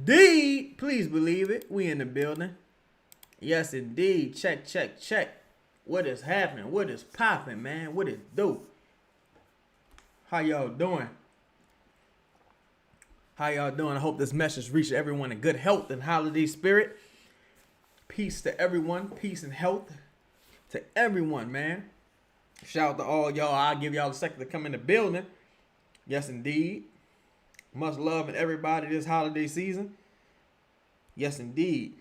indeed. Please believe it. We in the building. Yes, indeed. Check, check, check. What is happening? What is popping, man? What it do? How y'all doing? How y'all doing? I hope this message reaches everyone in good health and holiday spirit. Peace to everyone. Peace and health to everyone, man. Shout out to all y'all. I'll give y'all a second to come in the building. Yes, indeed. Much love and everybody this holiday season. Yes, indeed.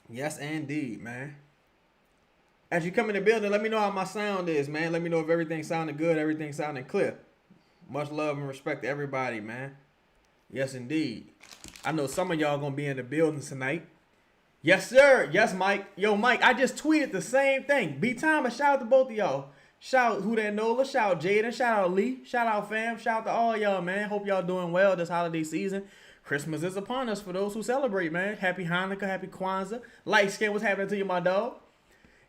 Yes, indeed, man. As you come in the building, let me know how my sound is, man. Let me know if everything sounding good, everything sounding clear. Much love and respect to everybody, man. Yes, indeed. I know some of y'all gonna be in the building tonight. Yes, sir. Yes, Mike. Yo, Mike, I just tweeted the same thing. B-Time, a shout out to both of y'all. Shout out Who That Nola, shout out Jaden, shout out Lee, shout out fam, shout out to all y'all, man. Hope y'all doing well this holiday season. Christmas is upon us for those who celebrate, man. Happy Hanukkah, happy Kwanzaa. Light skin, what's happening to you, my dog?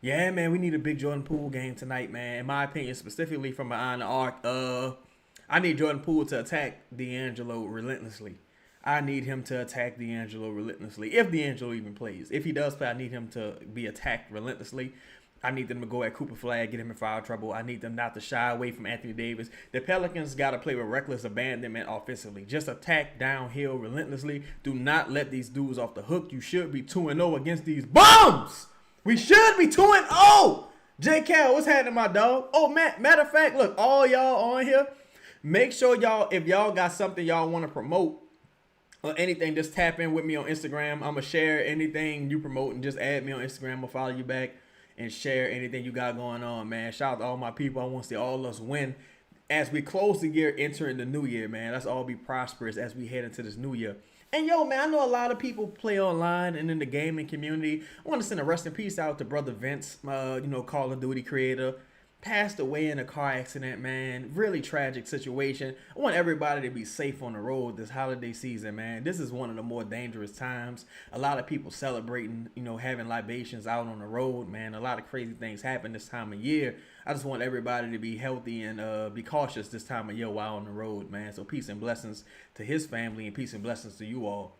Yeah, man, we need a big Jordan Poole game tonight, man. In my opinion, specifically from behind the arc, I need Jordan Poole to attack D'Angelo relentlessly. I need him to attack D'Angelo relentlessly. If D'Angelo even plays. If he does play, I need him to be attacked relentlessly. I need them to go at Cooper Flagg, get him in foul trouble. I need them not to shy away from Anthony Davis. The Pelicans got to play with reckless abandonment offensively. Just attack downhill relentlessly. Do not let these dudes off the hook. You should be 2-0 against these bums. We should be 2-0. J. Cal, what's happening, my dog? Oh, matter of fact, look, all y'all on here, make sure y'all, if y'all got something y'all want to promote or anything, just tap in with me on Instagram. I'm going to share anything you promote and just add me on Instagram. I'll follow you back and share anything you got going on, man. Shout out to all my people. I want to see all of us win as we close the year, entering the new year, man. Let's all be prosperous as we head into this new year. And yo, man, I know a lot of people play online and in the gaming community. I want to send a rest in peace out to Brother Vince, Call of Duty creator. Passed away in a car accident, man. Really tragic situation. I want everybody to be safe on the road this holiday season, man. This is one of the more dangerous times. A lot of people celebrating, having libations out on the road, man. A lot of crazy things happen this time of year. I just want everybody to be healthy and be cautious this time of year while on the road, man. So peace and blessings to his family and peace and blessings to you all.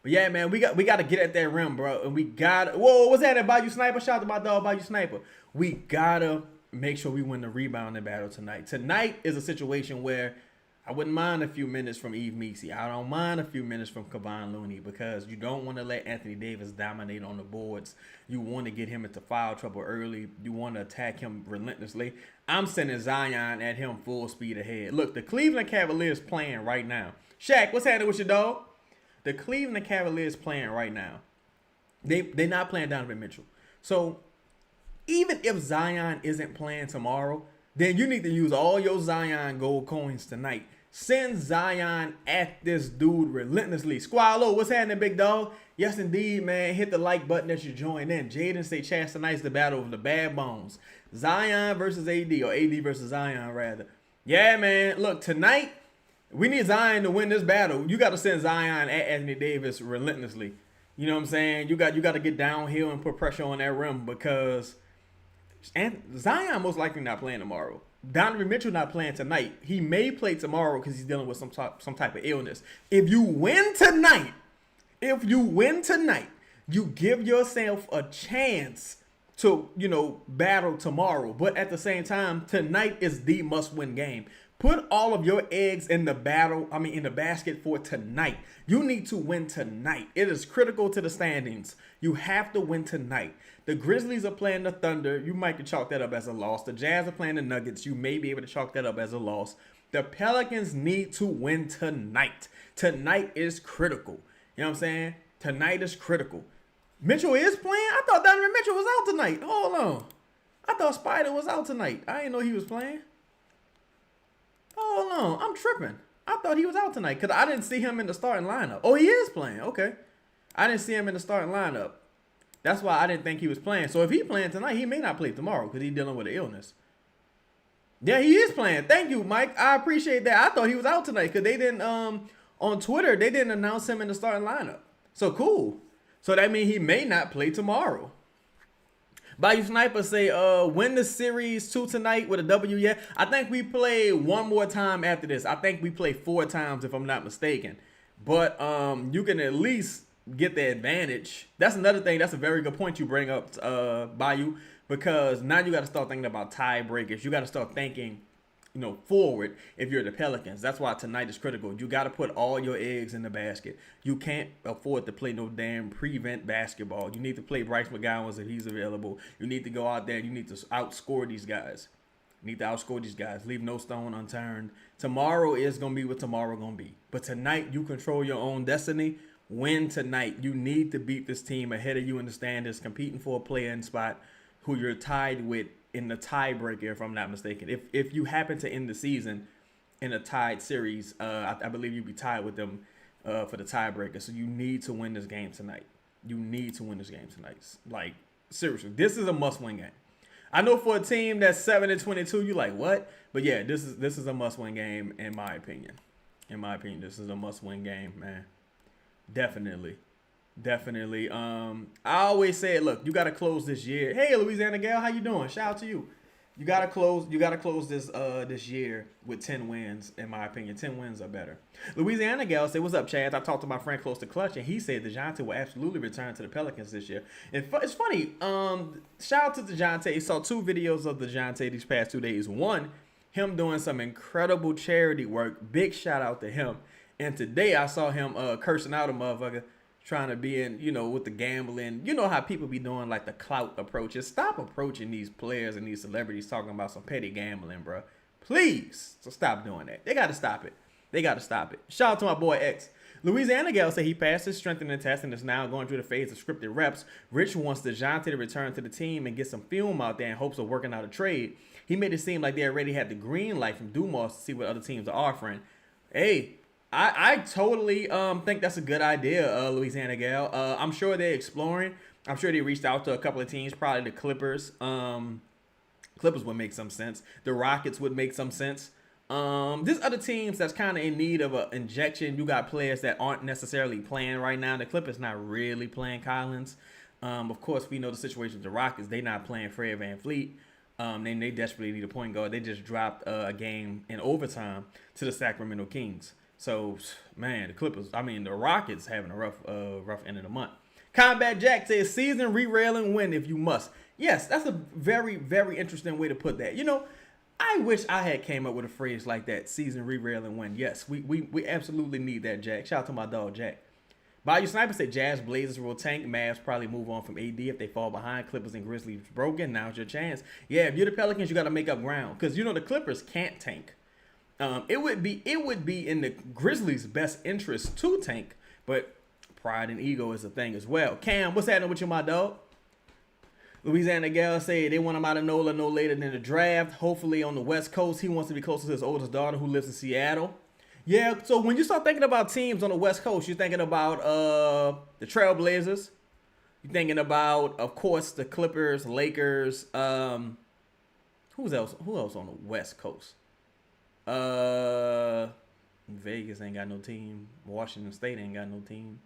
But yeah, man, we got to get at that rim, bro. And we got to, whoa, what's that? Bayou Sniper? Shout out to my dog, Bayou Sniper. We got to make sure we win the rebounding battle tonight. Tonight is a situation where I wouldn't mind a few minutes from Yves Meesey. I don't mind a few minutes from Kevon Looney because you don't want to let Anthony Davis dominate on the boards. You want to get him into foul trouble early. You want to attack him relentlessly. I'm sending Zion at him full speed ahead. Look, the Cleveland Cavaliers playing right now. Shaq, what's happening with your dog? The Cleveland Cavaliers playing right now. They're not playing Donovan Mitchell. So even if Zion isn't playing tomorrow, then you need to use all your Zion gold coins tonight. Send Zion at this dude relentlessly. Squallow, what's happening, big dog? Yes, indeed, man. Hit the like button as you join in. Jaden say chance tonight's the battle of the bad bones. Zion versus AD, or AD versus Zion, rather. Yeah, man. Look, tonight, we need Zion to win this battle. You got to send Zion at Anthony Davis relentlessly. You know what I'm saying? You got to get downhill and put pressure on that rim because and Zion most likely not playing tomorrow. Donovan Mitchell not playing tonight. He may play tomorrow because he's dealing with some type of illness. If you win tonight, you give yourself a chance to, battle tomorrow. But at the same time, tonight is the must-win game. Put all of your eggs in the basket for tonight. You need to win tonight. It is critical to the standings. You have to win tonight. The Grizzlies are playing the Thunder. You might chalk that up as a loss. The Jazz are playing the Nuggets. You may be able to chalk that up as a loss. The Pelicans need to win tonight. Tonight is critical. You know what I'm saying? Tonight is critical. Mitchell is playing? I thought Donovan Mitchell was out tonight. Hold on. I thought Spider was out tonight. I didn't know he was playing. Hold on. I'm tripping. I thought he was out tonight because I didn't see him in the starting lineup. Oh, he is playing. Okay. I didn't see him in the starting lineup. That's why I didn't think he was playing. So if he's playing tonight, he may not play tomorrow because he's dealing with an illness. Yeah, he is playing. Thank you, Mike. I appreciate that. I thought he was out tonight because they didn't, on Twitter, they didn't announce him in the starting lineup. So cool. So that means he may not play tomorrow. Bayou Sniper say, win the series 2 tonight with a W. Yeah, I think we play one more time after this. I think we play 4 times if I'm not mistaken. But you can at least get the advantage. That's another thing. That's a very good point you bring up, Bayou, because now you got to start thinking about tiebreakers. You got to start thinking, forward if you're the Pelicans. That's why tonight is critical. You got to put all your eggs in the basket. You can't afford to play no damn prevent basketball. You need to play Bryce McGowan if he's available. You need to go out there. You need to outscore these guys. Leave no stone unturned. Tomorrow is going to be what tomorrow going to be. But tonight, you control your own destiny. Win tonight. You need to beat this team ahead of you in the standings, competing for a play-in spot who you're tied with in the tiebreaker, if I'm not mistaken. If you happen to end the season in a tied series, I believe you'd be tied with them for the tiebreaker. So you need to win this game tonight. Like, seriously, this is a must-win game. I know for a team that's 7-22, you're like, what? But yeah, this is a must-win game in my opinion. This is a must-win game, man. Definitely. I always say, look, you got to close this year. Hey, Louisiana Gal, how you doing? Shout out to you. You got to close this year with 10 wins, in my opinion. 10 wins are better. Louisiana Gal said, what's up, Chad? I talked to my friend close to Clutch, and he said DeJounte will absolutely return to the Pelicans this year. And it's funny. Shout out to DeJounte. He saw 2 videos of DeJounte these past 2 days. One, him doing some incredible charity work. Big shout out to him. And today I saw him cursing out a motherfucker trying to be in, with the gambling. You know how people be doing like the clout approaches. Stop approaching these players and these celebrities talking about some petty gambling, bro. Please. So stop doing that. They got to stop it. Shout out to my boy X. Louisiana Gal said he passed his strengthening test and is now going through the phase of scripted reps. Rich wants DeJounte to return to the team and get some film out there in hopes of working out a trade. He made it seem like they already had the green light from Dumas to see what other teams are offering. Hey, I totally think that's a good idea, Louisiana Gal. I'm sure they're exploring. I'm sure they reached out to a couple of teams, probably the Clippers. Clippers would make some sense. The Rockets would make some sense. There's other teams that's kind of in need of an injection. You got players that aren't necessarily playing right now. The Clippers not really playing Collins. Of course, we know the situation with the Rockets. They not playing Fred VanVleet. They desperately need a point guard. They just dropped a game in overtime to the Sacramento Kings. So, man, the Rockets having a rough end of the month. Combat Jack says, season re-railing win if you must. Yes, that's a very, very interesting way to put that. I wish I had came up with a phrase like that, season re-railing win. Yes, we absolutely need that, Jack. Shout out to my dog, Jack. Bayou Sniper said, Jazz Blazers will tank. Mavs probably move on from AD if they fall behind. Clippers and Grizzlies broken. Now's your chance. Yeah, if you're the Pelicans, you got to make up ground. Because, the Clippers can't tank. It would be in the Grizzlies' best interest to tank, but pride and ego is a thing as well. Cam, what's happening with you, my dog? Louisiana Gal said they want him out of NOLA no later than the draft. Hopefully on the West Coast. He wants to be closer to his oldest daughter who lives in Seattle. Yeah, so when you start thinking about teams on the West Coast, you're thinking about the Trailblazers. You're thinking about, of course, the Clippers, Lakers. Who else on the West Coast? Vegas ain't got no team. Washington State ain't got no team.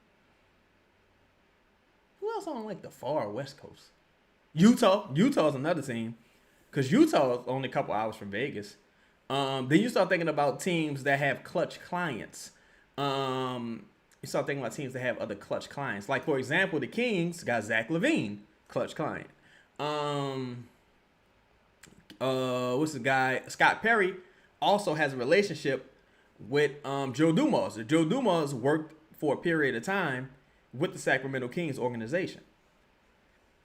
Who else on like the far West Coast? Utah's another team, because Utah is only a couple hours from Vegas. Then you start thinking about teams that have clutch clients. You start thinking about teams that have other clutch clients. Like, for example, the Kings got Zach LaVine, clutch client. What's the guy? Scott Perry also has a relationship with Joe Dumars. Joe Dumars worked for a period of time with the Sacramento Kings organization.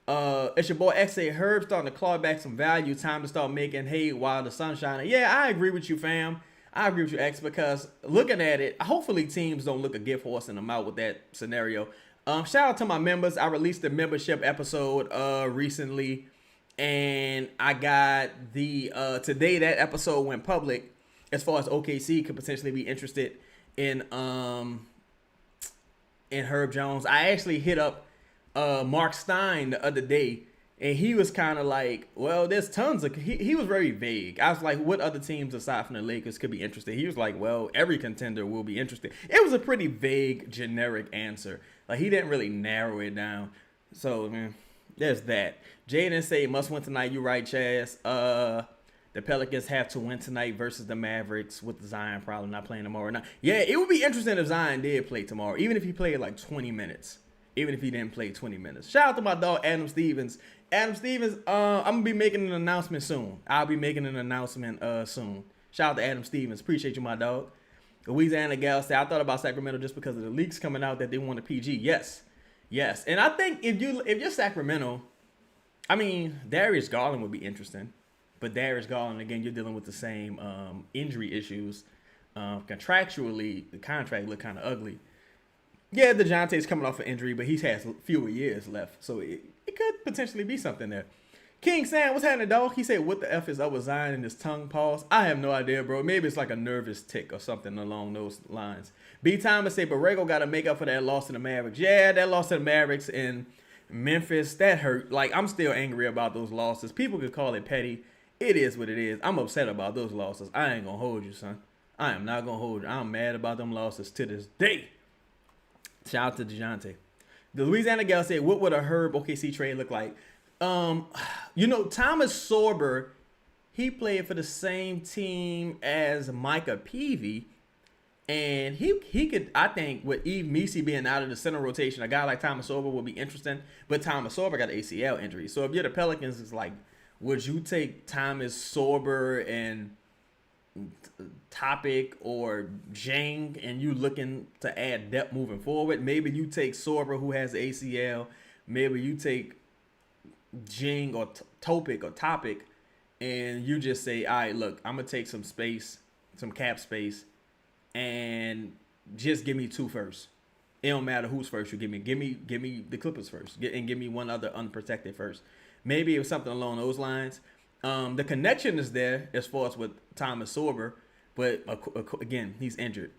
It's your boy XA Herb starting to claw back some value. Time to start making hay while the sun's shining. Yeah, I agree with you, fam. I agree with you, X, because looking at it, hopefully teams don't look a gift horse in the mouth with that scenario. Shout out to my members. I released the membership episode recently, and I got the today that episode went public as far as OKC could potentially be interested in Herb Jones. I actually hit up Mark Stein the other day, and he was kind of like, well, there's tons of, he was very vague. I was like, what other teams aside from the Lakers could be interested? He was like, well, every contender will be interested. It was a pretty vague, generic answer. Like, he didn't really narrow it down. So, man, there's that. Jaden say, must win tonight. You right, Chaz. The The Pelicans have to win tonight versus the Mavericks with Zion probably not playing tomorrow night. Yeah, it would be interesting if Zion did play tomorrow, even if he played like 20 minutes. Even if he didn't play 20 minutes. Shout out to my dog, Adam Stevens. Adam Stevens, I'm going to be making an announcement soon. I'll be making an announcement soon. Shout out to Adam Stevens. Appreciate you, my dog. Louisiana gal said, I thought about Sacramento just because of the leaks coming out that they want a PG. Yes. Yes. And I think if you're Sacramento, I mean, Darius Garland would be interesting. But Darius Garland, again, you're dealing with the same injury issues. Contractually, the contract looked kind of ugly. Yeah, DeJounte's coming off an injury, but he has fewer years left. So it could potentially be something there. King Sam, what's happening, dog? He said, what the F is up with Zion and his tongue pause? I have no idea, bro. Maybe it's like a nervous tick or something along those lines. B. Thomas said, Borrego got to make up for that loss to the Mavericks. Yeah, that loss to the Mavericks in Memphis, that hurt. Like, I'm still angry about those losses. People could call it petty. It is what it is. I'm upset about those losses. I ain't going to hold you, son. I am not going to hold you. I'm mad about them losses to this day. Shout out to DeJounte. The Louisiana gal said, what would a Herb OKC trade look like? Thomas Sorber, he played for the same team as Micah Peavy. And he could, I think, with Eve Messi being out of the center rotation, a guy like Thomas Sorber would be interesting. But Thomas Sorber got an ACL injury. So if you're the Pelicans, it's like, would you take Thomas Sorber and Topic or Jang and you looking to add depth moving forward? Maybe you take Sorber, who has ACL. Maybe you take Jing or Topic, and you just say, all right, look, I'm going to take some space, some cap space, and just give me 2 firsts. It don't matter who's first you give me. Give me the Clippers first, and give me one other unprotected first. Maybe it was something along those lines. The connection is there as far as with Thomas Sorber, but again, he's injured.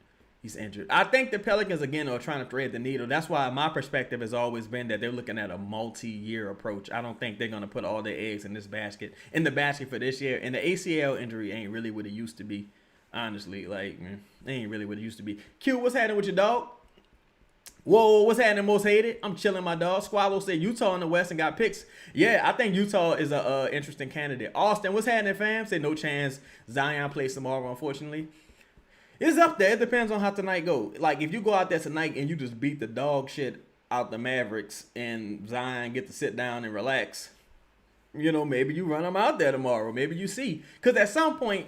I think the Pelicans, again, are trying to thread the needle. That's why my perspective has always been that they're looking at a multi-year approach. I don't think they're going to put all their eggs in the basket for this year. And the ACL injury ain't really what it used to be, honestly. Like, man, it ain't really what it used to be. Q, what's happening with your dog? Whoa, what's happening, most hated? I'm chilling, my dog. Squallow said Utah in the West and got picks. Yeah, I think Utah is a interesting candidate. Austin, what's happening, fam? Said no chance Zion plays tomorrow, unfortunately. It's up there. It depends on how tonight go. Like, if you go out there tonight and you just beat the dog shit out the Mavericks and Zion get to sit down and relax, you know, maybe you run them out there tomorrow. Maybe you see. Because at some point,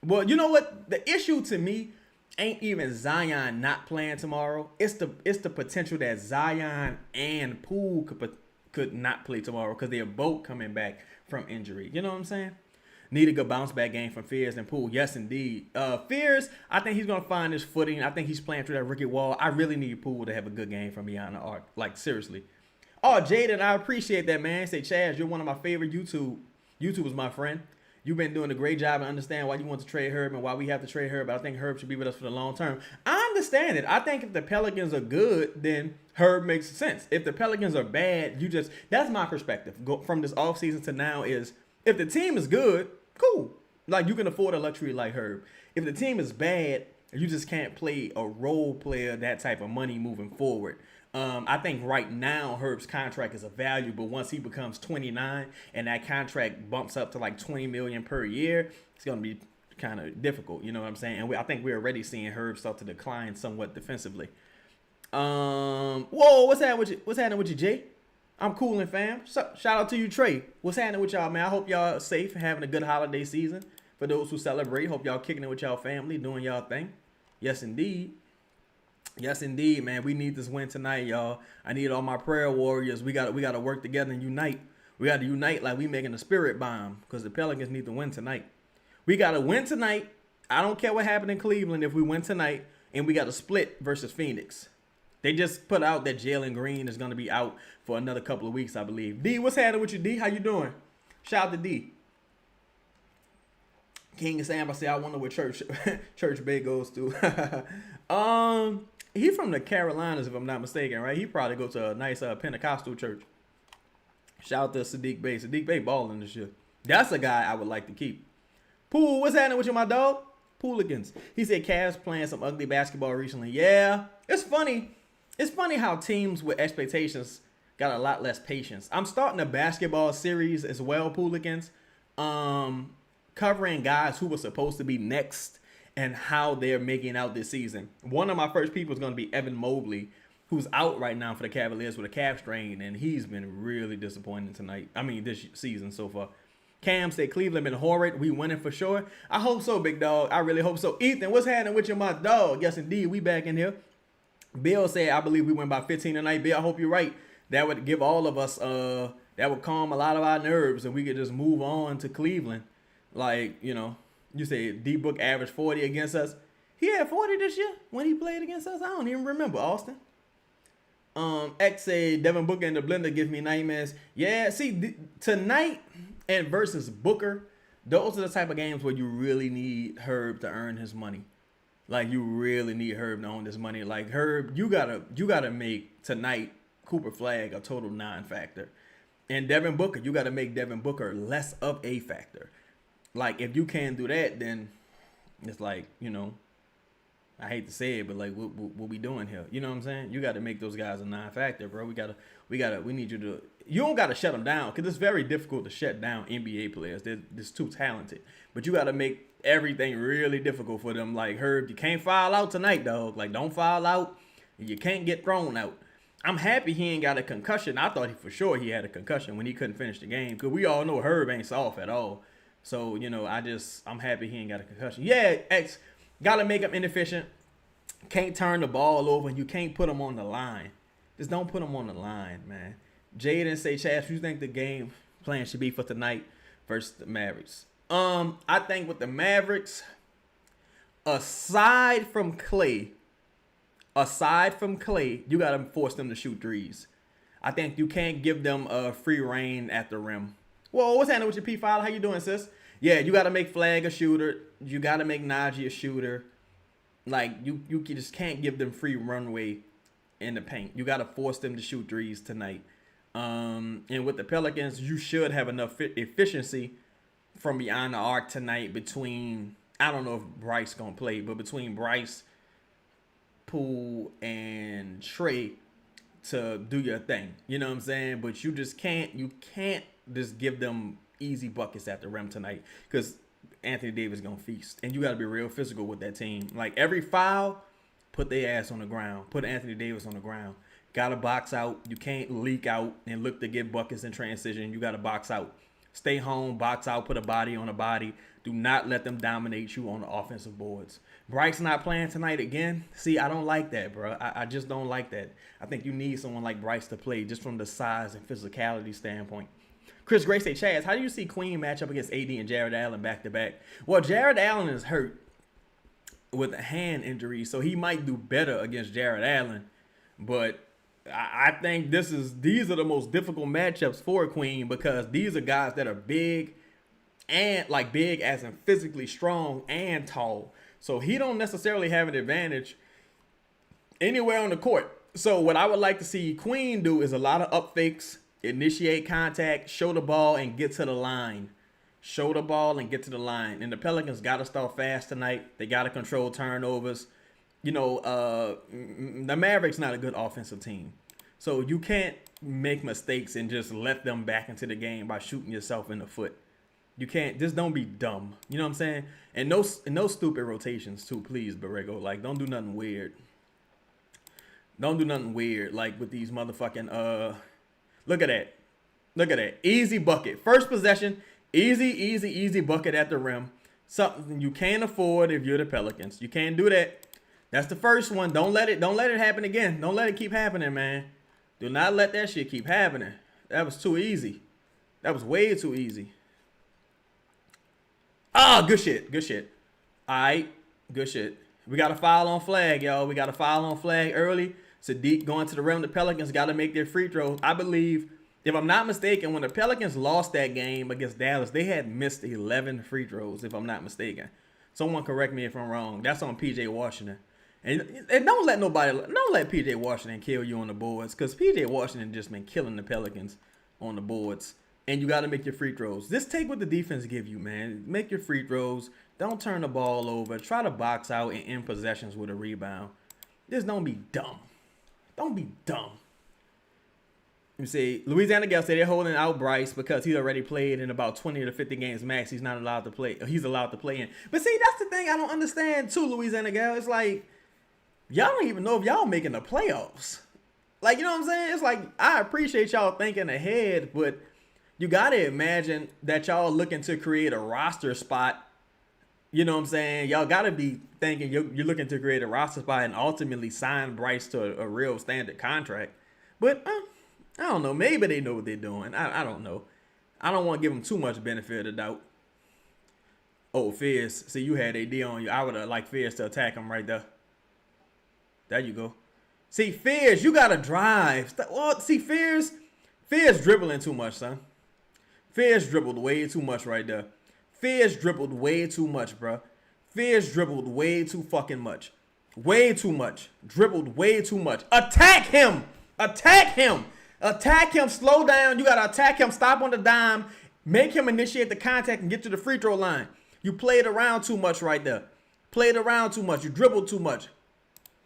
well, you know what? The issue to me ain't even Zion not playing tomorrow. It's the potential that Zion and Poole could not play tomorrow because they're both coming back from injury. You know what I'm saying? Need a good bounce back game from Fears and Poole. Yes, indeed. Fears, I think he's going to find his footing. I think he's playing through that rookie wall. I really need Poole to have a good game from beyond the arc. Like, seriously. Oh, Jaden, I appreciate that, man. Say, Chaz, you're one of my favorite YouTubers, my friend. You've been doing a great job and understand why you want to trade Herb and why we have to trade Herb. But I think Herb should be with us for the long term. I understand it. I think if the Pelicans are good, then Herb makes sense. If the Pelicans are bad, that's my perspective. Go from this offseason to now is if the team is good, cool. Like, you can afford a luxury like Herb. If the team is bad, you just can't play a role player that type of money moving forward. I think right now Herb's contract is a value, but once he becomes 29 and that contract bumps up to like $20 million per year, it's going to be kind of difficult. You know what I'm saying? And I think we're already seeing Herb start to decline somewhat defensively. Whoa, what's happening with you, Jay? I'm coolin', fam. Shout out to you, Trey. What's happening with y'all, man? I hope y'all are safe and having a good holiday season. For those who celebrate, hope y'all kicking it with y'all family, doing y'all thing. Yes, indeed. Yes, indeed, man. We need this win tonight, y'all. I need all my prayer warriors. We got to work together and unite. We got to unite like we making a spirit bomb because the Pelicans need to win tonight. We got to win tonight. I don't care what happened in Cleveland if we win tonight, and we got to split versus Phoenix. They just put out that Jalen Green is going to be out for another couple of weeks, I believe. D, what's happening with you, D? How you doing? Shout out to D. King Sam, I say, I wonder what church Bay goes to. He from the Carolinas, if I'm not mistaken, right? He probably go to a nice Pentecostal church. Shout out to Sadiq Bay. Sadiq Bay balling this shit. That's a guy I would like to keep. Poole, what's happening with you, my dog? Pooligans. He said Cavs playing some ugly basketball recently. Yeah, it's funny. It's funny how teams with expectations got a lot less patience. I'm starting a basketball series as well, Pooligans. covering guys who were supposed to be next and how they're making out this season. One of my first people is going to be Evan Mobley, who's out right now for the Cavaliers with a calf strain, and he's been really disappointing tonight. I mean, this season so far. Cam said Cleveland been horrid. We winning for sure. I hope so, big dog. I really hope so. Ethan, what's happening with you, my dog? Yes, indeed. We back in here. Bill said, I believe we win by 15 tonight. Bill, I hope you're right. That would give all of us, that would calm a lot of our nerves, and we could just move on to Cleveland. Like, you know, you say D-Book averaged 40 against us. He had 40 this year when he played against us. I don't even remember, Austin. X said Devin Booker and the blender gives me nightmares. Yeah, see, tonight and versus Booker, those are the type of games where you really need Herb to earn his money. Like, you really need Herb to own this money. Like, Herb, you gotta make tonight Cooper Flagg a total non-factor. And Devin Booker, you gotta make Devin Booker less of a factor. Like, if you can't do that, then it's like, you know, I hate to say it, but like, what we doing here? You know what I'm saying? You got to make those guys a non-factor, bro. We need you to. You don't got to shut them down because it's very difficult to shut down NBA players. They're just too talented. But you got to make everything really difficult for them. Like, Herb, you can't foul out tonight, dog. Like, don't foul out. You can't get thrown out. I'm happy he ain't got a concussion. I thought for sure he had a concussion when he couldn't finish the game because we all know Herb ain't soft at all. So, you know, I'm happy he ain't got a concussion. Yeah, X. Got to make him inefficient. Can't turn the ball over. And you can't put him on the line. Just don't put him on the line, man. Jaden say, Chaz, what you think the game plan should be for tonight versus the Mavericks? I think with the Mavericks, aside from Clay, you got to force them to shoot threes. I think you can't give them a free reign at the rim. Whoa, what's happening with your P-File? How you doing, sis? Yeah, you got to make Flagg a shooter. You got to make Najee a shooter. Like, you just can't give them free runway in the paint. You got to force them to shoot threes tonight. And with the Pelicans, you should have enough efficiency from beyond the arc tonight between, I don't know if Bryce going to play, but between Bryce, Poole, and Trey to do your thing. You know what I'm saying? But you can't just give them easy buckets at the rim tonight because Anthony Davis gonna feast, and you got to be real physical with that team. Like, every foul, put their ass on the ground. Put Anthony Davis on the ground. Got to box out. You can't leak out and look to get buckets in transition. You got to box out. Stay home, box out, put a body on a body. Do not let them dominate you on the offensive boards. Bryce not playing tonight again. See, I don't like that, bro. I just don't like that. I think you need someone like Bryce to play just from the size and physicality standpoint. Chris Gray say, Chaz, how do you see Queen match up against AD and Jared Allen back-to-back? Well, Jared Allen is hurt with a hand injury, so he might do better against Jared Allen. But I think these are the most difficult matchups for Queen because these are guys that are big and like big as in physically strong and tall. So he don't necessarily have an advantage anywhere on the court. So what I would like to see Queen do is a lot of up fakes, initiate contact, show the ball, and get to the line. Show the ball and get to the line. And the Pelicans got to start fast tonight. They got to control turnovers. You know, the Mavericks not a good offensive team. So you can't make mistakes and just let them back into the game by shooting yourself in the foot. You can't. Just don't be dumb. You know what I'm saying? And no stupid rotations too, please, Borrego. Like, don't do nothing weird. Don't do nothing weird like with these motherfucking Look at that. Look at that. Easy bucket. First possession. Easy bucket at the rim. Something you can't afford if you're the Pelicans. You can't do that. That's the first one. Don't let it happen again. Don't let it keep happening, man. Do not let that shit keep happening. That was too easy. That was way too easy. Ah, good shit. Good shit. All right. Good shit. We got a foul on Flagg, y'all. We got a foul on Flagg early. Sadiq going to the rim. The Pelicans got to make their free throws. I believe, if I'm not mistaken, when the Pelicans lost that game against Dallas, they had missed 11 free throws, if I'm not mistaken. Someone correct me if I'm wrong. That's on P.J. Washington. And don't let P.J. Washington kill you on the boards, because P.J. Washington just been killing the Pelicans on the boards. And you got to make your free throws. Just take what the defense give you, man. Make your free throws. Don't turn the ball over. Try to box out and end possessions with a rebound. Just don't be dumb. Don't be dumb. Let me see. Louisiana Gal said they're holding out Bryce because he's already played in about 20 to 50 games max. He's not allowed to play. He's allowed to play in. But see, that's the thing I don't understand too, Louisiana Gal. It's like, y'all don't even know if y'all making the playoffs. Like, you know what I'm saying? It's like, I appreciate y'all thinking ahead, but you got to imagine that y'all looking to create a roster spot. You know what I'm saying? Y'all got to be thinking you're looking to create a roster spot and ultimately sign Bryce to a real standard contract. But I don't know. Maybe they know what they're doing. I don't know. I don't want to give them too much benefit of the doubt. Oh, Fierce. See, you had AD on you. I would have liked Fierce to attack him right there. There you go. See, Fierce, you got to drive. Well, see, Fierce dribbling too much, son. Fierce dribbled way too much right there. Fierce dribbled way too much, bro. Fierce dribbled way too fucking much. Way too much. Dribbled way too much. Attack him. Attack him. Attack him. Slow down. You got to attack him. Stop on the dime. Make him initiate the contact and get to the free throw line. You played around too much right there. Played around too much. You dribbled too much.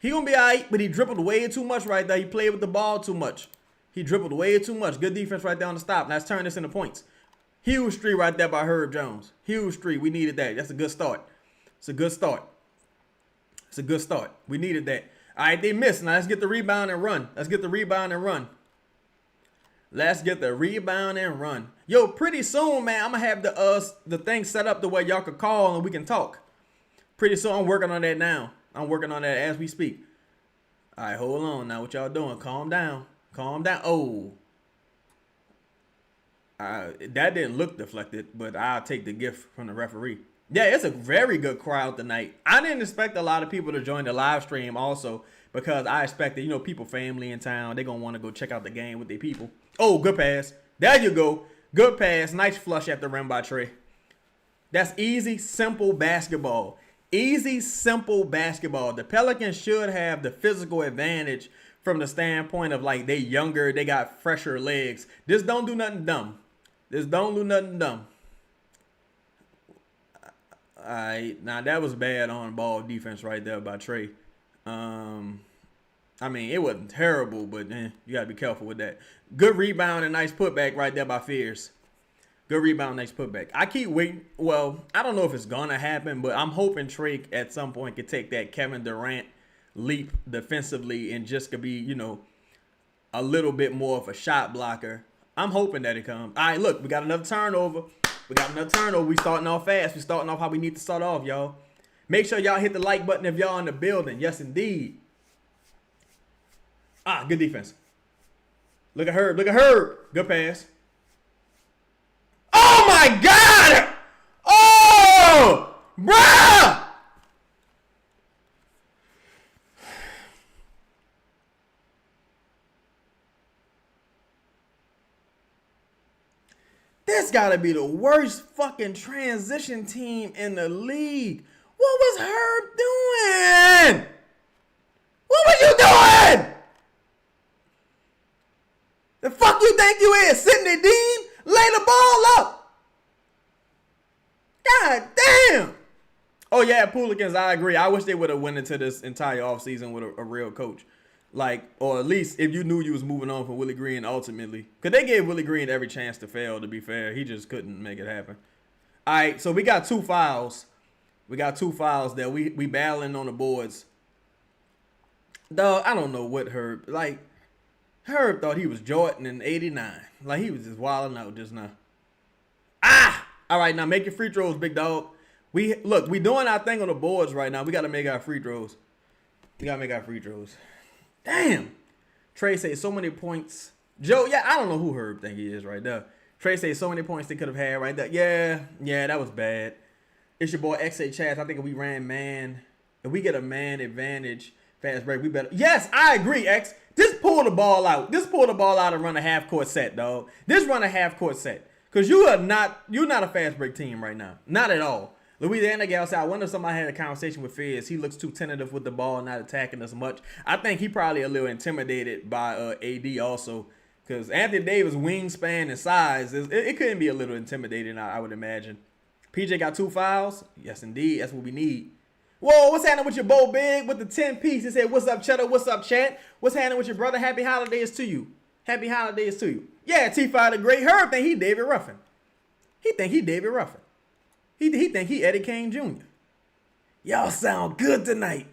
He gonna be all right, but he dribbled way too much right there. He played with the ball too much. He dribbled way too much. Good defense right there on the stop. Let's turn this into points. Huge three right there by Herb Jones. Huge three. We needed that. That's a good start. It's a good start. It's a good start. We needed that. All right, they missed. Now let's get the rebound and run. Let's get the rebound and run. Let's get the rebound and run. Yo, pretty soon, man, I'm going to have the thing set up the way y'all could call and we can talk. Pretty soon, I'm working on that now. I'm working on that as we speak. All right, hold on now. What y'all doing? Calm down. Calm down. Oh. That didn't look deflected, but I'll take the gift from the referee. Yeah, it's a very good crowd tonight. I didn't expect a lot of people to join the live stream also because I expected, people, family in town. They're going to want to go check out the game with their people. Oh, good pass. There you go. Good pass. Nice flush at the rim by Trey. That's easy, simple basketball. Easy, simple basketball. The Pelicans should have the physical advantage from the standpoint of like they younger, they got fresher legs. Just don't do nothing dumb. Just don't do nothing dumb. All right, now that was bad on ball defense right there by Trey. I mean, it wasn't terrible, but you gotta be careful with that. Good rebound and nice putback right there by Fierce. Good rebound, nice putback. I keep waiting. Well, I don't know if it's going to happen, but I'm hoping Trey at some point could take that Kevin Durant leap defensively and just could be, a little bit more of a shot blocker. I'm hoping that it comes. All right, look, we got another turnover. We starting off fast. We starting off how we need to start off, y'all. Make sure y'all hit the like button if y'all in the building. Yes, indeed. Good defense. Look at Herb. Good pass. Oh, my God! Oh! Bruh! This gotta be the worst fucking transition team in the league. What was Herb doing? What was you doing? The fuck you think you is? Sidney Dean? Lay the ball up. God damn. Oh, yeah, Pelicans, I agree. I wish they would have went into this entire offseason with a real coach. Like, or at least if you knew you was moving on from Willie Green ultimately. Because they gave Willie Green every chance to fail, to be fair. He just couldn't make it happen. All right, so we got two fouls. That we battling on the boards. Dog, I don't know what Herb, Herb thought he was Jordan in 89. Like, he was just wilding out just now. All right, now make your free throws, big dog. We doing our thing on the boards right now. We got to make our free throws. Damn. Trey said so many points. Joe, yeah, I don't know who Herb think he is right there. Trey said so many points they could have had right there. Yeah, that was bad. It's your boy XA Chaz. I think if we ran man, if we get a man advantage, fast break, we better. Yes, I agree, X. Just pull the ball out. And run a half court set, dog. Just run a half court set. Because you're not a fast break team right now. Not at all. Louisiana Gal said, I wonder if somebody had a conversation with Fizz. He looks too tentative with the ball, not attacking us much. I think he probably a little intimidated by AD also. Because Anthony Davis' wingspan and size, it couldn't be a little intimidating, I would imagine. PJ got 2 fouls. Yes, indeed. That's what we need. Whoa, what's happening with your Bo Big with the 10 piece? He said, what's up, Cheddar? What's up, chat? What's happening with your brother? Happy holidays to you. Happy holidays to you. Yeah, T5 the Great. Herb think he David Ruffin. He think he David Ruffin. He think he Eddie Kane Jr. Y'all sound good tonight.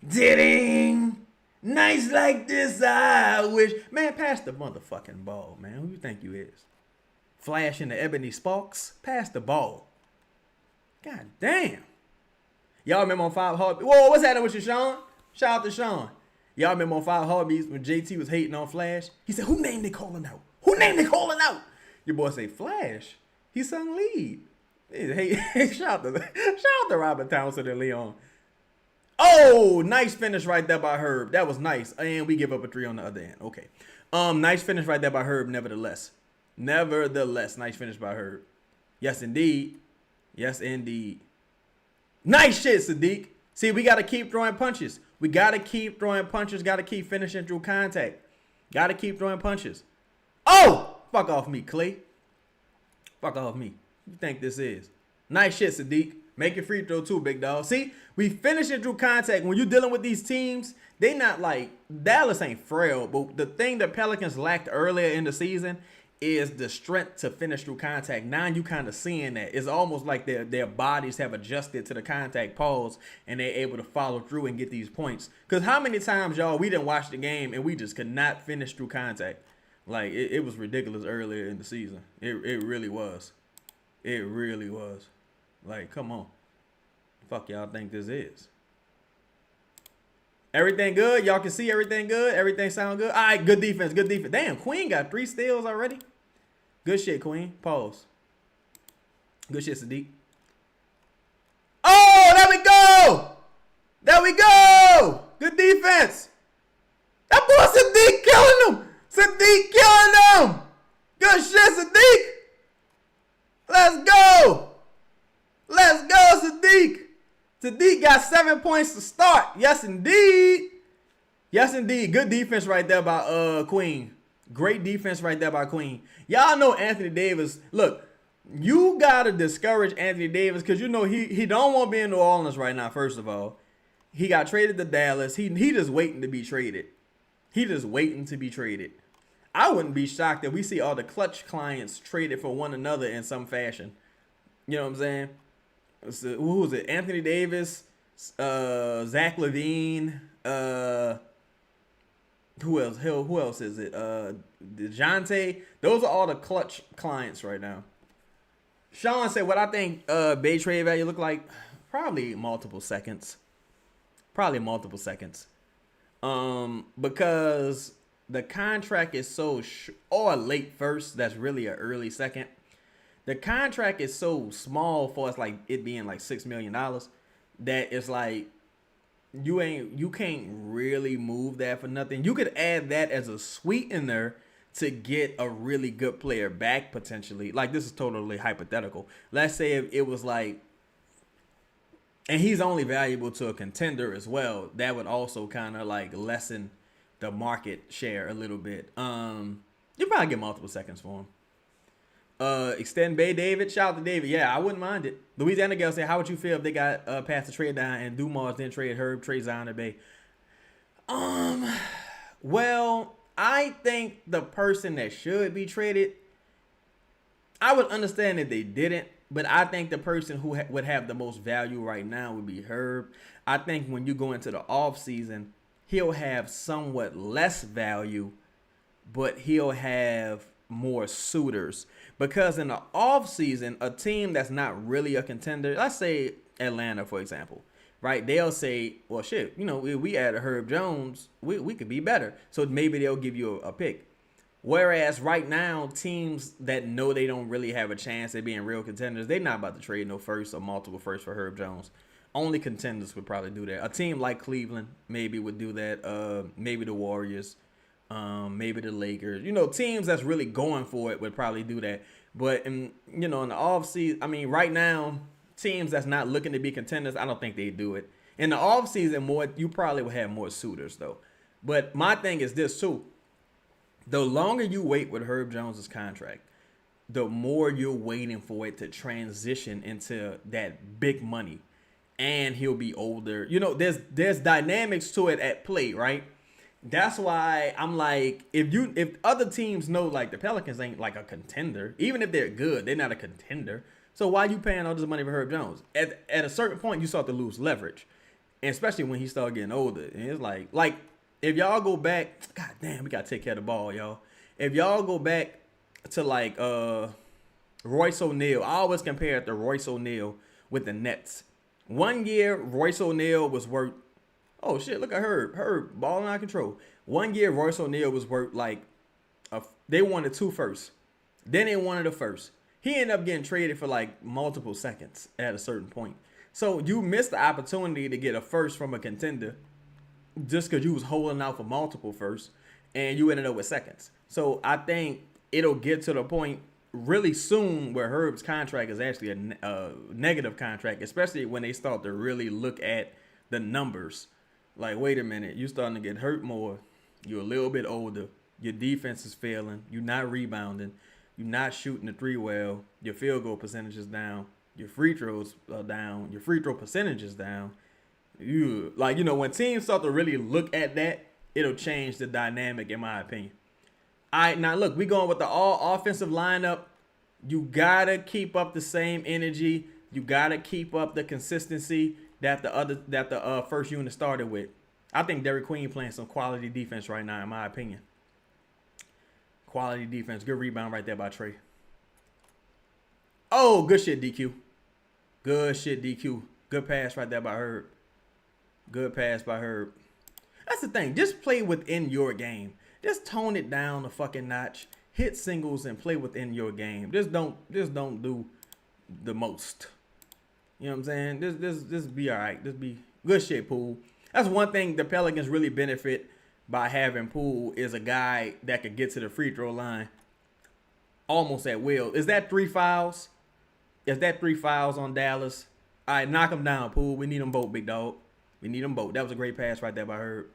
Ding. Nights like this, I wish. Man, pass the motherfucking ball, man. Who you think you is? Flash in the ebony sparks. Pass the ball. God damn. Y'all remember on 5 Heartbeats? Whoa, what's happening with you, Sean? Shout out to Sean. Y'all remember on 5 Heartbeats when JT was hating on Flash? He said, who named they calling out? Who named they calling out? Your boy say, Flash. He sung lead. Hey, shout out to Robert Townsend and Leon. Oh, nice finish right there by Herb. That was nice. And we give up a 3 on the other end. Okay. Nice finish right there by Herb, nevertheless. Nice finish by Herb. Yes, indeed. Yes, indeed. Nice shit, Sadiq. See, we got to keep throwing punches. Got to keep finishing through contact. Got to keep throwing punches. Oh! Fuck off me, Clay. Fuck off me. You think this is? Nice shit, Sadiq. Make your free throw too, big dog. See, we finishing through contact. When you're dealing with these teams, they not like, Dallas ain't frail, but the thing the Pelicans lacked earlier in the season is the strength to finish through contact. Now you kind of seeing that. It's almost like their bodies have adjusted to the contact pause and they're able to follow through and get these points. Because how many times, y'all, we didn't watch the game and we just could not finish through contact. Like, it was ridiculous earlier in the season. It really was. It really was. Like, come on. Fuck y'all think this is. Everything good? Y'all can see everything good? Everything sound good? All right, good defense, good defense. Damn, Queen got 3 steals already. Good shit, Queen. Pause. Good shit, Sadiq. Oh, there we go. There we go. Good defense. That boy Sadiq killing him. Sadiq killing him. Good shit, Sadiq. Let's go. Let's go, Sadiq. Sadiq got 7 points to start. Yes, indeed. Yes, indeed. Good defense right there by Queen. Great defense right there by Queen. Y'all know Anthony Davis. Look, you got to discourage Anthony Davis because, you know, he don't want to be in New Orleans right now, first of all. He got traded to Dallas. He just waiting to be traded. He just waiting to be traded. I wouldn't be shocked if we see all the clutch clients traded for one another in some fashion. You know what I'm saying? Who was it? Anthony Davis, Zach LaVine, who else? Who else is it? DeJounte. Those are all the clutch clients right now. Sean said, what I think Bay trade value look like? Probably multiple seconds. Because the contract is so or late first. That's really an early second. The contract is so small for us, like it being like $6 million, that it's like you can't really move that for nothing. You could add that as a sweetener to get a really good player back potentially. Like, this is totally hypothetical. Let's say if it was like, and he's only valuable to a contender as well, that would also kind of like lessen the market share a little bit. You probably get multiple seconds for him. Extend Bay David. Shout out to David. Yeah, I wouldn't mind it. Louisiana Girl said, how would you feel if they got past the trade down and Dumas then trade Herb, trade Zion to Bay? Well, I think the person that should be traded, I would understand if they didn't, but I think the person who would have the most value right now would be Herb. I think when you go into the offseason, he'll have somewhat less value, but he'll have more suitors. Because in the offseason, a team that's not really a contender, let's say Atlanta, for example, right? They'll say, well, shit, you know, if we added Herb Jones, we could be better. So maybe they'll give you a pick. Whereas right now, teams that know they don't really have a chance at being real contenders, they're not about to trade no first or multiple firsts for Herb Jones. Only contenders would probably do that. A team like Cleveland maybe would do that. Maybe the Warriors. Maybe the Lakers, you know, teams that's really going for it would probably do that. But in the offseason, I mean, right now, teams that's not looking to be contenders, I don't think they do it. In the offseason, you probably will have more suitors though. But my thing is this too: the longer you wait with Herb Jones's contract, the more you're waiting for it to transition into that big money, and he'll be older. You know, there's dynamics to it at play, right? That's why I'm like, if other teams know like the Pelicans ain't like a contender, even if they're good, they're not a contender. So why you paying all this money for Herb Jones? At a certain point, you start to lose leverage, and especially when he started getting older. And it's like if y'all go back, god damn, we gotta take care of the ball, y'all. If y'all go back to like Royce O'Neal, I always compare it to Royce O'Neal with the Nets. One year, Royce O'Neal was worth. Oh shit! Look at Herb balling out of control. One year, Royce O'Neal was worth like they wanted 2 firsts. Then they wanted a first. He ended up getting traded for like multiple seconds at a certain point. So you missed the opportunity to get a first from a contender just because you was holding out for multiple firsts, and you ended up with seconds. So I think it'll get to the point really soon where Herb's contract is actually a negative contract, especially when they start to really look at the numbers. Like, wait a minute, you starting to get hurt more. You're a little bit older. Your defense is failing. You're not rebounding. You're not shooting the 3 well. Your field goal percentage is down. Your free throws are down. Your free throw percentage is down. When teams start to really look at that, it'll change the dynamic, in my opinion. All right, now look, we going with the all offensive lineup. You gotta keep up the same energy. You gotta keep up the consistency that the first unit started with. I think Derik Queen playing some quality defense right now, in my opinion. Quality defense, good rebound right there by Trey. Oh, good shit, DQ. Good shit, DQ. Good pass right there by Herb. Good pass by Herb. That's the thing. Just play within your game. Just tone it down a fucking notch. Hit singles and play within your game. Just don't do the most. You know what I'm saying? Just be all right. Just be good shit, Poole. That's one thing the Pelicans really benefit by having Poole is a guy that could get to the free throw line almost at will. Is that 3 fouls? Is that 3 fouls on Dallas? All right, knock them down, Poole. We need them both, big dog. We need them both. That was a great pass right there by Herb.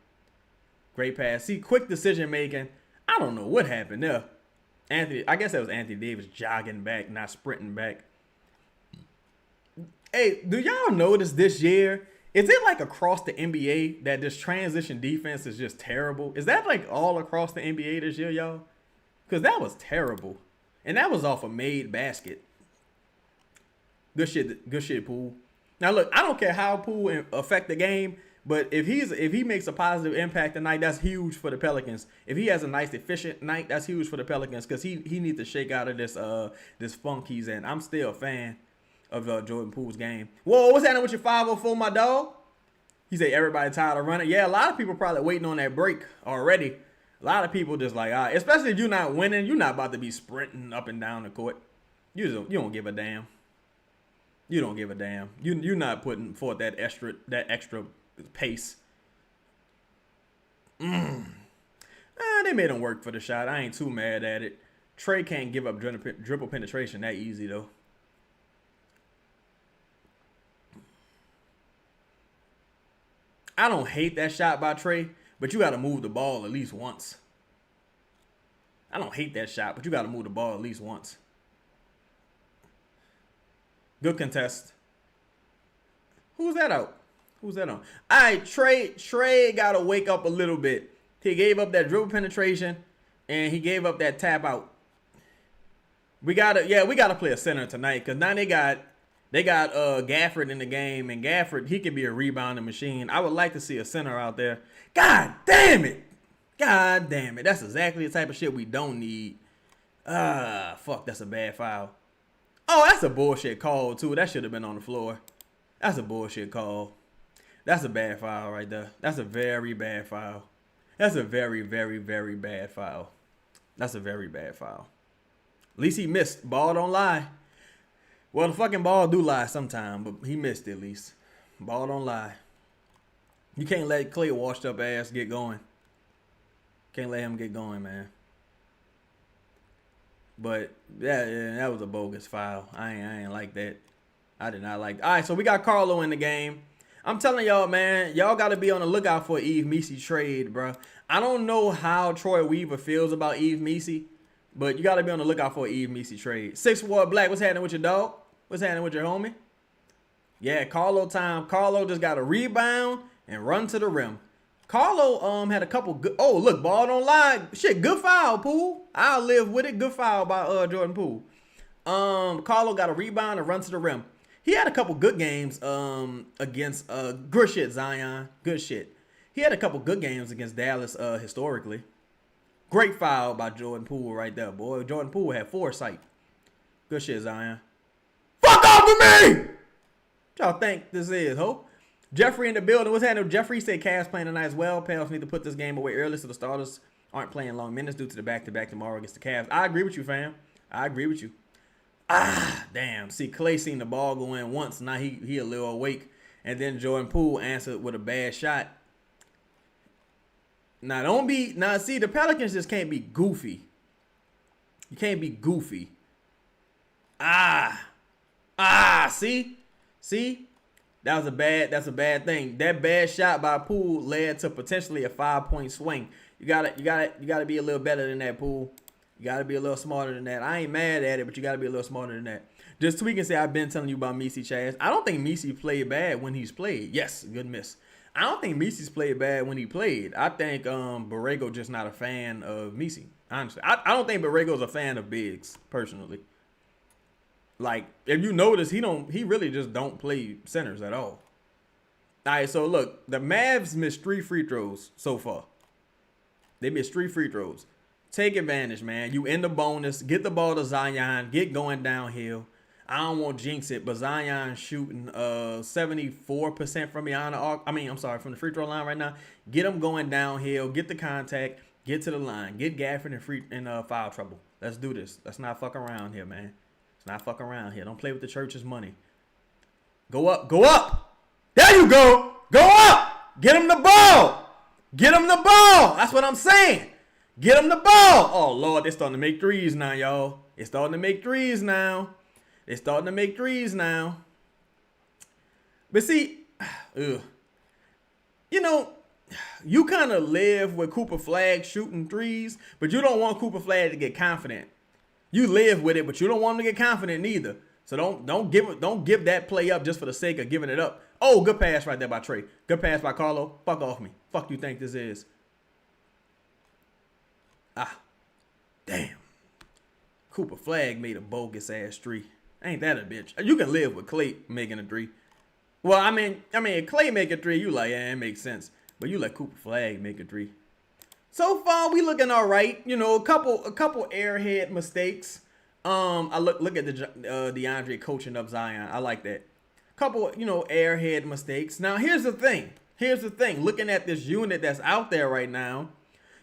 Great pass. See, quick decision making. I don't know what happened there. I guess that was Anthony Davis jogging back, not sprinting back. Hey, do y'all notice this year, is it like across the NBA that this transition defense is just terrible? Is that like all across the NBA this year, y'all? Because that was terrible. And that was off a made basket. Good shit, Poole. Now look, I don't care how Poole affect the game, but if he makes a positive impact tonight, that's huge for the Pelicans. If he has a nice, efficient night, that's huge for the Pelicans because he needs to shake out of this funk he's in. I'm still a fan of Jordan Poole's game. Whoa, what's happening with your 504, my dog? He said everybody tired of running. Yeah, a lot of people probably waiting on that break already. A lot of people just like, especially if you're not winning, you're not about to be sprinting up and down the court. You don't give a damn. You don't give a damn. You're not putting forth that extra pace. They made him work for the shot. I ain't too mad at it. Trey can't give up dribble penetration that easy though. I don't hate that shot by Trey, but you got to move the ball at least once. I don't hate that shot, but you got to move the ball at least once. Good contest. Who's that out? Who's that on? All right, Trey got to wake up a little bit. He gave up that dribble penetration, and he gave up that tap out. We gotta play a center tonight because now they got Gafford in the game, and Gafford, he could be a rebounding machine. I would like to see a center out there. God damn it. That's exactly the type of shit we don't need. Fuck, that's a bad foul. Oh, that's a bullshit call, too. That should have been on the floor. That's a bullshit call. That's a bad foul right there. That's a very bad foul. That's a very, very, very bad foul. That's a very bad foul. At least he missed. Ball don't lie. Well, the fucking ball do lie sometime, but he missed at least. Ball don't lie. You can't let Clay washed up ass get going. Can't let him get going, man. But yeah, that was a bogus foul. I ain't like that. I did not like that. All right, so we got Carlo in the game. I'm telling y'all, man, y'all got to be on the lookout for Yves Missi trade, bro. I don't know how Troy Weaver feels about Yves Missi, but you got to be on the lookout for Yves Missi trade. 6'4" Black, what's happening with your dog? What's happening with your homie? Yeah, Carlo time. Carlo just got to rebound and run to the rim. Carlo had a couple good. Oh, look, ball don't lie. Shit, good foul, Poole. I'll live with it. Good foul by Jordan Poole. Carlo got a rebound and run to the rim. He had a couple good games against good shit, Zion. Good shit. He had a couple good games against Dallas historically. Great foul by Jordan Poole right there, boy. Jordan Poole had foresight. Good shit, Zion. Fuck off with me! What y'all think this is, ho? Jeffrey in the building. What's happening? Jeffrey said Cavs playing tonight as well. Pels need to put this game away early so the starters aren't playing long minutes due to the back-to-back tomorrow against the Cavs. I agree with you, fam. I agree with you. Damn. See, Clay seen the ball go in once. Now he a little awake. And then Jordan Poole answered with a bad shot. Now, see, the Pelicans just can't be goofy. You can't be goofy. See? That's a bad thing. That bad shot by Poole led to potentially a 5-point swing. You gotta be a little better than that, Poole. You gotta be a little smarter than that. I ain't mad at it, but you gotta be a little smarter than that. Just tweak and say I've been telling you about Misi, Chaz. I don't think Misi played bad when he's played. Yes, good miss. I don't think Misi's played bad when he played. I think Borrego just not a fan of Misi. Honestly, I don't think Borrego's a fan of bigs personally. Like, if you notice, he really just don't play centers at all. All right, so look, the Mavs missed 3 free throws so far. They missed 3 free throws. Take advantage, man. You in the bonus. Get the ball to Zion. Get going downhill. I don't want to jinx it, but Zion shooting 74% from beyond the arc. From the free throw line right now. Get him going downhill. Get the contact. Get to the line. Get Gafford in foul trouble. Let's do this. Let's not fuck around here, man. Let's not fuck around here. Don't play with the church's money. Go up. Go up. There you go. Go up. Get him the ball. Get him the ball. That's what I'm saying. Get him the ball. Oh, Lord, they're starting to make threes now, y'all. It's starting to make threes now. They're starting to make threes now. But see, you kind of live with Cooper Flagg shooting threes, but you don't want Cooper Flagg to get confident. You live with it, but you don't want him to get confident neither. So don't give that play up just for the sake of giving it up. Oh, good pass right there by Trey. Good pass by Carlo. Fuck off me. Fuck you think this is? Damn. Cooper Flagg made a bogus ass 3. Ain't that a bitch? You can live with Clay making a 3. Well, I mean, if Clay make a 3, you like, yeah, it makes sense. But you let Cooper Flagg make a 3. So far, we looking all right. A couple airhead mistakes. I look at the DeAndre coaching up Zion. I like that. Couple, airhead mistakes. Now, here's the thing. Looking at this unit that's out there right now,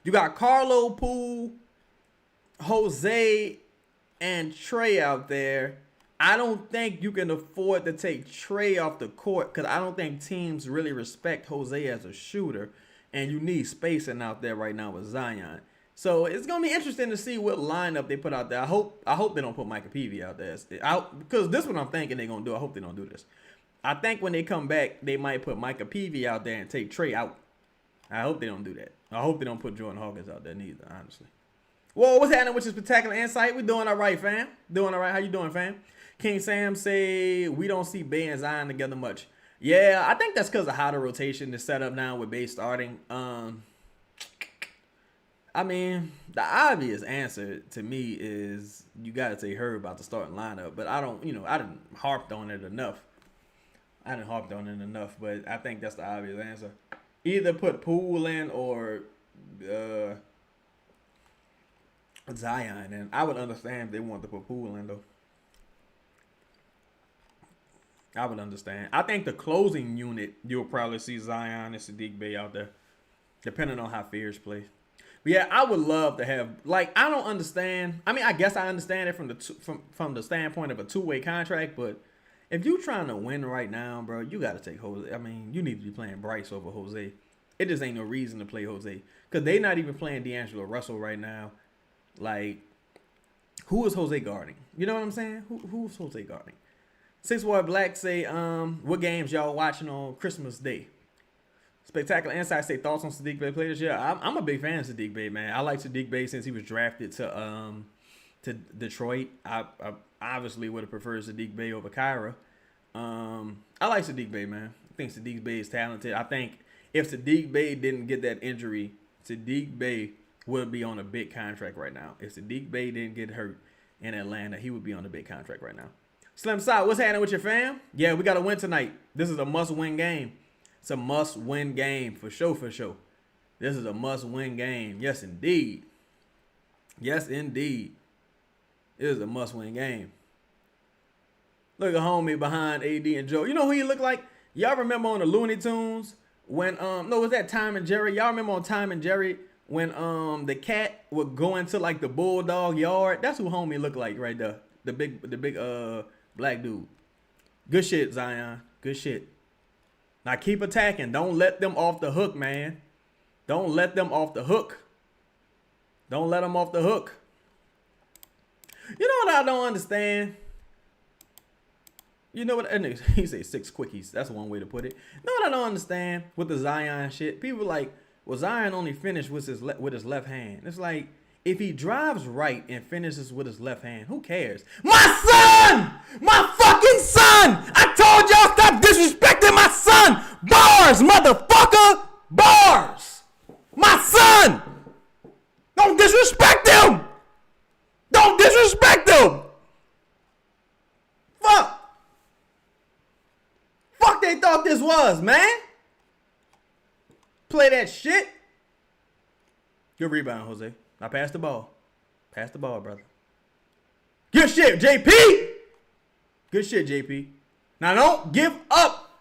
you got Carlo, Poole, Jose, and Trey out there. I don't think you can afford to take Trey off the court because I don't think teams really respect Jose as a shooter, and you need spacing out there right now with Zion. So it's gonna be interesting to see what lineup they put out there. I hope they don't put Micah Peavy out there because this is what I'm thinking they're gonna do. I hope they don't do this. I think when they come back, they might put Micah Peavy out there and take Trey out. I hope they don't do that. I hope they don't put Jordan Hawkins out there neither, honestly. Whoa, what's happening with your spectacular insight? We doing all right, fam. Doing all right. How you doing, fam? King Sam say we don't see Bay and Zion together much. Yeah, I think that's because of how the rotation is set up now with Bay starting. The obvious answer to me is you got to take her about the starting lineup, but I didn't harped on it enough. But I think that's the obvious answer. Either put Poole in or Zion in. I would understand if they wanted to put Poole in, though. I would understand. I think the closing unit, you'll probably see Zion and Sadiq Bey out there, depending on how Fears play. But yeah, I would love to have, I don't understand. I guess I understand it from the standpoint of a two-way contract, but if you're trying to win right now, bro, you got to take Jose. You need to be playing Bryce over Jose. It just ain't no reason to play Jose because they not even playing D'Angelo Russell right now. Who is Jose guarding? You know what I'm saying? Who's Jose guarding? 6-Boy Black say, what games y'all watching on Christmas Day? Spectacular Insight say thoughts on Sadiq Bey players. Yeah, I'm a big fan of Sadiq Bey, man. I like Sadiq Bey since he was drafted to Detroit. I obviously would have preferred Sadiq Bey over Kyra. I like Sadiq Bey, man. I think Sadiq Bey is talented. I think If Sadiq Bey didn't get that injury, Sadiq Bey would be on a big contract right now. If Sadiq Bey didn't get hurt in Atlanta, he would be on a big contract right now. Slim Side, what's happening with your fam? Yeah, we got to win tonight. This is a must-win game. It's a must-win game for sure, for sure. This is a must-win game. Yes, indeed. Yes, indeed. It is a must-win game. Look at homie behind AD and Joe. You know who he looked like? Y'all remember on the Looney Tunes when was that Time and Jerry? Y'all remember on Time and Jerry when the cat would go into like the bulldog yard? That's who homie looked like right there. The big black dude. Good shit, Zion. Good shit. Now keep attacking. Don't let them off the hook, man. Don't let them off the hook. Don't let them off the hook. You know what I don't understand? You know what? He say 6 quickies. That's one way to put it. You know what I don't understand with the Zion shit? People like, well, Zion only finished with his left hand. It's like, if he drives right and finishes with his left hand, who cares? My son! My fucking son! I told y'all stop disrespecting my son! Bars, motherfucker! Bars! My son! Don't disrespect him! Don't disrespect him! Fuck! Fuck they thought this was, man! Play that shit. Good rebound, Jose. Now pass the ball. Pass the ball, brother. Good shit, JP! Good shit, JP. Now don't give up.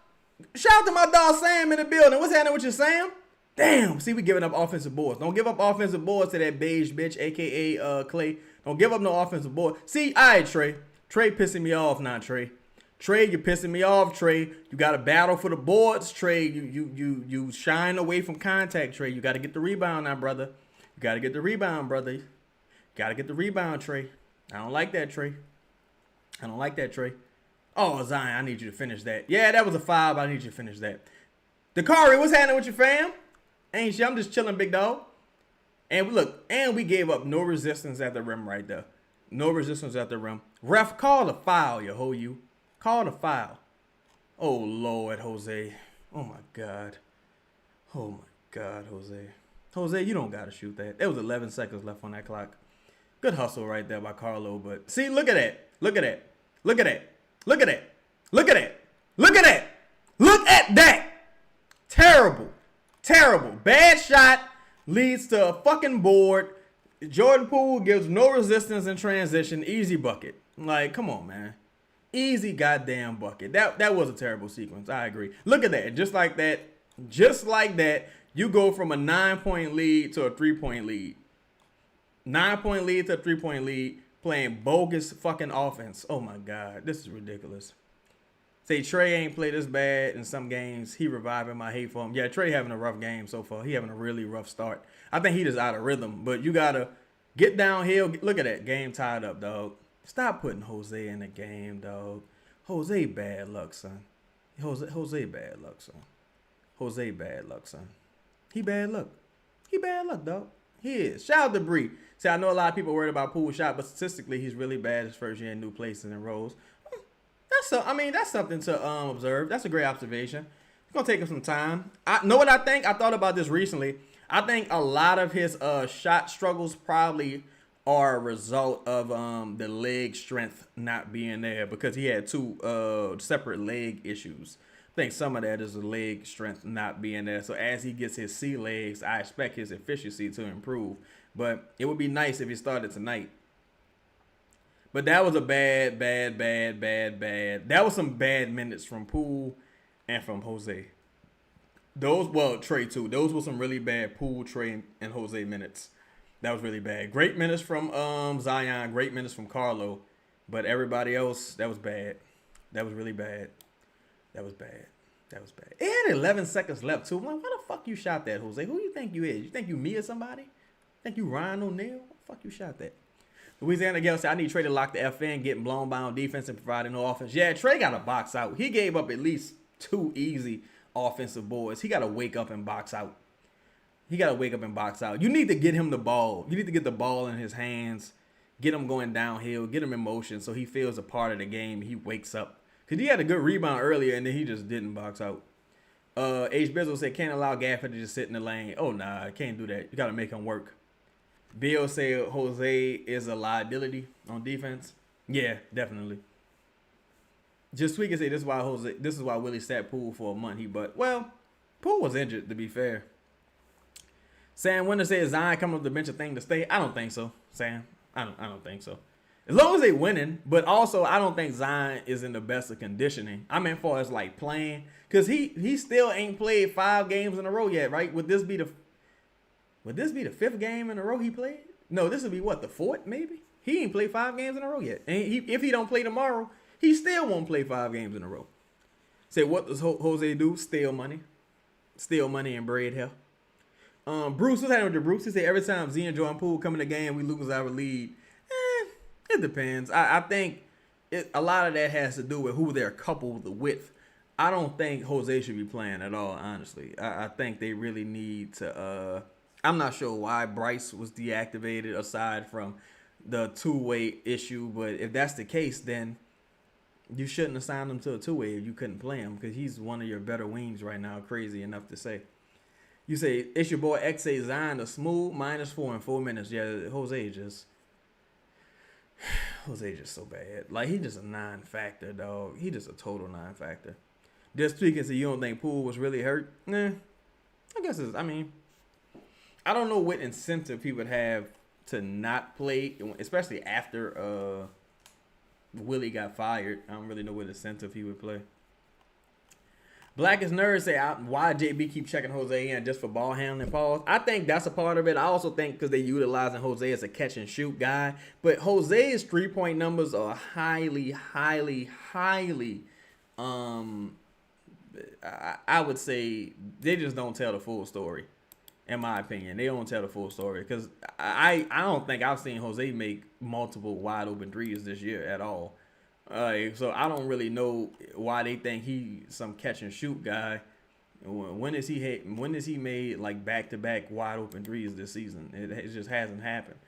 Shout out to my dog Sam in the building. What's happening with you, Sam? Damn. See, we giving up offensive boards. Don't give up offensive boards to that beige bitch, a.k.a. Clay. Don't give up no offensive board. See, all right, Trey. Trey pissing me off now, Trey. Trey, you're pissing me off, Trey. You got to battle for the boards, Trey. You shine away from contact, Trey. You got to get the rebound now, brother. You got to get the rebound, brother. Got to get the rebound, Trey. I don't like that, Trey. I don't like that, Trey. Oh, Zion, I need you to finish that. Yeah, that was a foul, but I need you to finish that. Dakari, what's happening with your fam? Ain't shit. I'm just chilling, big dog. And look, and we gave up no resistance at the rim right there. No resistance at the rim. Ref, call the foul, you. Call the foul. Oh, Lord, Jose. Oh, my God. Oh, my God, Jose. Jose, you don't got to shoot that. There was 11 seconds left on that clock. Good hustle right there by Carlo. But see, look at that. Look at that. Look at that. Look at that. Look at that. Look at that. Look at that. Terrible. Terrible. Bad shot leads to a fucking board. Jordan Poole gives no resistance in transition. Easy bucket. Like, come on, man. Easy goddamn bucket. That was a terrible sequence. I agree. Look at that. Just like that. Just like that. You go from a 9-point lead to a 3-point lead. 9-point lead to a 3-point lead. Playing bogus fucking offense. Oh my God. This is ridiculous. Say Trey ain't played this bad in some games. He reviving my hate for him. Yeah, Trey having a rough game so far. He having a really rough start. I think he just out of rhythm. But you got to get downhill. Look at that. Game tied up, dog. Stop putting Jose in the game, dog. Jose bad luck, son. Jose bad luck, son. Jose bad luck, son. He bad luck. He bad luck, dog. He is. Shout out to Bree. See, I know a lot of people worried about Poole shot, but statistically, he's really bad his first year in new places and roles. That's something to observe. That's a great observation. It's gonna take him some time. I know what I think. I thought about this recently. I think a lot of his shot struggles probably are a result of the leg strength not being there because he had 2 separate leg issues. I think some of that is the leg strength not being there. So as he gets his C legs, I expect his efficiency to improve. But it would be nice if he started tonight. But that was a bad. That was some bad minutes from Poole and from Jose. Trey too. Those were some really bad Poole, Trey, and Jose minutes. That was really bad. Great minutes from Zion. Great minutes from Carlo. But everybody else, that was bad. That was really bad. That was bad. That was bad. It had 11 seconds left, too. I'm like, why the fuck you shot that, Jose? Who you think you is? You think you me or somebody? Think you Ryan O'Neal? What the fuck you shot that? Louisiana Gale said, I need Trey to lock the F in, getting blown by on defense and providing no offense. Yeah, Trey got to box out. He gave up at least 2 easy offensive boards. He got to wake up and box out. You need to get him the ball. You need to get the ball in his hands, get him going downhill, get him in motion so he feels a part of the game. He wakes up. Because he had a good rebound earlier, and then he just didn't box out. H. Bizzle said, can't allow Gafford to just sit in the lane. Oh, nah, I can't do that. You got to make him work. Bill said Jose is a liability on defense. Yeah, definitely. Just Tweak and say this is why Willie sat Poole for a month. Poole was injured, to be fair. Sam Winter says Zion coming up the bench a thing to stay. I don't think so, Sam. I don't think so. As long as they winning, but also I don't think Zion is in the best of conditioning. I mean, far as like playing, because he still ain't played 5 games in a row yet, right? Would this be the 5th game in a row he played? No, this would be what, the 4th maybe? He ain't played 5 games in a row yet, and if he don't play tomorrow, he still won't play 5 games in a row. Say, what does Jose do? Steal money and braid hair. Bruce, what's happening with the Bruce? He said every time Z and Jordan Poole come in the game, we lose our lead. It depends. I think a lot of that has to do with who they're coupled with. I don't think Jose should be playing at all, honestly. I think they really need to. I'm not sure why Bryce was deactivated aside from the 2-way issue, but if that's the case, then you shouldn't assign him to a 2-way if you couldn't play him, because he's one of your better wings right now. Crazy enough to say. You say, it's your boy XA Zion, a smooth -4 in 4 minutes. Yeah, Jose just so bad. Like, he just a non-factor, dog. He just a total non-factor. Just speaking, so you don't think Poole was really hurt? Nah. I guess I don't know what incentive he would have to not play, especially after Willie got fired. I don't really know what incentive he would play. Blackest Nerd say, why JB keep checking Jose in just for ball handling pause? I think that's a part of it. I also think because they're utilizing Jose as a catch and shoot guy. But Jose's 3-point numbers are highly, I would say they just don't tell the full story. In my opinion, they don't tell the full story, because I don't think I've seen Jose make multiple wide open threes this year at all. So I don't really know why they think he's some catch and shoot guy. When is he made like back-to-back wide open threes this season? It just hasn't happened.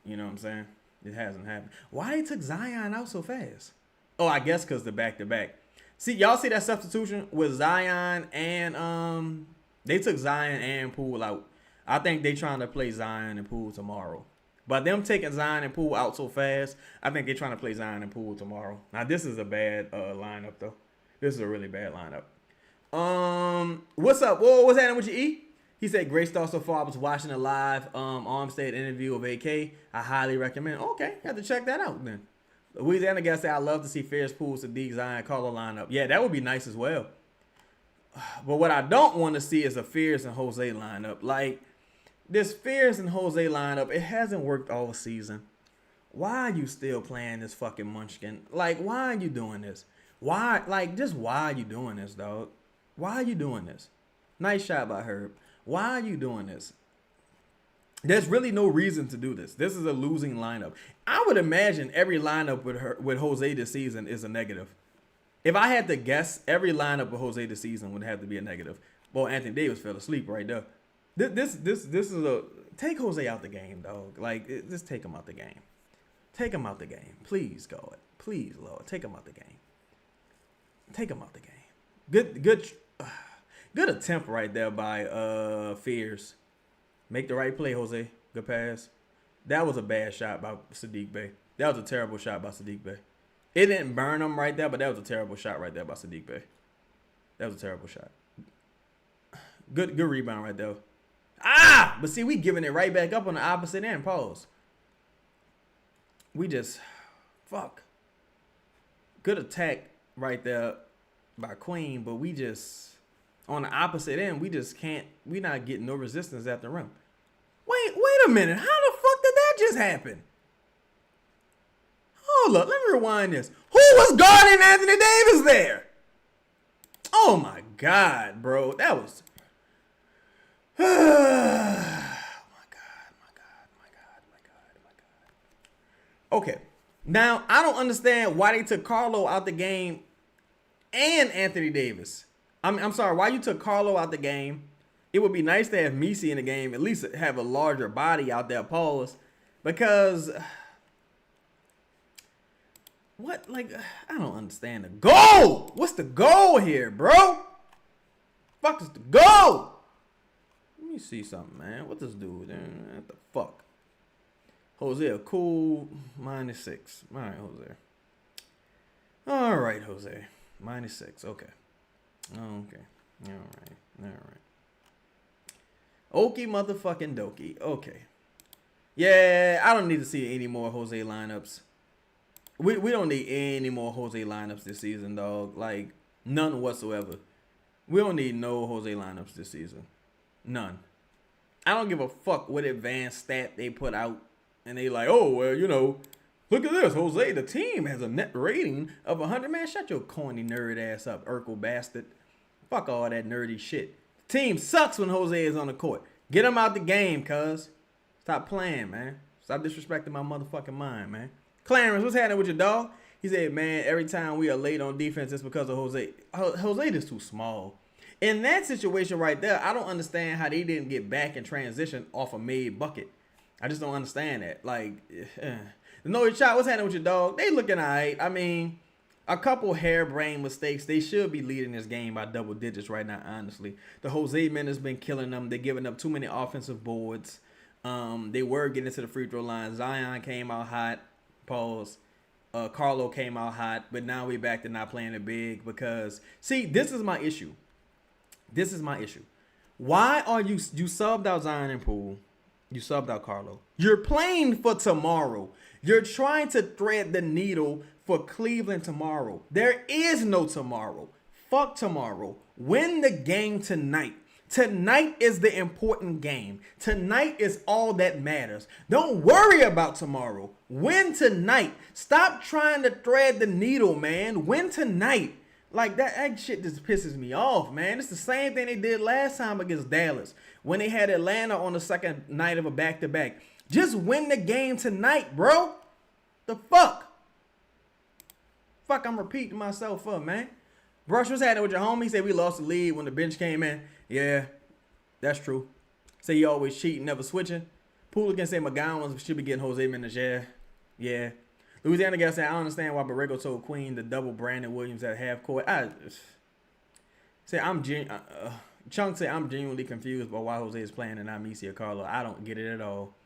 You know what I'm saying? It hasn't happened. Why they took Zion out so fast? Oh, I guess because the back-to-back. See, y'all see that substitution with Zion and they took Zion and Poole out. I think they trying to play Zion and Poole tomorrow. But them taking Zion and Poole out so fast, I think they're trying to play Zion and Poole tomorrow. Now, this is a bad lineup, though. This is a really bad lineup. What's up? Whoa, what's happening with you, E? He said, great start so far. I was watching a live Armstead interview of AK. I highly recommend. Okay, have to check that out then. Louisiana guy said, I love to see Ferris Poole, Sadiq, Zion, Carlo lineup. Yeah, that would be nice as well. But what I don't want to see is a Ferris and Jose lineup. Like, this Ferris and Jose lineup, it hasn't worked all season. Why are you still playing this fucking munchkin? Like, why are you doing this? Why are you doing this, dog? Why are you doing this? Nice shot by Herb. Why are you doing this? There's really no reason to do this. This is a losing lineup. I would imagine every lineup with Jose this season is a negative. If I had to guess, every lineup with Jose this season would have to be a negative. Boy, Anthony Davis fell asleep right there. This is a take Jose out the game, dog. Like, just take him out the game. Take him out the game, please, God. Please, Lord, take him out the game. Take him out the game. Good attempt right there by Fears. Make the right play, Jose. Good pass. That was a bad shot by Sadiq Bey. That was a terrible shot by Sadiq Bey. It didn't burn him right there, but that was a terrible shot right there by Sadiq Bey. That was a terrible shot. Good rebound right there. But see, we giving it right back up on the opposite end. Pause. We just, fuck. Good attack right there by Queen, but we just, on the opposite end, we just can't, we not getting no resistance at the rim. Wait a minute. How the fuck did that just happen? Hold up, let me rewind this. Who was guarding Anthony Davis there? Oh my God, bro. That was, my God. Okay. Now, I don't understand why they took Carlo out the game and Anthony Davis. I'm sorry, why you took Carlo out the game? It would be nice to have Messi in the game, at least have a larger body out there, pause. Because, I don't understand the goal. What's the goal here, bro? Fuck is the goal? Let me see something, man. What this dude? What the fuck? Jose, a cool -6. All right, Jose. All right, Jose. -6. Okay. Okay. All right. Okie motherfucking dokie. Okay. Yeah, I don't need to see any more Jose lineups. We don't need any more Jose lineups this season, dog. Like, none whatsoever. We don't need no Jose lineups this season. None. I don't give a fuck what advanced stat they put out. And they like, oh, well, you know, look at this. Jose, the team has a net rating of 100. Man, shut your corny nerd ass up, Urkel bastard. Fuck all that nerdy shit. The team sucks when Jose is on the court. Get him out the game, cuz. Stop playing, man. Stop disrespecting my motherfucking mind, man. Clarence, what's happening with your dog? He said, man, every time we are late on defense, it's because of Jose. Jose is too small. In that situation right there, I don't understand how they didn't get back in transition off a made bucket. I just don't understand that. Like, no shot. What's happening with your dog? They looking all right. I mean, a couple harebrained mistakes. They should be leading this game by double digits right now, honestly. The Jose men has been killing them. They're giving up too many offensive boards. They were getting to the free throw line. Zion came out hot. Pause. Carlo came out hot. But now we back to not playing it big because, see, this is my issue. Why are you subbed out Zion and Poole? You subbed out Carlo. You're playing for tomorrow. You're trying to thread the needle for Cleveland tomorrow. There is no tomorrow. Fuck tomorrow. Win the game tonight. Tonight is the important game. Tonight is all that matters. Don't worry about tomorrow. Win tonight. Stop trying to thread the needle, man. Win tonight. Like, that shit just pisses me off, man. It's the same thing they did last time against Dallas when they had Atlanta on the second night of a back-to-back. Just win the game tonight, bro. The fuck? Fuck, I'm repeating myself up, man. Brush, what's happening with your homie? He said we lost the lead when the bench came in. Yeah, that's true. Say you always cheating, never switching. Poole can say McGowan should be getting Jose minutes. Yeah. Louisiana guy said, I don't understand why Borrego told Queen to double Brandon Williams at half court. Chunk said, I'm genuinely confused by why Jose is playing and not Messi or Carlo. I don't get it at all.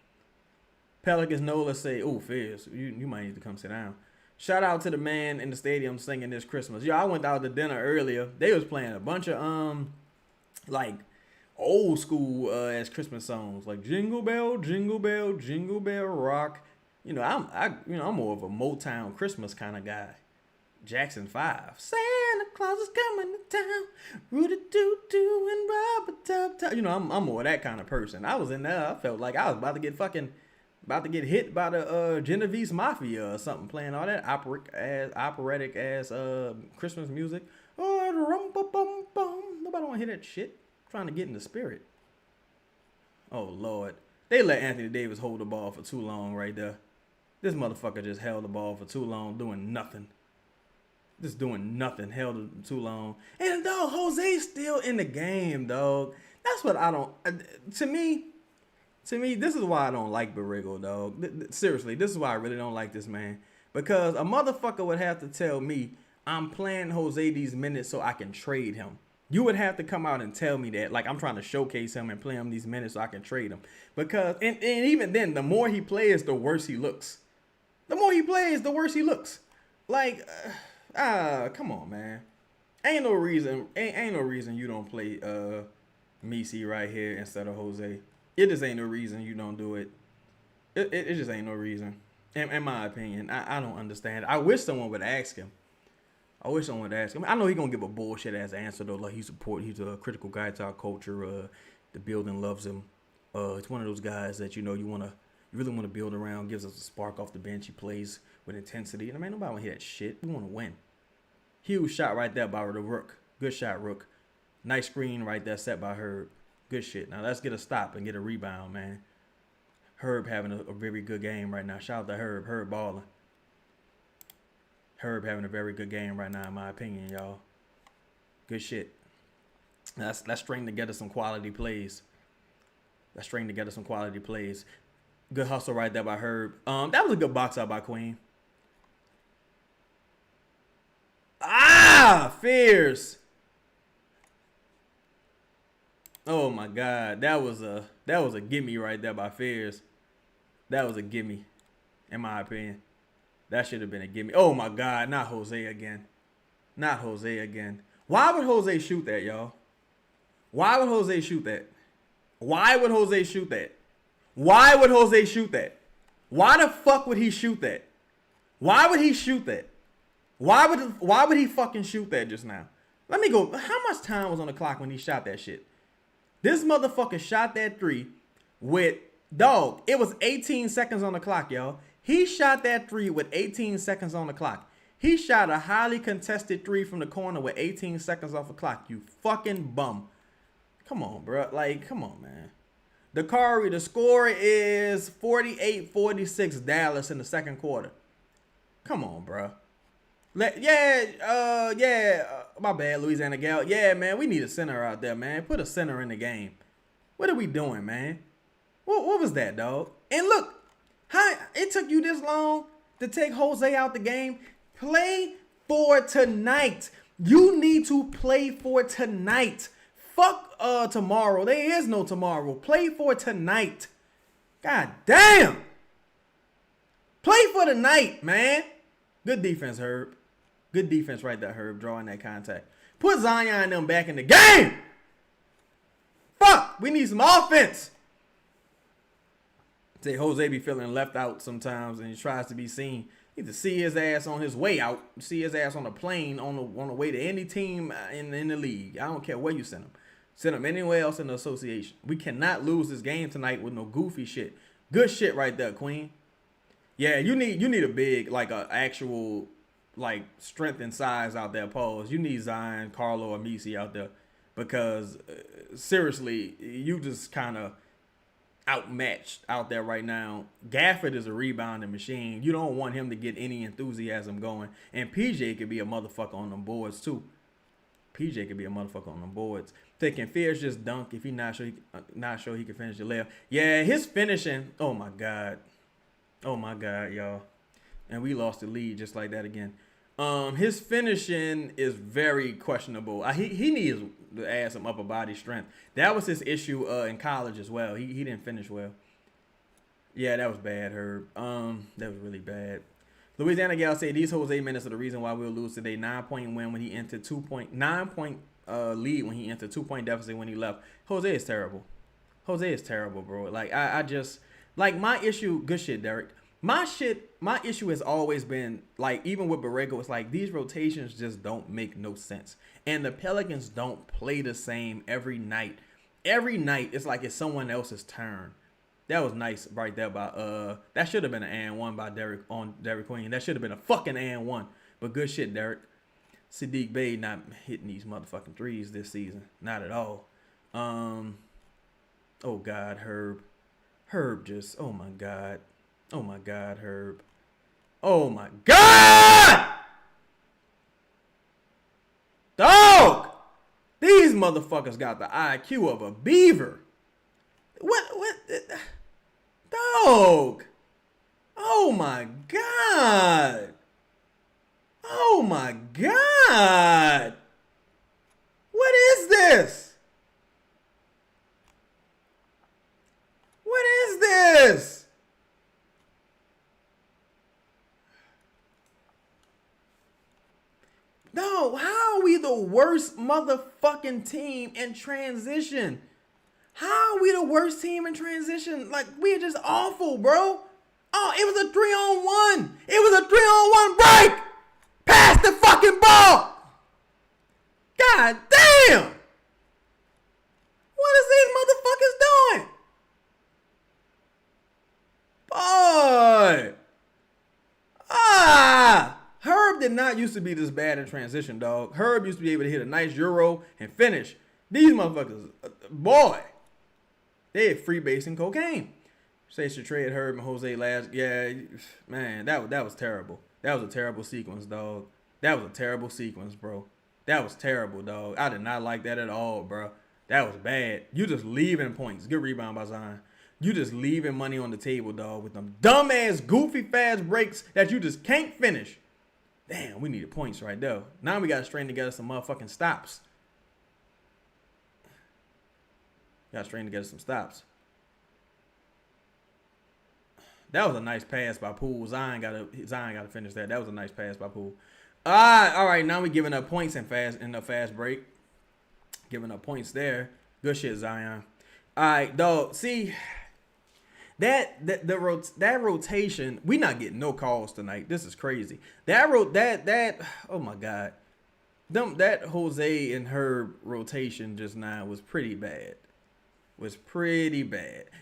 Pelicans Nola say, oh, Fizz, you might need to come sit down. Shout out to the man in the stadium singing this Christmas. Yo, I went out to dinner earlier. They was playing a bunch of, like, old school as Christmas songs. Like, Jingle Bell, Jingle Bell, Jingle Bell Rock. You know, I'm more of a Motown Christmas kind of guy. Jackson 5. Santa Claus is coming to town. Rudy doo doo and rubber tub tub. You know, I'm more that kind of person. I was in there. I felt like I was about to get hit by the Genovese Mafia or something, playing all that operatic ass Christmas music. Oh, rum bum bum bum. Nobody want to hear that shit. I'm trying to get in the spirit. Oh Lord, they let Anthony Davis hold the ball for too long right there. This motherfucker just held the ball for too long, doing nothing. Just doing nothing, held it too long. And dog, Jose's still in the game, dog. That's what I don't. To me, this is why I don't like Borrego, dog. Seriously, this is why I really don't like this man. Because a motherfucker would have to tell me I'm playing Jose these minutes so I can trade him. You would have to come out and tell me that, like I'm trying to showcase him and play him these minutes so I can trade him. Because, and even then, the more he plays, the worse he looks. The more he plays, the worse he looks. Like, come on, man. Ain't no reason you don't play Messi right here instead of Jose. It just ain't no reason you don't do it. It just ain't no reason. In my opinion, I don't understand. I wish someone would ask him. I know he's gonna give a bullshit ass answer though. Like he's a critical guy to our culture. The building loves him. It's one of those guys that you really want to build around. Gives us a spark off the bench. He plays with intensity. And I mean, nobody want to hear that shit. We want to win. Huge shot right there by the Rook. Good shot, Rook. Nice screen right there set by Herb. Good shit. Now let's get a stop and get a rebound, man. Herb having a very good game right now. Shout out to Herb. Herb balling. Herb having a very good game right now, in my opinion, y'all. Good shit. Let's string together some quality plays. Good hustle right there by Herb. That was a good box out by Queen. Fears. Oh my God, that was a gimme right there by Fears. That was a gimme, in my opinion. That should have been a gimme. Oh my God, not Jose again. Not Jose again. Why would Jose shoot that, y'all? Why would Jose shoot that? Why would Jose shoot that? Why would Jose shoot that? Why the fuck would he shoot that? Why would he shoot that? Why would he fucking shoot that just now? Let me go. How much time was on the clock when he shot that shit? This motherfucker shot that three with, dog, it was 18 seconds on the clock, y'all. He shot that three with 18 seconds on the clock. He shot a highly contested three from the corner with 18 seconds off the clock. You fucking bum. Come on, bro. Like, come on, man. The score is 48-46 Dallas in the second quarter. Come on, bro. My bad, Louisiana Gal. Yeah, man, we need a center out there, man. Put a center in the game. What are we doing, man? What was that, dog? And look, how it took you this long to take Jose out the game. Play for tonight. You need to play for tonight. Fuck tomorrow. There is no tomorrow. Play for tonight. God damn. Play for tonight, man. Good defense, Herb. Good defense right there, Herb, drawing that contact. Put Zion and them back in the game. Fuck. We need some offense. Say Jose be feeling left out sometimes and he tries to be seen. You need to see his ass on his way out. See his ass on a plane on the way to any team in the league. I don't care where you send him. Send him anywhere else in the association. We cannot lose this game tonight with no goofy shit. Good shit right there, Queen. Yeah, you need a big, like a actual, like, strength and size out there, Pause. You need Zion, Carlo, or Misi out there because seriously, you just kind of outmatched out there right now. Gafford is a rebounding machine. You don't want him to get any enthusiasm going. And PJ could be a motherfucker on them boards too. PJ could be a motherfucker on them boards. Taking Fears just dunk if he's not sure he can finish the layup. Yeah, his finishing. Oh my God, y'all. And we lost the lead just like that again. His finishing is very questionable. He needs to add some upper body strength. That was his issue in college as well. He didn't finish well. Yeah, that was bad, Herb. That was really bad. Louisiana Gal said these Jose minutes are the reason why we'll lose today. 9-point win when he entered 9-point lead when he entered 2-point deficit when he left. Jose is terrible. Jose is terrible, bro. Like I just like my issue. Good shit, Derik. My issue has always been, like, even with Borrego, it's like these rotations just don't make no sense. And the Pelicans don't play the same every night. Every night, it's like it's someone else's turn. That was nice right there by, that should have been an and one by Derik on Derik Queen. That should have been a fucking and one. But good shit, Derik. Sadiq Bey not hitting these motherfucking threes this season. Not at all. Oh, God, Herb. Herb just, oh, my God. Oh, my God, Herb. Oh, my God! Dog! These motherfuckers got the IQ of a beaver. What? Dog! Oh, my God! Oh, my God! What is this? What is this? No, how are we the worst motherfucking team in transition? How are we the worst team in transition? Like, we're just awful, bro. Oh, it was a 3-on-1. It was a 3-on-1 break. Pass the fucking ball. God damn. What is these motherfuckers doing? Boy. Herb did not used to be this bad in transition, dog. Herb used to be able to hit a nice Euro and finish. These motherfuckers, boy, they had free base and cocaine. Say should trade Herb and Jose last. Yeah, man, that was terrible. That was a terrible sequence, dog. That was a terrible sequence, bro. That was terrible, dog. I did not like that at all, bro. That was bad. You just leaving points. Good rebound by Zion. You just leaving money on the table, dog, with them dumbass, goofy, fast breaks that you just can't finish. Damn, we needed points right there. Now we got to string together some motherfucking stops. Got to string together some stops. That was a nice pass by Poole. Zion got to finish that. That was a nice pass by Poole. All right. Now we giving up points in a fast break. Giving up points there. Good shit, Zion. All right, though. See, that rotation. We not getting no calls tonight. This is crazy. Oh my God. That Jose and Herb rotation just now was pretty bad.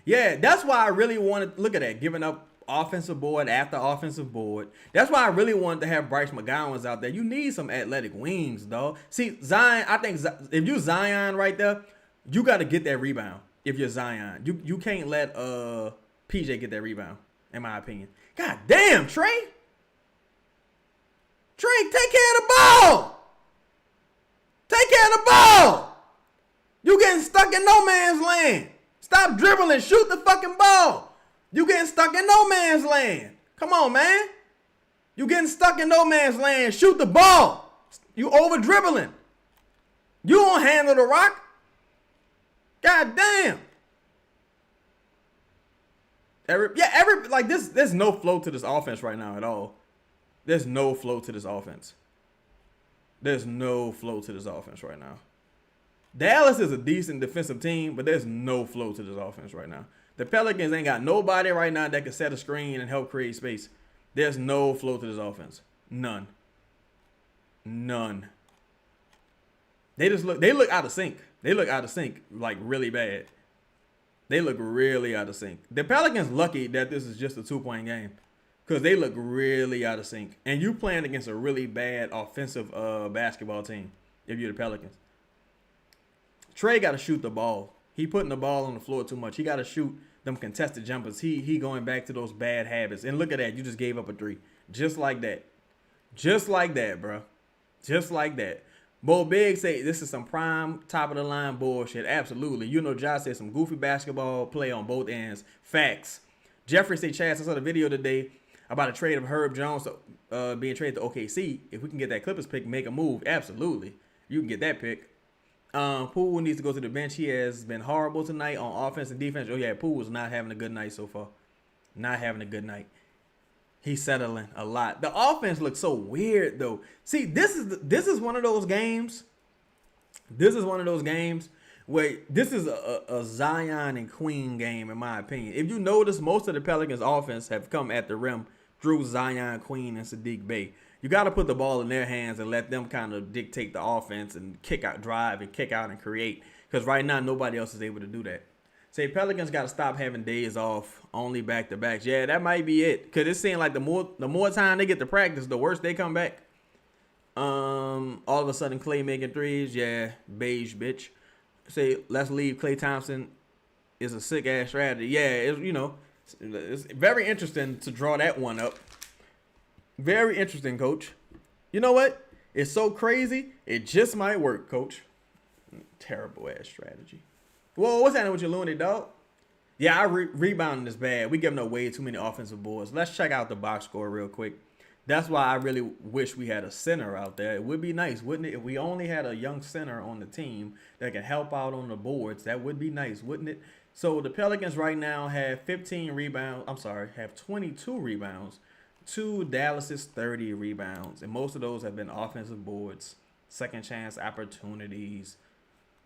Yeah, that's why I really wanted, look at that, giving up offensive board after offensive board. That's why I really wanted to have Bryce McGowan's out there. You need some athletic wings, dog. See, Zion, I think if you Zion right there, you got to get that rebound if you're Zion. You can't let PJ get that rebound, in my opinion. God damn, Trey. Trey, take care of the ball. Take care of the ball. You getting stuck in no man's land. Stop dribbling. Shoot the fucking ball. You getting stuck in no man's land. Come on, man. You getting stuck in no man's land. Shoot the ball. You over dribbling. You don't handle the rock. God damn. There's no flow to this offense right now at all. There's no flow to this offense. There's no flow to this offense right now. Dallas is a decent defensive team, but there's no flow to this offense right now. The Pelicans ain't got nobody right now that can set a screen and help create space. There's no flow to this offense. None. They look out of sync. They look out of sync, like really bad. They look really out of sync. The Pelicans lucky that this is just a 2-point game because they look really out of sync. And you playing against a really bad offensive basketball team if you're the Pelicans. Trey got to shoot the ball. He putting the ball on the floor too much. He got to shoot them contested jumpers. He going back to those bad habits. And look at that. You just gave up a 3. Just like that. Just like that, bro. Just like that. Bo Big say this is some prime top of the line bullshit. Absolutely. You know, Josh said some goofy basketball play on both ends. Facts. Jeffrey say, Chaz, I saw the video today about a trade of Herb Jones being traded to OKC. If we can get that Clippers pick, make a move. Absolutely. You can get that pick. Poole needs to go to the bench. He has been horrible tonight on offense and defense. Oh, yeah, Poole was not having a good night so far. Not having a good night. He's settling a lot. The offense looks so weird, though. See, this is one of those games. This is one of those games where this is a Zion and Queen game, in my opinion. If you notice, most of the Pelicans' offense have come at the rim through Zion, Queen, and Sadiq Bey. You got to put the ball in their hands and let them kind of dictate the offense and kick out, drive, and kick out and create. Because right now, nobody else is able to do that. Say Pelicans got to stop having days off, only back-to-backs. Yeah, that might be it. Because it seems like the more time they get to practice, the worse they come back. All of a sudden, Klay making threes. Yeah, beige, bitch. Say, let's leave Klay Thompson is a sick-ass strategy. Yeah, it's very interesting to draw that one up. Very interesting, coach. You know what? It's so crazy. It just might work, coach. Terrible ass strategy. Whoa, what's happening with your Looney, dog? Yeah, our rebounding is bad. We giving up way too many offensive boards. Let's check out the box score real quick. That's why I really wish we had a center out there. It would be nice, wouldn't it? If we only had a young center on the team that can help out on the boards, that would be nice, wouldn't it? So the Pelicans right now have 15 rebounds. I'm sorry, have 22 rebounds. To Dallas's 30 rebounds. And most of those have been offensive boards. Second chance opportunities.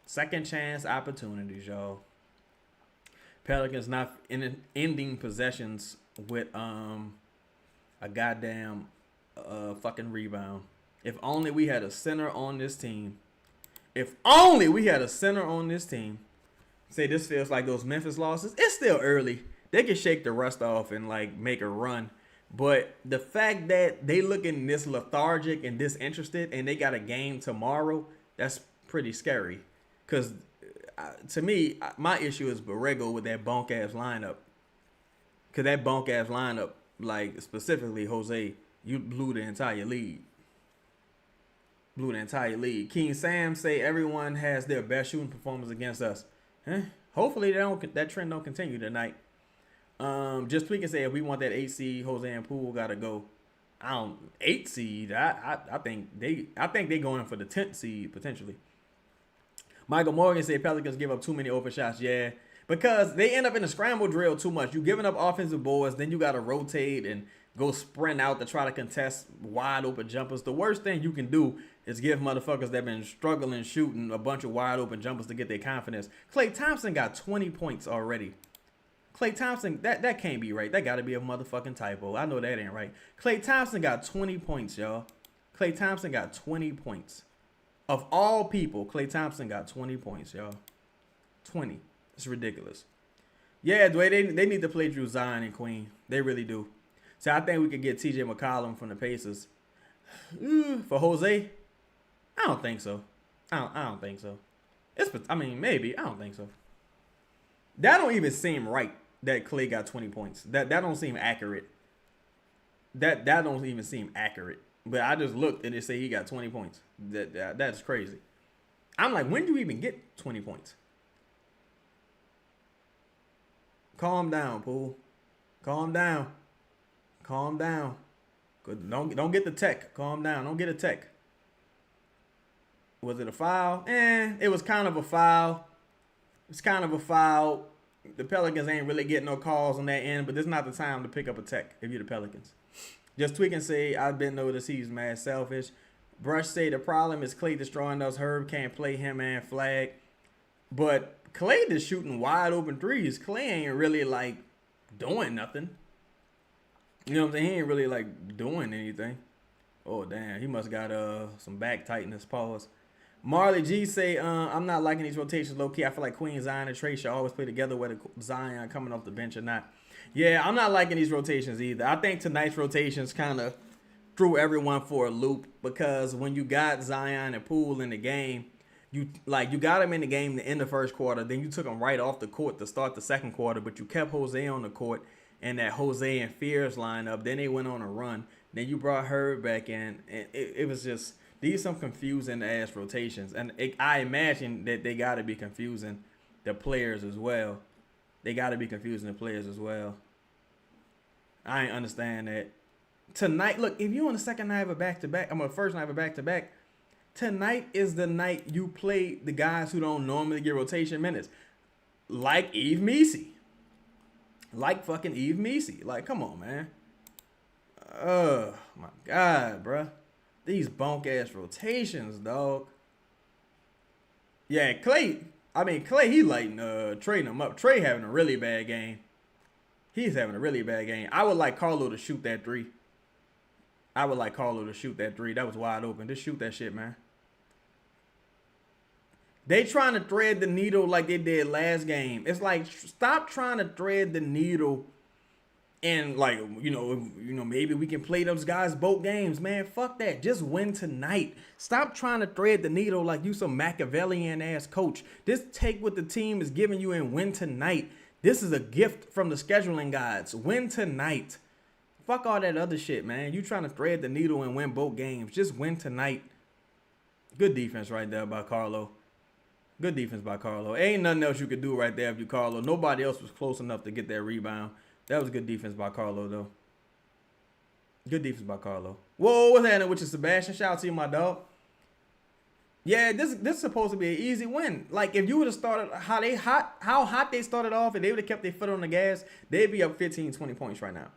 Second chance opportunities, y'all. Pelicans not ending possessions with a goddamn fucking rebound. If only we had a center on this team. If only we had a center on this team. Say this feels like those Memphis losses. It's still early. They can shake the rust off and like make a run. But the fact that they looking this lethargic and disinterested and they got a game tomorrow, that's pretty scary. Because to me, my issue is Borrego with that bunk-ass lineup. Because that bunk-ass lineup, like specifically Jose, you blew the entire league. Blew the entire league. King Sam say everyone has their best shooting performance against us. Hopefully that trend don't continue tonight. Just tweak and say if we want that 8 seed, Jose and Poole gotta go. 8 seed. I think they going for the 10th seed potentially. Michael Morgan said Pelicans give up too many open shots. Yeah, because they end up in a scramble drill too much. You giving up offensive boards, then you got to rotate and go sprint out to try to contest wide open jumpers. The worst thing you can do is give motherfuckers that been struggling shooting a bunch of wide open jumpers to get their confidence. Klay Thompson got 20 points already. Klay Thompson, that can't be right. That got to be a motherfucking typo. I know that ain't right. Klay Thompson got 20 points, y'all. Klay Thompson got 20 points. Of all people, Klay Thompson got 20 points, y'all. 20. It's ridiculous. Yeah, Dwayne, they need to play Drew Zion and Queen. They really do. So I think we could get TJ McCollum from the Pacers. For Jose? I don't think so. I don't think so. Maybe. I don't think so. That don't even seem right that Klay got 20 points. That don't seem accurate. That don't even seem accurate. But I just looked and it said he got 20 points. That's crazy. I'm like, when do you even get 20 points? Calm down, Poole. Calm down. Calm down. Don't get the tech. Calm down. Don't get a tech. Was it a foul? It was kind of a foul. It's kind of a foul. The Pelicans ain't really getting no calls on that end, but this is not the time to pick up a tech if you're the Pelicans. Just tweak and say, I've been noticed he's mad selfish. Brush say the problem is Klay destroying us. Herb can't play him and Flagg. But Klay just shooting wide open threes. Klay ain't really like doing nothing. You know what I'm saying? He ain't really like doing anything. Oh, damn. He must got some back tightness. Pause. Marley G say, I'm not liking these rotations low key. I feel like Queen, Zion, and Trey should always play together, whether Zion coming off the bench or not. Yeah, I'm not liking these rotations either. I think tonight's rotations kind of threw everyone for a loop because when you got Zion and Poole in the game, you got him in the game to end the first quarter, then you took him right off the court to start the second quarter, but you kept Jose on the court and that Jose and Fears lineup. Then they went on a run. Then you brought Herb back in, and it was just these some confusing ass rotations, and I imagine that they got to be confusing the players as well. They got to be confusing the players as well. I ain't understand that. Tonight, look, if you on the second night of a back-to-back, first night of a back-to-back, tonight is the night you play the guys who don't normally get rotation minutes. Like Eve Messi. Like fucking Eve Messi. Like, come on, man. Oh, my God, bruh. These bunk-ass rotations, dog. Yeah, Klay, he lighting Trey them up. Trey having a really bad game. He's having a really bad game. I would like Carlo to shoot that three. That was wide open. Just shoot that shit, man. They trying to thread the needle like they did last game. It's like, stop trying to thread the needle and like, maybe we can play those guys both games, man. Fuck that. Just win tonight. Stop trying to thread the needle like you some Machiavellian ass coach. Just take what the team is giving you and win tonight. This is a gift from the scheduling gods. Win tonight. Fuck all that other shit, man. You trying to thread the needle and win both games. Just win tonight. Good defense right there by Carlo. Good defense by Carlo. Ain't nothing else you could do right there if you Carlo. Nobody else was close enough to get that rebound. That was good defense by Carlo, though. Good defense by Carlo. Whoa, what's happening with you, Sebastian? Shout out to you, my dog. Yeah, this is supposed to be an easy win. Like, if you would have started how hot they started off, and they would have kept their foot on the gas, they'd be up 15, 20 points right now.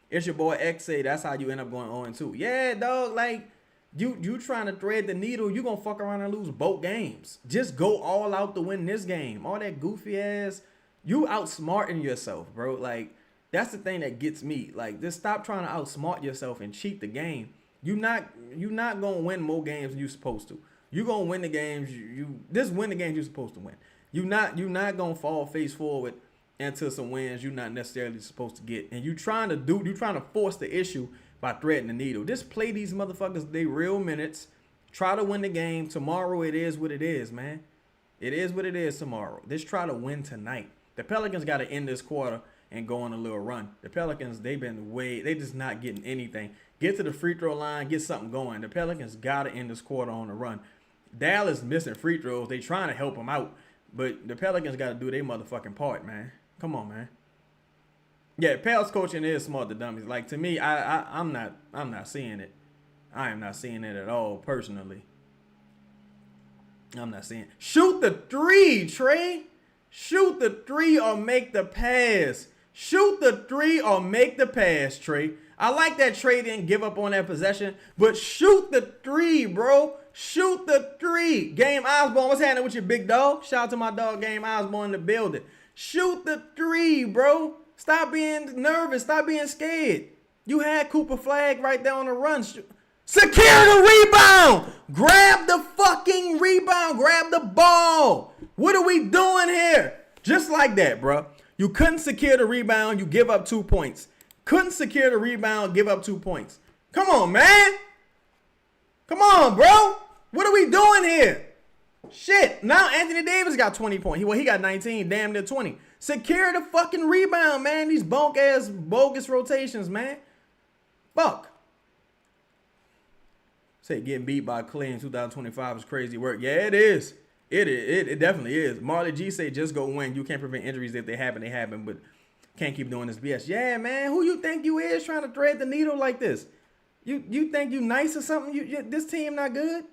It's your boy X say that's how you end up going 0-2. Yeah, dog, like, you trying to thread the needle, you gonna fuck around and lose both games. Just go all out to win this game. All that goofy ass, you outsmarting yourself, bro. Like, that's the thing that gets me. Like, just stop trying to outsmart yourself and cheat the game. You not gonna win more games than you supposed to. You gonna win the games win the games you're supposed to win. You not gonna fall face forward into some wins you're not necessarily supposed to get. And you trying to force the issue by threading the needle. Just play these motherfuckers they real minutes. Try to win the game. Tomorrow it is what it is, man. It is what it is tomorrow. Just try to win tonight. The Pelicans got to end this quarter and go on a little run. The Pelicans, they just not getting anything. Get to the free throw line, get something going. The Pelicans got to end this quarter on a run. Dallas missing free throws. They trying to help them out. But the Pelicans got to do their motherfucking part, man. Come on, man. Yeah, Pels coaching is smart to dummies. Like, to me, I'm not seeing it. I am not seeing it at all, personally. I'm not saying. Shoot the three, Trey. Shoot the three or make the pass. Shoot the three or make the pass, Trey. I like that Trey didn't give up on that possession, but shoot the three, bro. Shoot the three. Game Osborne, what's happening with your big dog? Shout out to my dog, Game Osborne in the building. Shoot the three, bro. Stop being nervous. Stop being scared. You had Cooper Flagg right there on the run. Secure the rebound. Grab the fucking rebound. Grab the ball. What are we doing here? Just like that, bro. You couldn't secure the rebound. You give up 2 points. Couldn't secure the rebound. Give up 2 points. Come on, man. Come on, bro. What are we doing here? Shit. Now Anthony Davis got 20 points. He got 19. Damn near 20. Secure the fucking rebound, man. These bunk-ass bogus rotations, man. Fuck. Say getting beat by Clay in 2025 is crazy work. Yeah, it is. It definitely is. Marley G say just go win. You can't prevent injuries. If they happen, but can't keep doing this BS. Yeah, man. Who you think you is trying to thread the needle like this? You think you nice or something? This team not good?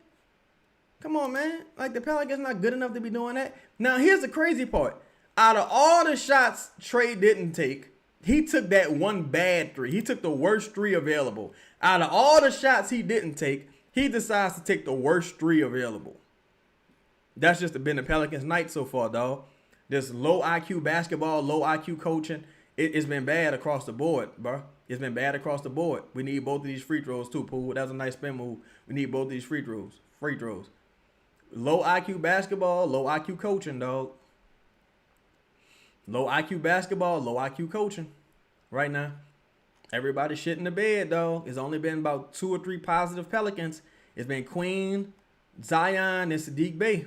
Come on, man. Like the Pelicans not good enough to be doing that. Now, here's the crazy part. Out of all the shots Trey didn't take, he took that one bad three. He took the worst three available. Out of all the shots he didn't take, he decides to take the worst three available. That's just been the Pelicans' night so far, dog. This low IQ basketball, low IQ coaching, it's been bad across the board, bro. It's been bad across the board. We need both of these free throws too, Poole. That was a nice spin move. We need both of these free throws. Low IQ basketball, low IQ coaching, dog. Low IQ basketball, low IQ coaching. Right now. Everybody shit in the bed, dog. It's only been about 2 or 3 positive Pelicans. It's been Queen, Zion, and Sadiq Bey.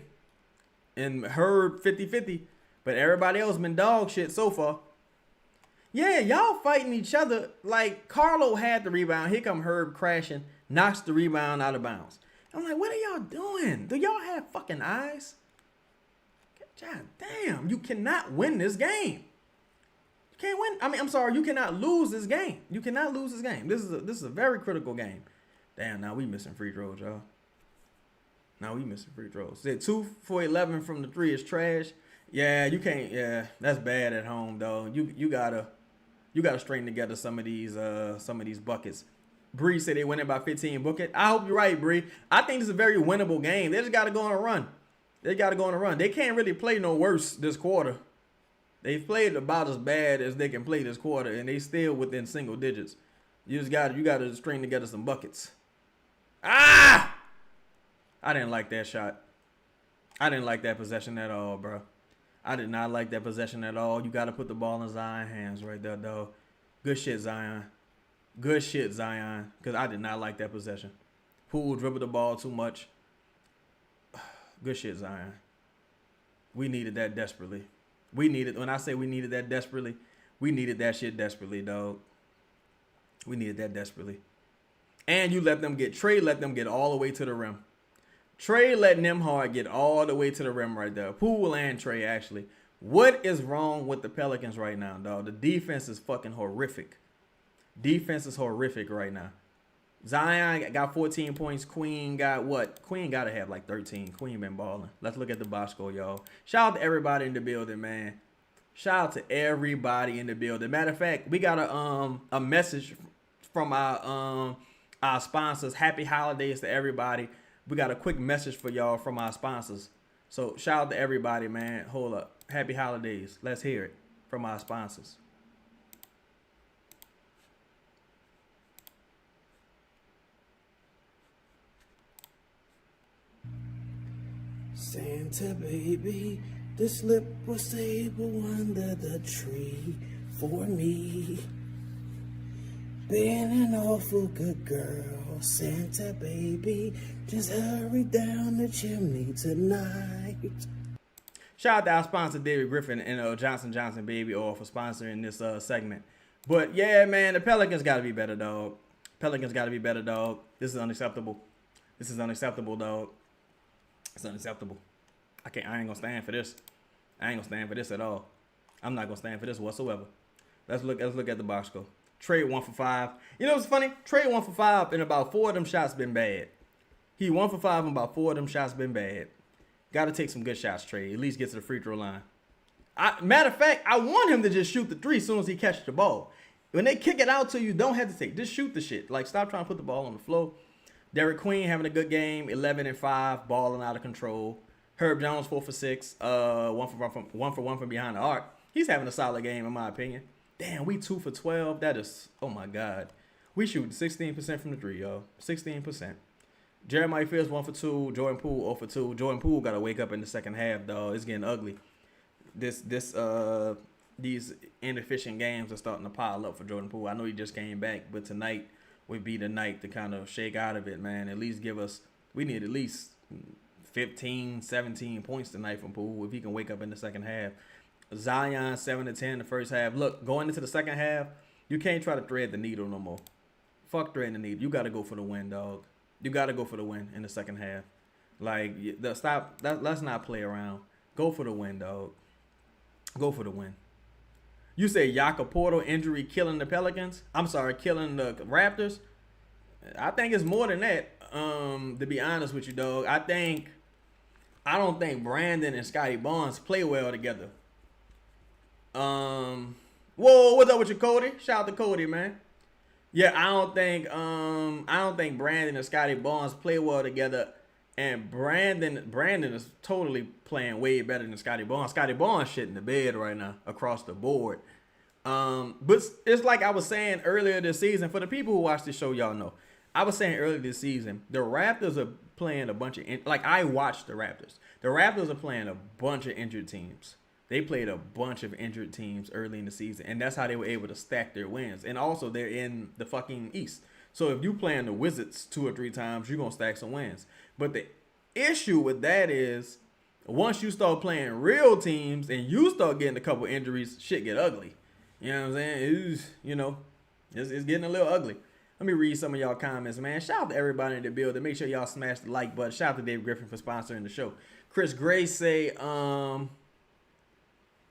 And Herb 50-50. But everybody else been dog shit so far. Yeah, y'all fighting each other. Like, Carlo had the rebound. Here come Herb crashing. Knocks the rebound out of bounds. I'm like, what are y'all doing? Do y'all have fucking eyes? God damn, you cannot win this game. You can't win. I mean, I'm sorry, you cannot lose this game. You cannot lose this game. This is a very critical game. Damn, now we missing free throws, y'all. Now we missing free throws. Said 2 for 11 from the 3 is trash. Yeah, you can't. Yeah, that's bad at home, though. You gotta string together some of these buckets. Bree said they winning by 15. Book it. I hope you're right, Bree. I think this is a very winnable game. They just got to go on a run. They can't really play no worse this quarter. They've played about as bad as they can play this quarter, and they still within single digits. You got to string together some buckets. Ah! I didn't like that shot. I didn't like that possession at all, bro. I did not like that possession at all. You got to put the ball in Zion's hands right there, though. Good shit, Zion. Good shit, Zion. Because I did not like that possession. Poole dribbled the ball too much. Good shit, Zion. We needed that desperately. When I say we needed that desperately, we needed that shit desperately, dog. We needed that desperately. And you let them get all the way to the rim. Trey let Nembhard get all the way to the rim right there. Poole and Trey, actually. What is wrong with the Pelicans right now, dog? The defense is fucking horrific. Defense is horrific right now. Zion got 14 points. Queen got what? Queen got to have like 13. Queen been balling. Let's look at the box score, y'all. Shout out to everybody in the building, man. Shout out to everybody in the building. Matter of fact, we got a message from our sponsors. Happy holidays to everybody. We got a quick message for y'all from our sponsors. So shout out to everybody, man. Hold up. Happy holidays. Let's hear it from our sponsors. Santa baby, the slip was stable under the tree for me. Been an awful good girl, Santa baby, just hurry down the chimney tonight. Shout out to our sponsor, David Griffin and Johnson Johnson Baby Oil for sponsoring this segment. But yeah, man, the Pelicans got to be better, dog. Pelicans got to be better, dog. This is unacceptable. This is unacceptable, dog. It's unacceptable. I ain't gonna stand for this. I ain't gonna stand for this at all. I'm not gonna stand for this whatsoever. Let's look at the box score. Trey 1 for 5. You know what's funny? Trey 1 for 5 and about 4 of them shots been bad. He 1 for 5 and about 4 of them shots been bad. Got to take some good shots, Trey. At least get to the free throw line. Matter of fact, I want him to just shoot the three as soon as he catches the ball. When they kick it out to you, don't hesitate. Just shoot the shit. Like, stop trying to put the ball on the floor. Derik Queen having a good game, 11 and 5, balling out of control. Herb Jones 4 for 6, one for one from behind the arc. He's having a solid game in my opinion. Damn, we 2 for 12. That is, oh my god. We shoot 16% from the three, yo. 16%. Jeremiah Fields 1 for 2. Jordan Poole 0 for 2. Jordan Poole got to wake up in the second half, dog. It's getting ugly. These inefficient games are starting to pile up for Jordan Poole. I know he just came back, but tonight would be the night to kind of shake out of it, man. At least we need at least 15, 17 points tonight from Poole if he can wake up in the second half. Zion 7 to 10 in the first half. Look, going into the second half, you can't try to thread the needle no more. Fuck threading the needle. You got to go for the win, dog. You got to go for the win in the second half. Like, let's not play around. Go for the win, dog. Go for the win. You say Jakob Portal injury killing the Pelicans? I'm sorry, killing the Raptors? I think it's more than that, to be honest with you, dog. I don't think Brandon and Scotty Barnes play well together. Whoa, what's up with you, Cody? Shout out to Cody, man. Yeah, I don't think Brandon and Scotty Barnes play well together. And Brandon is totally playing way better than Scotty Barnes. Scotty Barnes shit in the bed right now across the board. But it's like I was saying earlier this season. For the people who watch this show, y'all know. I was saying earlier this season, the Raptors are playing a bunch of I watched the Raptors. The Raptors are playing a bunch of injured teams. They played a bunch of injured teams early in the season, and that's how they were able to stack their wins. And also, they're in the fucking East. So if you playing the Wizards 2 or 3 times, you're going to stack some wins. But the issue with that is once you start playing real teams and you start getting a couple injuries, shit get ugly. You know what I'm saying? It's getting a little ugly. Let me read some of y'all comments, man. Shout out to everybody in the building. Make sure y'all smash the like button. Shout out to Dave Griffin for sponsoring the show. Chris Gray say,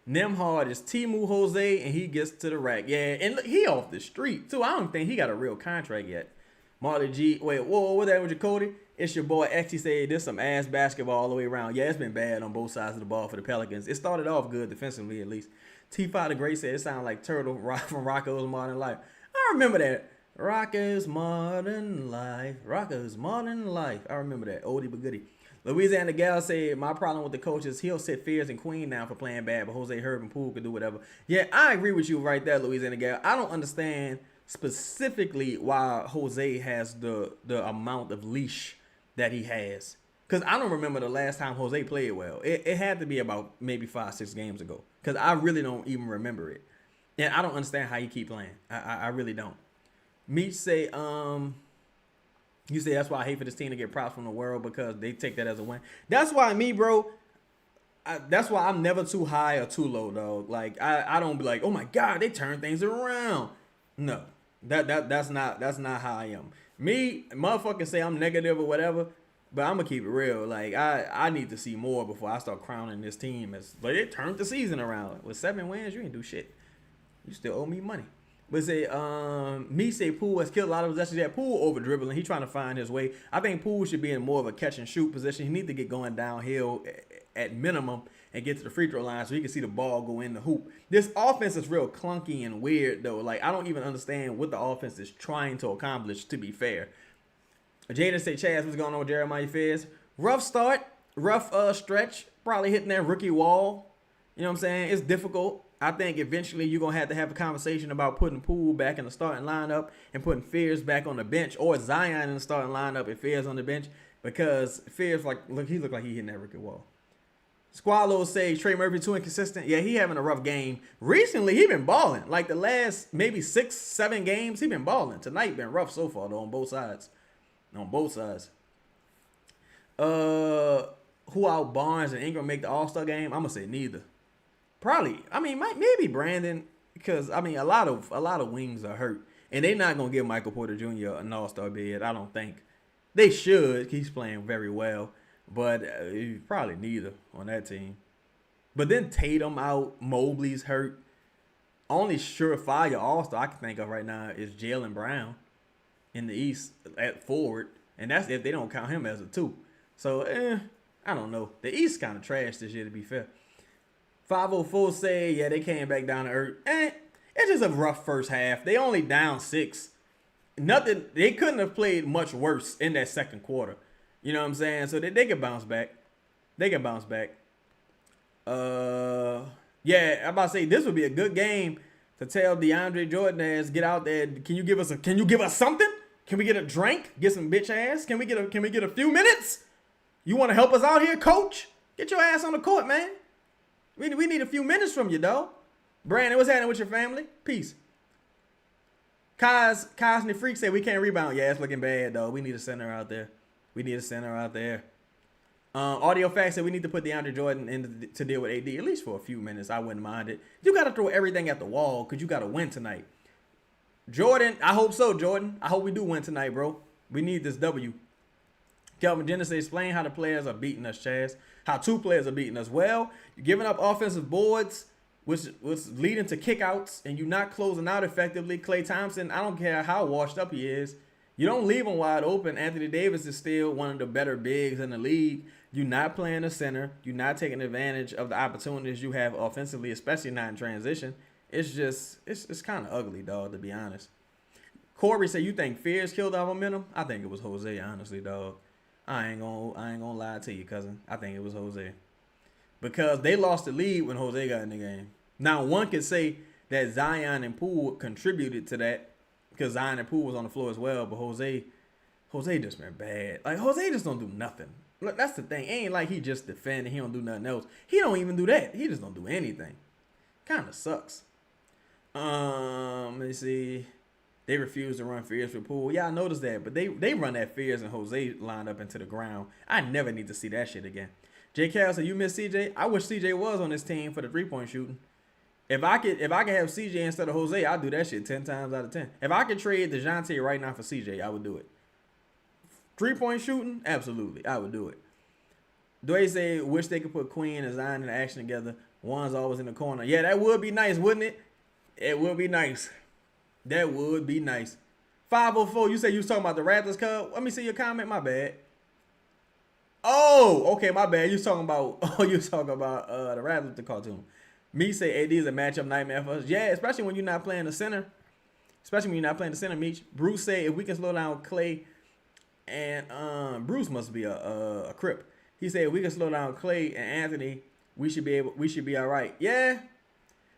Nemhard is Timu Jose, and he gets to the rack. Yeah, and look, he off the street, too. I don't think he got a real contract yet. Marley G, wait, whoa, what that with you, Cody? It's your boy X. He said, there's some ass basketball all the way around. Yeah, it's been bad on both sides of the ball for the Pelicans. It started off good defensively, at least. T5 the Great said, it sounded like Turtle from Rocco's Modern Life. I remember that. Rocco's Modern Life. Rocco's Modern Life. I remember that. Oldie but goodie. Louisiana Gal said, my problem with the coach is he'll sit Fears and Queen down for playing bad, but Jose Herb and Poole could do whatever. Yeah, I agree with you right there, Louisiana Gal. I don't understand specifically why Jose has the amount of leash that he has. Because I don't remember the last time Jose played well. It had to be about maybe 5-6 games ago. Because I really don't even remember it. And I don't understand how you keep playing. I really don't. Meech say, you say that's why I hate for this team to get props from the world because they take that as a win. That's why that's why I'm never too high or too low, dog. Like I don't be like, oh my god, they turn things around. No, that's not how I am. Me, motherfuckers say I'm negative or whatever, but I'm gonna keep it real. Like I need to see more before I start crowning this team as. But it turned the season around with 7 wins. You ain't do shit. You still owe me money. But say, Poole has killed a lot of possessions. Yeah, Poole over dribbling. He's trying to find his way. I think Poole should be in more of a catch and shoot position. He needs to get going downhill at minimum and get to the free throw line so he can see the ball go in the hoop. This offense is real clunky and weird though. Like I don't even understand what the offense is trying to accomplish. To be fair, Jaden say, Chaz, what's going on with Jeremiah Fez? Rough start, rough stretch. Probably hitting that rookie wall. You know what I'm saying? It's difficult. I think eventually you're going to have a conversation about putting Poole back in the starting lineup and putting Fears back on the bench or Zion in the starting lineup and Fears on the bench because Fears, he looked like he hitting that rookie wall. Squallow say Trey Murphy too inconsistent. Yeah, he having a rough game. Recently, he been balling. Like the last maybe 6-7 games, he been balling. Tonight been rough so far, though, on both sides. Who out Barnes and Ingram make the All-Star game? I'm going to say neither. Probably. I mean, maybe Brandon, because I mean, a lot of wings are hurt, and they're not gonna give Michael Porter Jr. an All-Star bid. I don't think they should. He's playing very well, but probably neither on that team. But then Tatum out, Mobley's hurt. Only surefire All-Star I can think of right now is Jaylen Brown in the East at forward, and that's if they don't count him as a 2. So I don't know. The East kind of trash this year, to be fair. 504 say, yeah, they came back down to earth. It's just a rough first half. They only down 6. Nothing. They couldn't have played much worse in that second quarter. You know what I'm saying? So they can bounce back. They can bounce back. Yeah, I'm about to say this would be a good game to tell DeAndre Jordan ass, get out there. Can you give us something? Can we get a drink? Get some bitch ass? Can we get a few minutes? You want to help us out here, coach? Get your ass on the court, man. We need a few minutes from you, dog. Brandon, what's happening with your family? Peace. Cosney Freak said we can't rebound. Yeah, it's looking bad, though. We need a center out there. Audio Facts said we need to put DeAndre Jordan in to deal with AD at least for a few minutes. I wouldn't mind it. You got to throw everything at the wall because you got to win tonight. Jordan, I hope so, Jordan. I hope we do win tonight, bro. We need this W. Kelvin Jenner says, explain how the players are beating us, Chaz. How 2 players are beating us. Well, you're giving up offensive boards, which was leading to kickouts, and you're not closing out effectively. Klay Thompson, I don't care how washed up he is. You don't leave him wide open. Anthony Davis is still one of the better bigs in the league. You're not playing the center. You're not taking advantage of the opportunities you have offensively, especially not in transition. It's just, it's kind of ugly, dog, to be honest. Corey said, you think Fears killed our momentum? I think it was Jose, honestly, dog. I ain't gonna lie to you, cousin. I think it was Jose. Because they lost the lead when Jose got in the game. Now, one could say that Zion and Poole contributed to that because Zion and Poole was on the floor as well, but Jose just been bad. Like, Jose just don't do nothing. Look, that's the thing. It ain't like he just defending. He don't do nothing else. He don't even do that. He just don't do anything. Kind of sucks. Let me see. They refuse to run Fears for Poole. Yeah, I noticed that. But they run that Fears and Jose lined up into the ground. I never need to see that shit again. J. Cal said, you miss CJ? I wish CJ was on this team for the 3-point shooting. If I could have CJ instead of Jose, I'd do that shit 10 times out of 10. If I could trade DeJounte right now for CJ, I would do it. 3-point shooting? Absolutely. I would do it. Dwayne said, wish they could put Queen and Zion in action together. One's always in the corner. Yeah, that would be nice, wouldn't it? It would be nice. That would be nice. 504, you said you was talking about the Raptors, cuz. Let me see your comment. My bad. Oh, okay, my bad. You was talking about the Raptors, the cartoon. Me say AD is a matchup nightmare for us. Yeah, especially when you're not playing the center. Meech. Bruce say if we can slow down Klay and Bruce must be a Crip. He said if we can slow down Klay and Anthony, we should be all right. Yeah.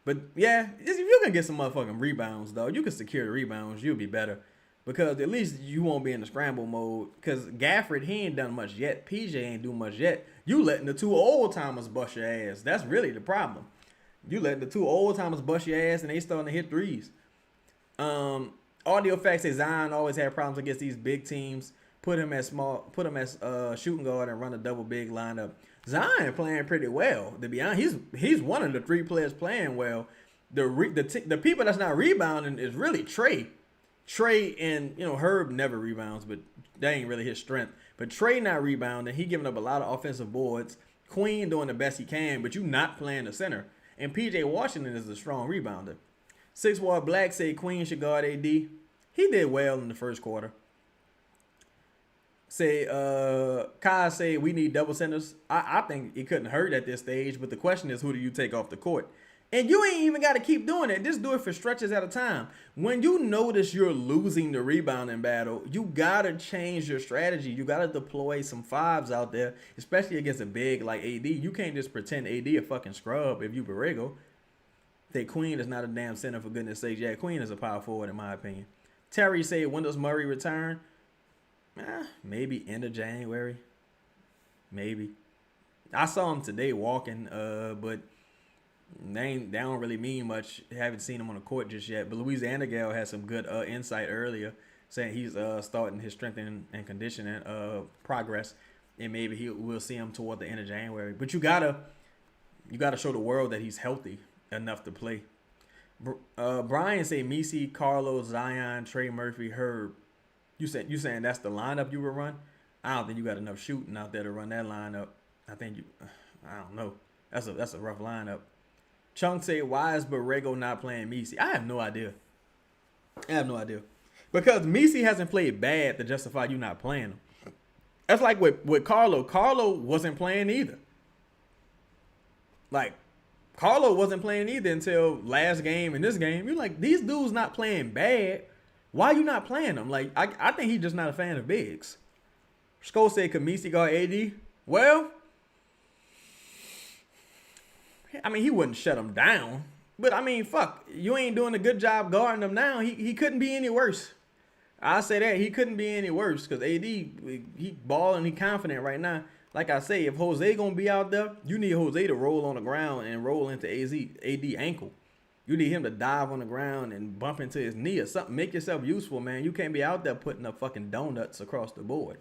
But yeah, if you can get some motherfucking rebounds, though, you can secure the rebounds, you'll be better. Because at least you won't be in the scramble mode. Because Gafford, he ain't done much yet. PJ ain't do much yet. You letting the 2 old timers bust your ass. That's really the problem. You letting the 2 old timers bust your ass and they starting to hit threes. Audio Facts say Zion always had problems against these big teams. Put him as shooting guard and run a double big lineup. Zion playing pretty well, to be honest. He's one of the 3 players playing well. The people that's not rebounding is really Trey. Trey and Herb never rebounds, but that ain't really his strength. But Trey not rebounding, he giving up a lot of offensive boards. Queen doing the best he can, but you not playing the center. And PJ Washington is a strong rebounder. 6 Ward Black say Queen should guard AD. He did well in the first quarter. Say Kai say we need double centers. I think it couldn't hurt at this stage, but the question is who do you take off the court? And you ain't even got to keep doing it. Just do it for stretches at a time. When you notice you're losing the rebounding battle, you got to change your strategy. You got to deploy some 5s out there, especially against a big like AD. You can't just pretend AD a fucking scrub if you Borrego. That Queen is not a damn center, for goodness sake. Yeah, Queen is a power forward in my opinion. Terry said, when does Murray return? Maybe end of January. Maybe. I saw him today walking, but they don't really mean much. Haven't seen him on the court just yet. But Louisiana Gal had some good insight earlier, saying he's starting his strength and conditioning progress, and maybe we'll see him toward the end of January. But you gotta show the world that he's healthy enough to play. Brian say Messi, Carlos, Zion, Trey Murphy, Herb. You saying that's the lineup you would run? I don't think you got enough shooting out there to run that lineup. I don't know. That's a rough lineup. Chunk say, why is Borrego not playing Messi? I have no idea. Because Messi hasn't played bad to justify you not playing him. That's like with Carlo. Carlo wasn't playing either. Like, Carlo wasn't playing either until last game and this game. You're like, these dudes not playing bad. Why you not playing them? Like, I think he's just not a fan of bigs. Sko said Kamisi guard AD. Well, I mean, he wouldn't shut him down. But, I mean, fuck. You ain't doing a good job guarding him now. He couldn't be any worse. I say that. He couldn't be any worse because AD, he balling, he confident right now. Like I say, if Jose going to be out there, you need Jose to roll on the ground and roll into AD ankle. You need him to dive on the ground and bump into his knee or something. Make yourself useful, man. You can't be out there putting up fucking donuts across the board.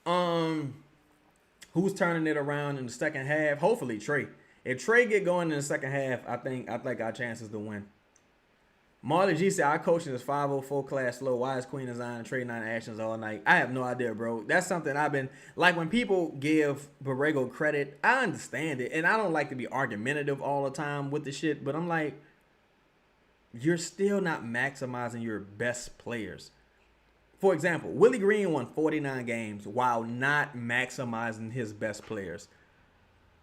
Who's turning it around in the second half? Hopefully Trey. If Trey get going in the second half, I think our chances to win. Marley G said, our coaching is 504 class slow. Why is Queen Design and Trey 9 actions all night? I have no idea, bro. That's something I've been, like when people give Borrego credit, I understand it. And I don't like to be argumentative all the time with the shit, but I'm like, you're still not maximizing your best players. For example, Willie Green won 49 games while not maximizing his best players.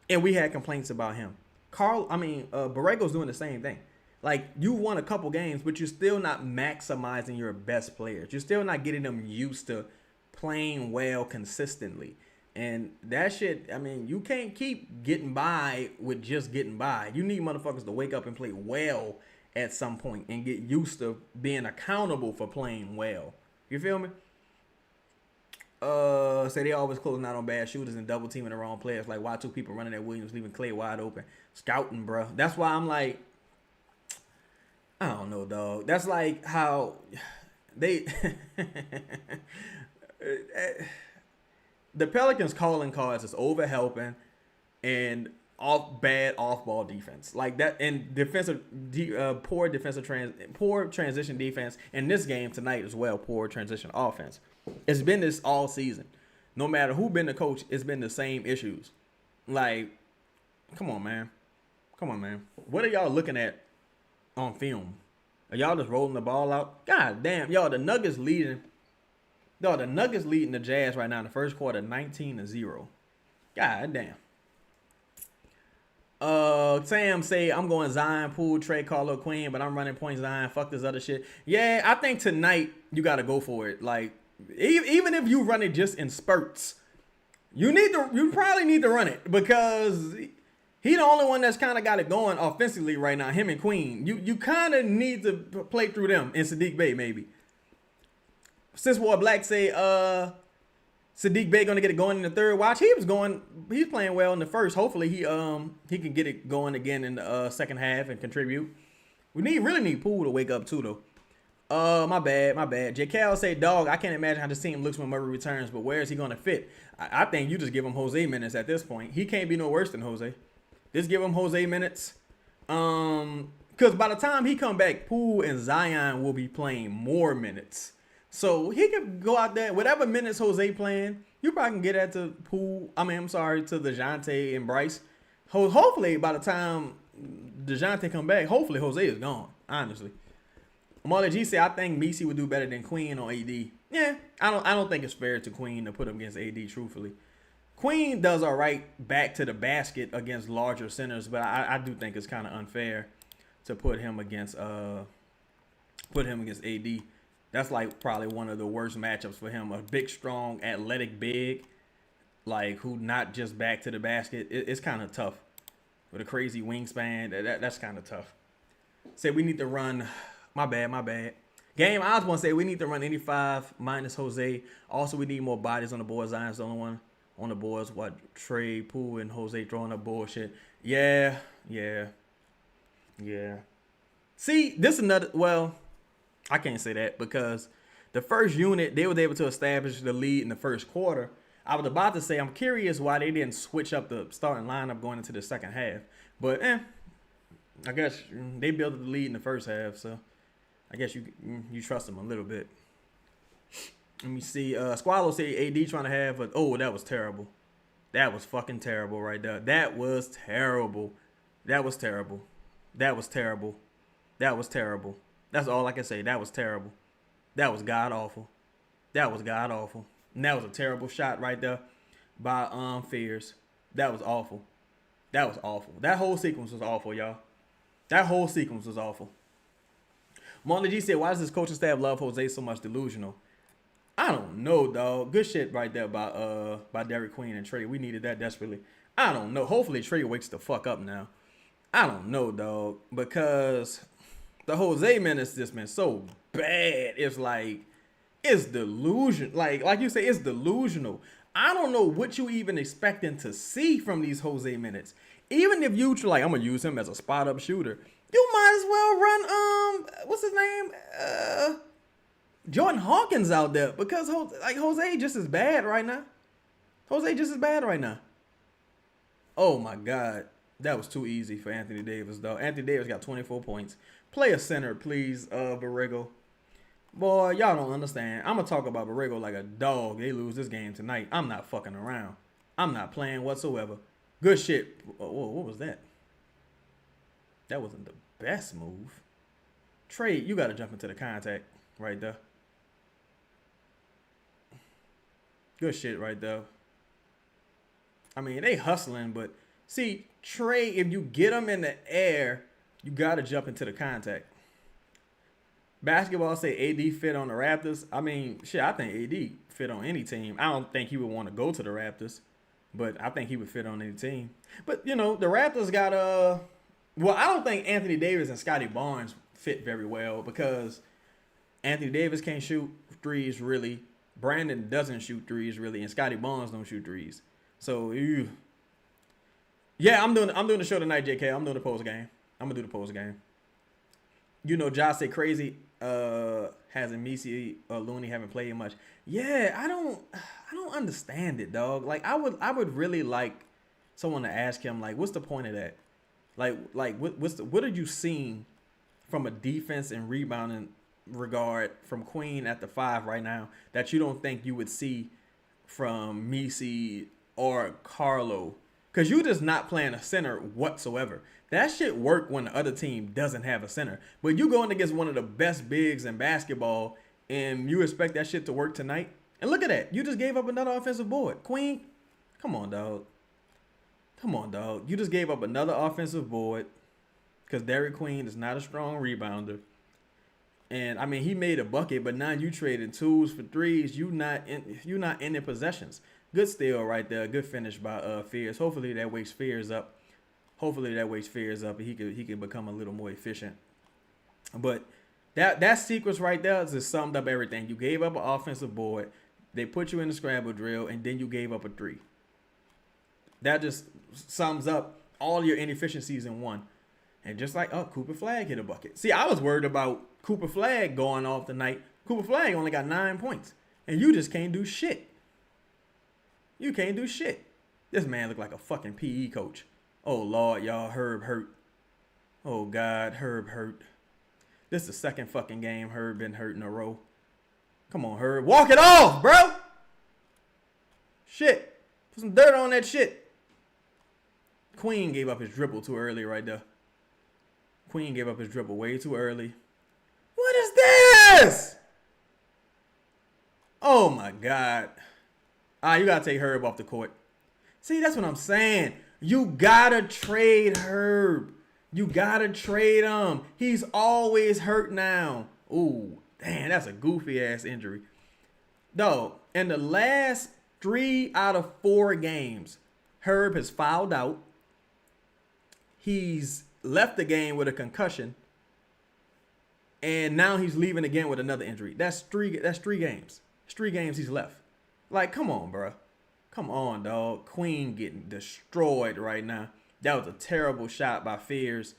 And we had complaints about him. Borrego's doing the same thing. Like, you won a couple games, but you're still not maximizing your best players. You're still not getting them used to playing well consistently. And that shit, I mean, you can't keep getting by with just getting by. You need motherfuckers to wake up and play well at some point and get used to being accountable for playing well. You feel me? Say they always closing out on bad shooters and double teaming the wrong players. Like, why two people running at Williams, leaving Clay wide open? Scouting, bro. That's why I'm like, I don't know, dog. That's like how they the Pelicans calling cards is over helping and bad off ball defense like that, and poor transition defense. In this game tonight as well, poor transition offense. It's been this all season. No matter who been the coach, it's been the same issues. Like, come on, man. What are y'all looking at on film? Are y'all just rolling the ball out? God damn, y'all, the Nuggets leading the Jazz right now in the first quarter 19-0. God damn. Sam say, I'm going Zion, Poole, Trey, Carlo, Queen, but I'm running point Zion. Fuck this other shit. Yeah, I think tonight you got to go for it. Like, even if you run it just in spurts, you probably need to run it because he the only one that's kind of got it going offensively right now, him and Queen. You kind of need to play through them and Sadiq Bey maybe. Sis War Black say, Sadiq Bey gonna get it going in the third watch. He's playing well in the first. Hopefully he can get it going again in the second half and contribute. We really need Poole to wake up too though. My bad. JKL say, dog, I can't imagine how this team looks when Murray returns, but where is he gonna fit? I think you just give him Jose minutes at this point. He can't be no worse than Jose. Just give him Jose minutes. Because by the time he come back, Poole and Zion will be playing more minutes. So he can go out there, whatever minutes Jose playing, you probably can get that to Poole. To DeJounte and Bryce. Hopefully by the time DeJounte come back, hopefully Jose is gone, honestly. Marley G said, I think Messi would do better than Queen on AD. Yeah, I don't think it's fair to Queen to put him against AD, truthfully. Queen does all right back to the basket against larger centers, but I do think it's kind of unfair to put him against AD. That's like probably one of the worst matchups for him. A big, strong, athletic big, like who not just back to the basket. It's kind of tough with a crazy wingspan. That's kind of tough. Say we need to run. My bad. Game, I was going to say we need to run 85 minus Jose. Also, we need more bodies on the board. Zion's the only one on the boards. What, Trey, Poole, and Jose throwing up bullshit. Yeah. See, this is another, well, I can't say that because the first unit, they were able to establish the lead in the first quarter. I was about to say, I'm curious why they didn't switch up the starting lineup going into the second half. But, I guess they built the lead in the first half, so I guess you trust them a little bit. Let me see. Squallow say AD trying to have that was terrible. That was fucking terrible right there. That was terrible. That's all I can say. That was terrible. That was god awful. And that was a terrible shot right there by Fears. That was awful. That was awful. That whole sequence was awful, y'all. That whole sequence was awful. Marlon G said, why does this coaching staff love Jose so much? Delusional. I don't know, dog. Good shit right there by Derik Queen and Trey. We needed that desperately. I don't know. Hopefully Trey wakes the fuck up now. I don't know, dog. Because the Jose menace just been so bad. It's like, it's delusion. Like you say, it's delusional. I don't know what you even expecting to see from these Jose minutes. Even if you like, I'm gonna use him as a spot up shooter, you might as well run what's his name? Jordan Hawkins out there, because Jose just as bad right now. Jose just as bad right now. Oh my God. That was too easy for Anthony Davis, though. Anthony Davis got 24 points. Play a center, please, Borrego. Boy, y'all don't understand. I'm going to talk about Borrego like a dog. They lose this game tonight. I'm not fucking around. I'm not playing whatsoever. Good shit. Whoa, what was that? That wasn't the best move. Trey, you got to jump into the contact right there. Good shit right there. I mean, they hustling, but see, Trey, if you get them in the air, you got to jump into the contact. Basketball say AD fit on the Raptors. I mean, shit, I think AD fit on any team. I don't think he would want to go to the Raptors, but I think he would fit on any team. But, you know, the Raptors got well, I don't think Anthony Davis and Scotty Barnes fit very well, because Anthony Davis can't shoot threes really. Brandon doesn't shoot threes really, and Scotty Barnes don't shoot threes. So, yeah, I'm doing the show tonight, JK. I'm doing the post game. I'm gonna do the post game. You know, Josh said crazy. Hasn't Messi or Looney haven't played much. Yeah, I don't understand it, dog. Like, I would really like someone to ask him, like, what's the point of that? Like what are you seeing from a defense and rebounding regard from Queen at the 5 right now that you don't think you would see from Messi or Carlo? Because you just not playing a center whatsoever. That shit work when the other team doesn't have a center. But you going against one of the best bigs in basketball and you expect that shit to work tonight? And look at that. You just gave up another offensive board. Queen, come on, dog. Come on, dog. You just gave up another offensive board because Derik Queen is not a strong rebounder. And, I mean, he made a bucket, but now you trading 2s for 3s. You not ending possessions. Good steal right there. Good finish by Fears. Hopefully that wakes Fears up. And he could become a little more efficient. But that sequence right there just summed up everything. You gave up an offensive board. They put you in the scramble drill, and then you gave up a 3. That just sums up all your inefficiencies in one. And just like, Cooper Flagg hit a bucket. See, I was worried about Cooper Flagg going off tonight. Cooper Flagg only got 9 points. And you just can't do shit. You can't do shit. This man looked like a fucking PE coach. Oh, Lord, y'all, Herb hurt. Oh, God, Herb hurt. This is the second fucking game Herb been hurt in a row. Come on, Herb. Walk it off, bro. Shit. Put some dirt on that shit. Queen gave up his dribble too early right there. Queen gave up his dribble way too early. What is this? Oh, my God. You got to take Herb off the court. See, that's what I'm saying. You got to trade Herb. You got to trade him. He's always hurt now. Ooh, damn, that's a goofy-ass injury. Though, in the last 3 out of 4 games, Herb has fouled out. He's left the game with a concussion. And now he's leaving again with another injury. That's 3 games. It's 3 games he's left. Like, come on, bro. Come on, dog. Queen getting destroyed right now. That was a terrible shot by Fears.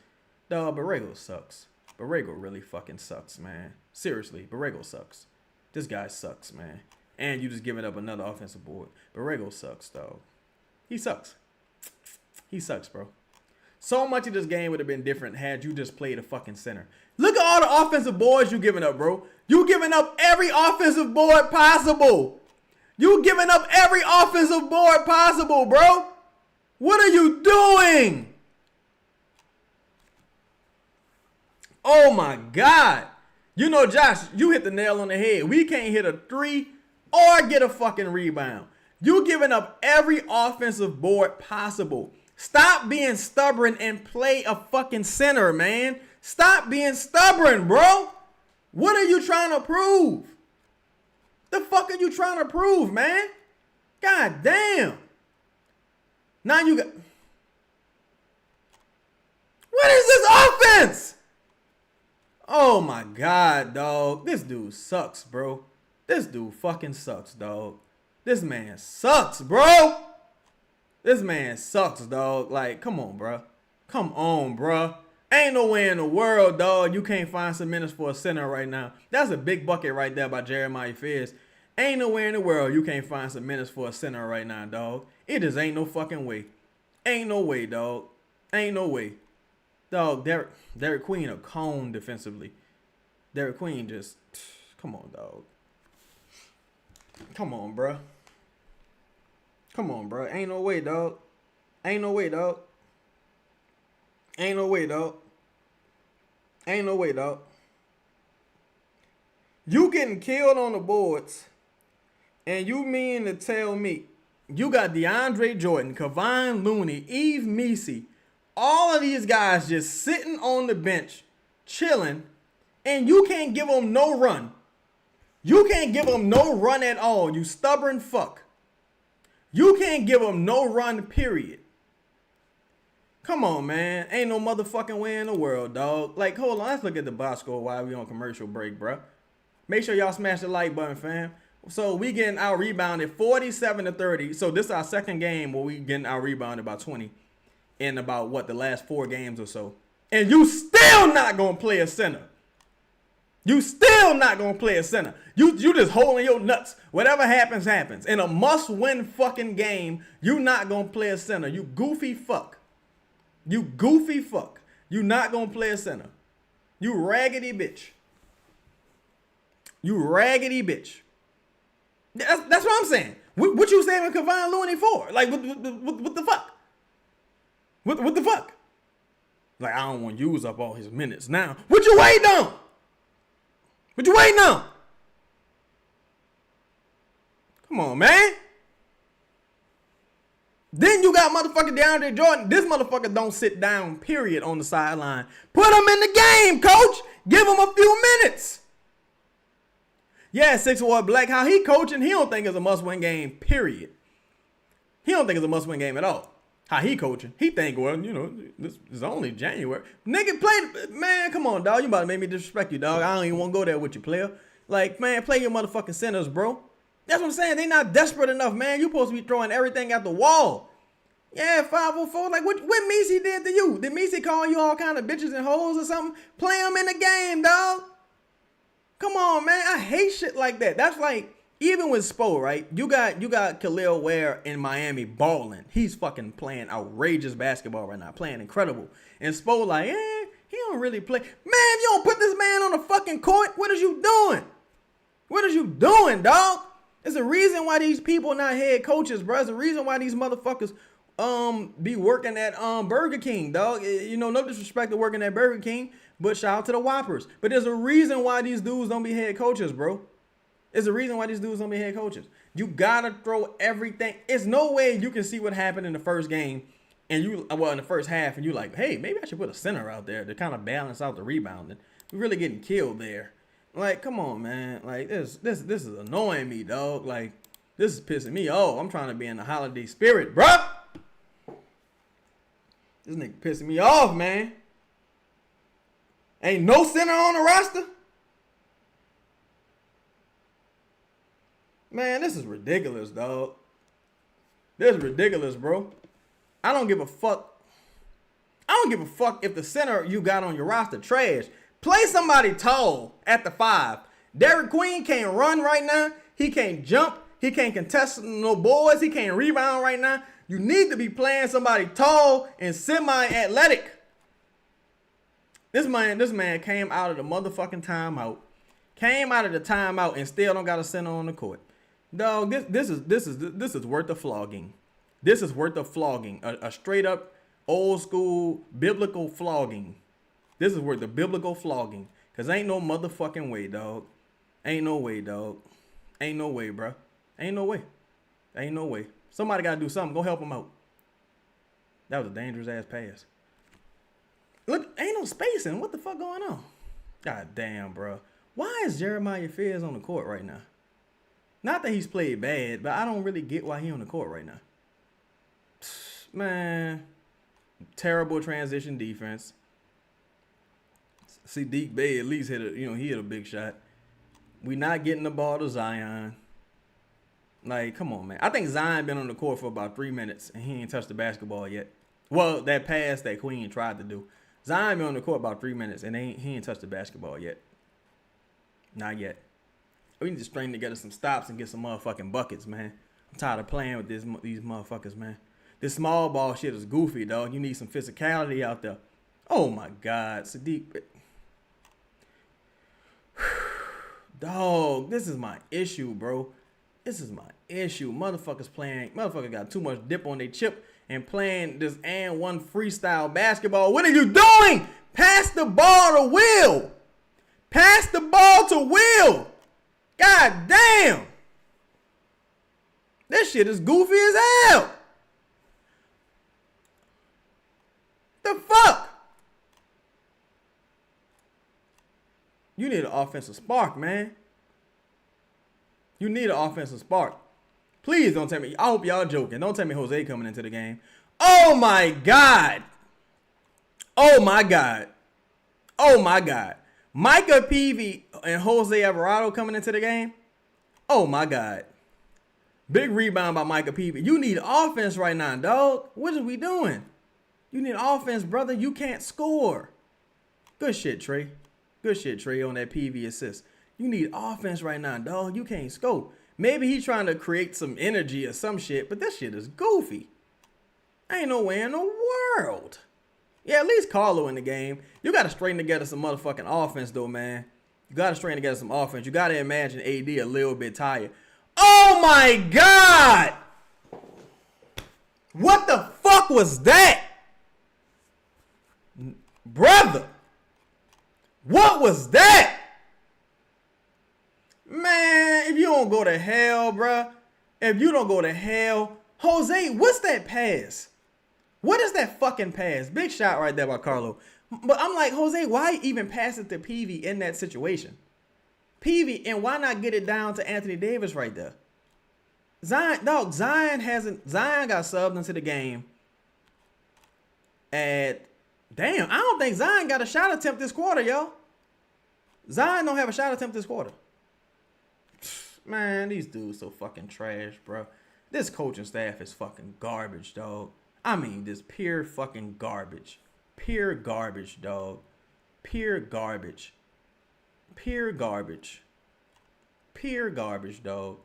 Dog, Borrego sucks. Borrego really fucking sucks, man. Seriously, Borrego sucks. This guy sucks, man. And you just giving up another offensive board. Borrego sucks, dog. He sucks. He sucks, bro. So much of this game would have been different had you just played a fucking center. Look at all the offensive boards you giving up, bro. You giving up every offensive board possible. You giving up every offensive board possible, bro. What are you doing? Oh, my God. You know, Josh, you hit the nail on the head. We can't hit a 3 or get a fucking rebound. You giving up every offensive board possible. Stop being stubborn and play a fucking center, man. Stop being stubborn, bro. What are you trying to prove? The fuck are you trying to prove, man? God damn. Now you got... What is this offense? Oh my God, dog. This dude sucks, bro. This dude fucking sucks, dog. This man sucks, bro. This man sucks, dog. Like, come on, bro. Come on, bro. Ain't no way in the world, dog, you can't find some minutes for a center right now. That's a big bucket right there by Jeremiah Fierce. Ain't no way in the world you can't find some minutes for a center right now, dog. It just ain't no fucking way. Ain't no way, dog. Ain't no way. Dog, Derik Queen a cone defensively. Derik Queen just, come on, dog. Come on, bro. Come on, bro. Ain't no way, dog. Ain't no way, dog. Ain't no way, dog. Ain't no way, dog. You getting killed on the boards, and you mean to tell me you got DeAndre Jordan, Kevon Looney, Yves Missi, all of these guys just sitting on the bench, chilling, and you can't give them no run. You can't give them no run at all, you stubborn fuck. You can't give them no run, period. Come on, man. Ain't no motherfucking way in the world, dog. Like, hold on. Let's look at the box score while we on commercial break, bro. Make sure y'all smash the like button, fam. So we getting out rebounded 47-30. So this is our second game where we getting out rebounded by 20 in about, what, the last 4 games or so. And you still not going to play a center. You still not going to play a center. You just holding your nuts. Whatever happens, happens. In a must-win fucking game, you not going to play a center. You goofy fuck. You goofy fuck. You not going to play a center. You raggedy bitch. You raggedy bitch. That's what I'm saying. What you saying with Kevon Looney for? Like, what the fuck? What the fuck? Like, I don't want to use up all his minutes now. What you waiting on? What you waiting on? Come on, man. Then you got motherfucking DeAndre Jordan. This motherfucker don't sit down, period, on the sideline. Put him in the game, coach. Give him a few minutes. Yeah, 6'4" Black, how he coaching, he don't think it's a must-win game, period. He don't think it's a must-win game at all. How he coaching, he think, well, you know, this is only January. Nigga, play, man, come on, dog. You about to make me disrespect you, dog. I don't even want to go there with you, player. Like, man, play your motherfucking centers, bro. That's what I'm saying. They not desperate enough, man. You supposed to be throwing everything at the wall. Yeah, 504. Like, what Missi did to you? Did Missi call you all kind of bitches and hoes or something? Play him in the game, dog. Come on, man. I hate shit like that. That's like, even with Spo, right? You got Khalil Ware in Miami balling. He's fucking playing outrageous basketball right now. Playing incredible. And Spo like, he don't really play. Man, if you don't put this man on the fucking court, what is you doing? What is you doing, dog? There's a reason why these people not head coaches, bro. There's a reason why these motherfuckers be working at Burger King, dog. You know, no disrespect to working at Burger King, but shout out to the Whoppers. But there's a reason why these dudes don't be head coaches, bro. There's a reason why these dudes don't be head coaches. You gotta throw everything. It's no way you can see what happened in the first game and in the first half, and you like, hey, maybe I should put a center out there to kind of balance out the rebounding. We're really getting killed there. Like, come on, man. Like, this is annoying me, dog. Like, this is pissing me off. I'm trying to be in the holiday spirit, bruh. This nigga pissing me off, man. Ain't no center on the roster. Man, this is ridiculous, dog. This is ridiculous, bro. I don't give a fuck. I don't give a fuck if the center you got on your roster trash. Play somebody tall at the 5. Derik Queen can't run right now. He can't jump. He can't contest no boards. He can't rebound right now. You need to be playing somebody tall and semi-athletic. This man came out of the motherfucking timeout. Came out of the timeout and still don't got a center on the court. Dog, this is worth a flogging. This is worth a flogging. A straight up old school biblical flogging. This is worth the biblical flogging. Cause ain't no motherfucking way, dog. Ain't no way, dog. Ain't no way, bro. Ain't no way. Ain't no way. Somebody got to do something. Go help him out. That was a dangerous ass pass. Look, ain't no spacing. What the fuck going on? God damn, bro. Why is Jeremiah Fizz on the court right now? Not that he's played bad, but I don't really get why he on the court right now. Man, terrible transition defense. Sadiq Bey at least hit a, he hit a big shot. We not getting the ball to Zion. Like, come on, man. I think Zion been on the court for about 3 minutes and he ain't touched the basketball yet. Well, that pass that Queen tried to do. Zion been on the court about 3 minutes and he ain't touched the basketball yet. Not yet. We need to string together some stops and get some motherfucking buckets, man. I'm tired of playing with these motherfuckers, man. This small ball shit is goofy, dog. You need some physicality out there. Oh, my God. Sadiq. Dog, this is my issue, bro. This is my issue. Motherfuckers got too much dip on their chip and playing this and one freestyle basketball. What are you doing? Pass the ball to Will. Pass the ball to Will. God damn. This shit is goofy as hell. The fuck? You need an offensive spark, man. You need an offensive spark. Please don't tell me. I hope y'all joking. Don't tell me Jose coming into the game. Oh, my God. Oh, my God. Oh, my God. Micah Peavy and Jose Alvarado coming into the game. Oh, my God. Big rebound by Micah Peavy. You need offense right now, dog. What are we doing? You need offense, brother. You can't score. Good shit, Trey. Good shit, Trey, on that PV assist. You need offense right now, dog. You can't score. Maybe he's trying to create some energy or some shit, but this shit is goofy. Ain't no way in the world. Yeah, at least Carlo in the game. You got to straighten together some motherfucking offense, though, man. You got to straighten together some offense. You got to imagine AD a little bit tired. Oh, my God. What the fuck was that? Brother. What was that? Man, if you don't go to hell, bruh. If you don't go to hell. Jose, what's that pass? What is that fucking pass? Big shot right there by Carlo. But I'm like, Jose, why even pass it to Peavy in that situation? Peavy, and why not get it down to Anthony Davis right there? Zion got subbed into the game at, damn, I don't think Zion got a shot attempt this quarter, yo. Zion don't have a shot attempt this quarter. Man, these dudes so fucking trash, bro. This coaching staff is fucking garbage, dog. I mean, this pure fucking garbage. Pure garbage, dog. Pure garbage. Pure garbage. Pure garbage, dog.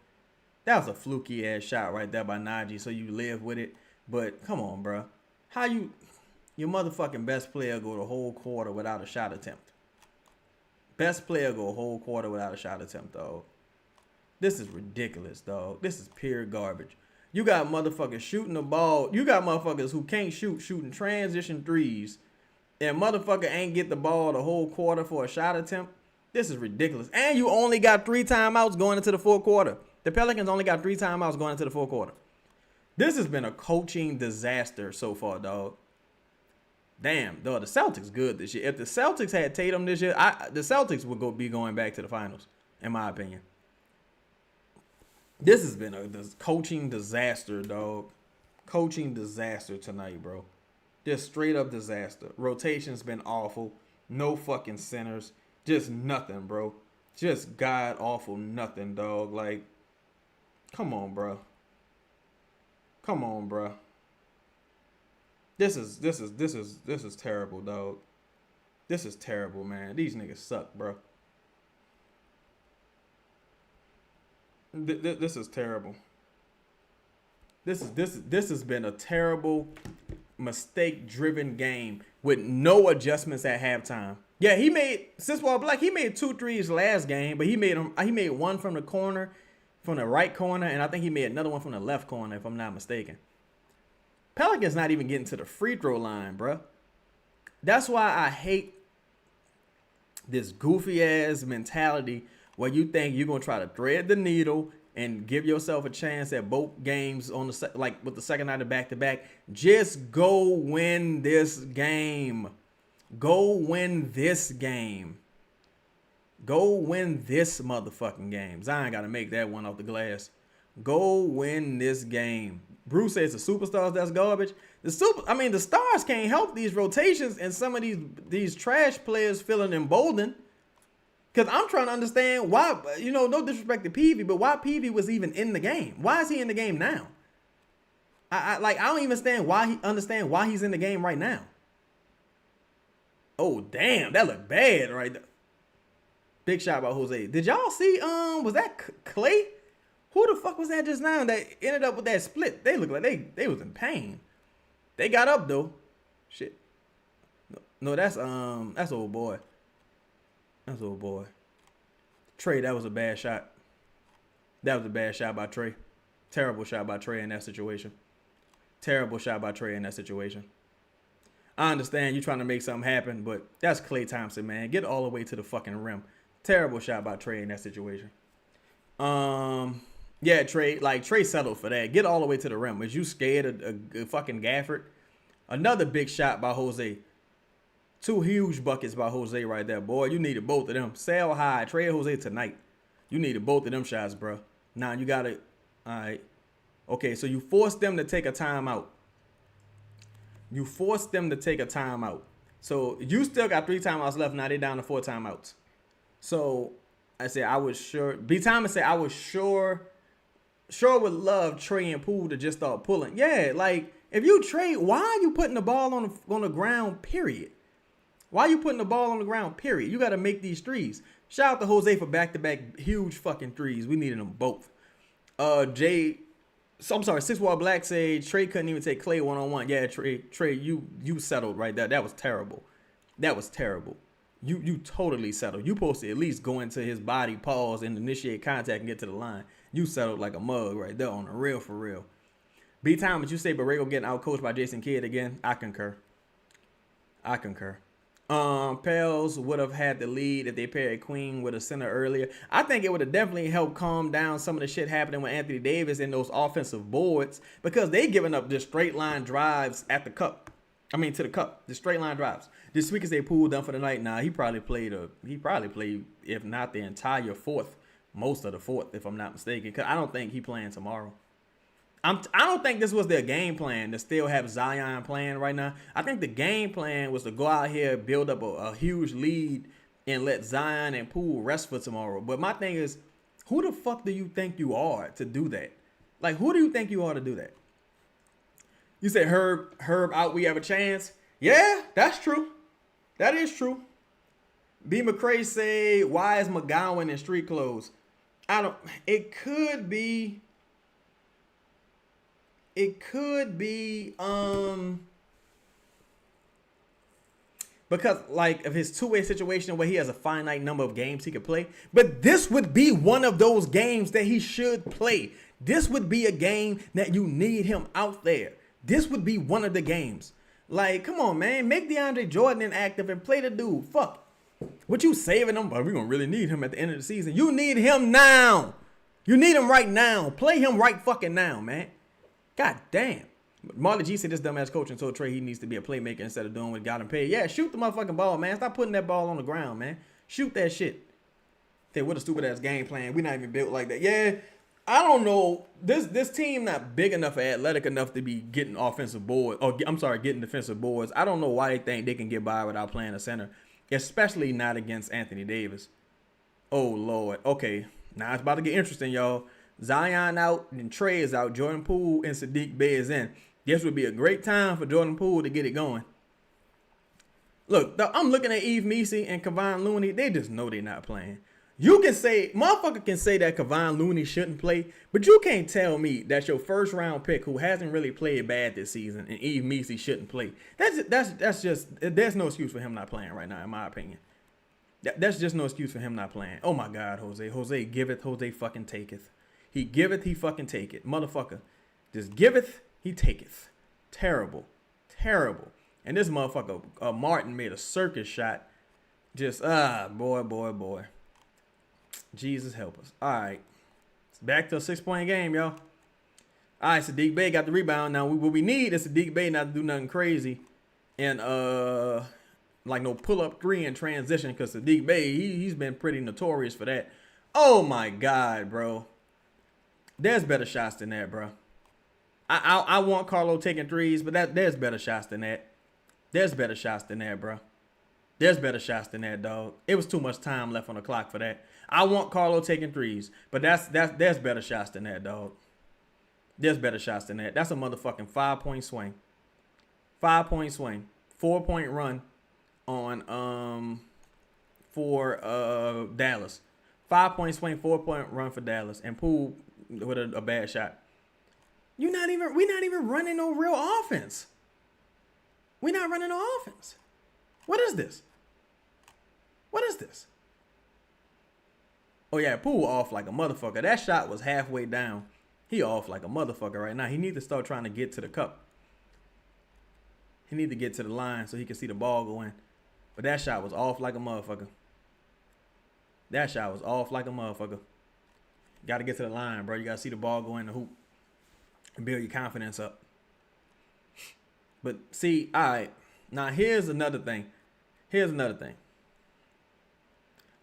That was a fluky ass shot right there by Najee, so you live with it. But come on, bro. How your motherfucking best player go the whole quarter without a shot attempt? Best player go a whole quarter without a shot attempt, dog. This is ridiculous, dog. This is pure garbage. You got motherfuckers shooting the ball. You got motherfuckers who can't shooting transition threes. And motherfucker ain't get the ball the whole quarter for a shot attempt. This is ridiculous. And you only got 3 timeouts going into the fourth quarter. The Pelicans only got 3 timeouts going into the fourth quarter. This has been a coaching disaster so far, dog. Damn, dog, the Celtics good this year. If the Celtics had Tatum this year, the Celtics would be going back to the finals, in my opinion. This has been a coaching disaster, dog. Coaching disaster tonight, bro. Just straight up disaster. Rotation's been awful. No fucking centers. Just nothing, bro. Just god awful nothing, dog. Like, come on, bro. Come on, bro. This is terrible, dog. This is terrible, man. These niggas suck, bro. This is terrible. This has been a terrible, mistake-driven game with no adjustments at halftime. Yeah, he made Black. He made 2 threes last game, but he made one from the corner, from the right corner, and I think he made another one from the left corner, if I'm not mistaken. Pelicans not even getting to the free throw line, bro. That's why I hate this goofy ass mentality where you think you're gonna try to thread the needle and give yourself a chance at both games on the like with the second night of back-to-back. Just go win this game. Go win this game. Go win this motherfucking game. Zion got to make that one off the glass. Go win this game. Bruce says the superstars, that's garbage. The stars can't help these rotations and some of these trash players feeling emboldened. Because I'm trying to understand why, no disrespect to Peavy, but why Peavy was even in the game. Why is he in the game now? I don't even understand why he's in the game right now. Oh, damn, that looked bad right there. Big shot by Jose. Did y'all see, was that Clay? Who the fuck was that just now that ended up with that split? They looked like they was in pain. They got up, though. Shit. No, that's old boy. That's old boy. Trey, that was a bad shot. That was a bad shot by Trey. Terrible shot by Trey in that situation. Terrible shot by Trey in that situation. I understand you trying to make something happen, but that's Klay Thompson, man. Get all the way to the fucking rim. Terrible shot by Trey in that situation. Yeah, Trey settled for that. Get all the way to the rim. Was you scared of a fucking Gafford? Another big shot by Jose. Two huge buckets by Jose right there, boy. You needed both of them. Sell high. Trade Jose tonight. You needed both of them shots, bro. Now you got it. All right. Okay, so you forced them to take a timeout. You forced them to take a timeout. So you still got 3 timeouts left. Now they're down to 4 timeouts. So I said I was sure. B. Thomas said I was sure would love Trey and Poole to just start pulling. Yeah, like if you trade, why are you putting the ball on the ground? Period. Why are you putting the ball on the ground? Period. You got to make these threes. Shout out to Jose for back-to-back huge fucking threes. We needed them both. I'm sorry. 6 Wall Black said Trey couldn't even take Klay one-on-one. Yeah, Trey, you settled right there. That was terrible. That was terrible. You totally settled. You supposed to at least go into his body, pause, and initiate contact and get to the line. You settled like a mug right there on the real for real. B. Thomas, you say Borrego getting outcoached by Jason Kidd again? I concur. Pels would have had the lead if they paired Queen with a center earlier. I think it would have definitely helped calm down some of the shit happening with Anthony Davis and those offensive boards because they giving up just straight line drives at the cup. I mean, to the cup, the straight line drives. This week as they pulled done for the night. Nah, he probably played, if not the entire fourth, most of the fourth, if I'm not mistaken. Because I don't think he playing tomorrow. I don't think this was their game plan to still have Zion playing right now. I think the game plan was to go out here, build up a huge lead, and let Zion and Poole rest for tomorrow. But my thing is, who the fuck do you think you are to do that? Like, who do you think you are to do that? You said Herb out, we have a chance. Yeah, that's true. That is true. B. McCray say, why is McGowan in street clothes? It could be because like of his two-way situation where he has a finite number of games he could play. But this would be one of those games that he should play. This would be a game that you need him out there. This would be one of the games. Like, come on, man. Make DeAndre Jordan inactive and play the dude. Fuck. What you saving him? But we're going to really need him at the end of the season. You need him now. You need him right now. Play him right fucking now, man. God damn. Marley G said this dumbass coach and told Trey he needs to be a playmaker instead of doing what got him paid. Yeah, shoot the motherfucking ball, man. Stop putting that ball on the ground, man. Shoot that shit. Say, what a stupid ass game plan. We're not even built like that. Yeah, I don't know. This team not big enough or athletic enough to be getting offensive boards. Or I'm sorry, getting defensive boards. I don't know why they think they can get by without playing a center, especially not against Anthony Davis. Oh Lord. Okay, now it's about to get interesting, y'all. Zion out and Trey is out. Jordan Poole and Sadiq Bey is in. This would be a great time for Jordan Poole to get it going. Look, I'm looking at Yves Messi and Kevon Looney. They just know they're not playing. You can say, motherfucker can say that Kevon Looney shouldn't play, but you can't tell me that your first round pick who hasn't really played bad this season and Yves Messi shouldn't play. That's just, there's no excuse for him not playing right now, in my opinion. That's just no excuse for him not playing. Oh my God, Jose. Jose giveth, Jose fucking taketh. He giveth, he fucking taketh. Motherfucker, just giveth, he taketh. Terrible. Terrible. And this motherfucker, Martin, made a circus shot. Just, boy. Jesus help us. All right. Back to a 6-point game, y'all. All right, Sadiq Bey got the rebound. Now, what we need is Sadiq Bey not to do nothing crazy and, like no pull-up three in transition, because Sadiq Bey, he's been pretty notorious for that. Oh, my God, bro. There's better shots than that, bro. I want Carlo taking threes, but there's better shots than that. There's better shots than that, bro. There's better shots than that, dog. It was too much time left on the clock for that. I want Carlo taking threes, but there's better shots than that, dog. There's better shots than that. That's a motherfucking 5-point swing. 5-point swing. 4-point run on for Dallas. 5-point swing, 4-point run for Dallas, and Poole with a bad shot. We're not even running no real offense. We're not running no offense. What is this? What is this? Oh, yeah, Poole off like a motherfucker. That shot was halfway down. He off like a motherfucker right now. He needs to start trying to get to the cup. He needs to get to the line so he can see the ball go in. But that shot was off like a motherfucker. That shot was off like a motherfucker. Got to get to the line, bro. You got to see the ball go in the hoop and build your confidence up. But see, all right. Now, here's another thing.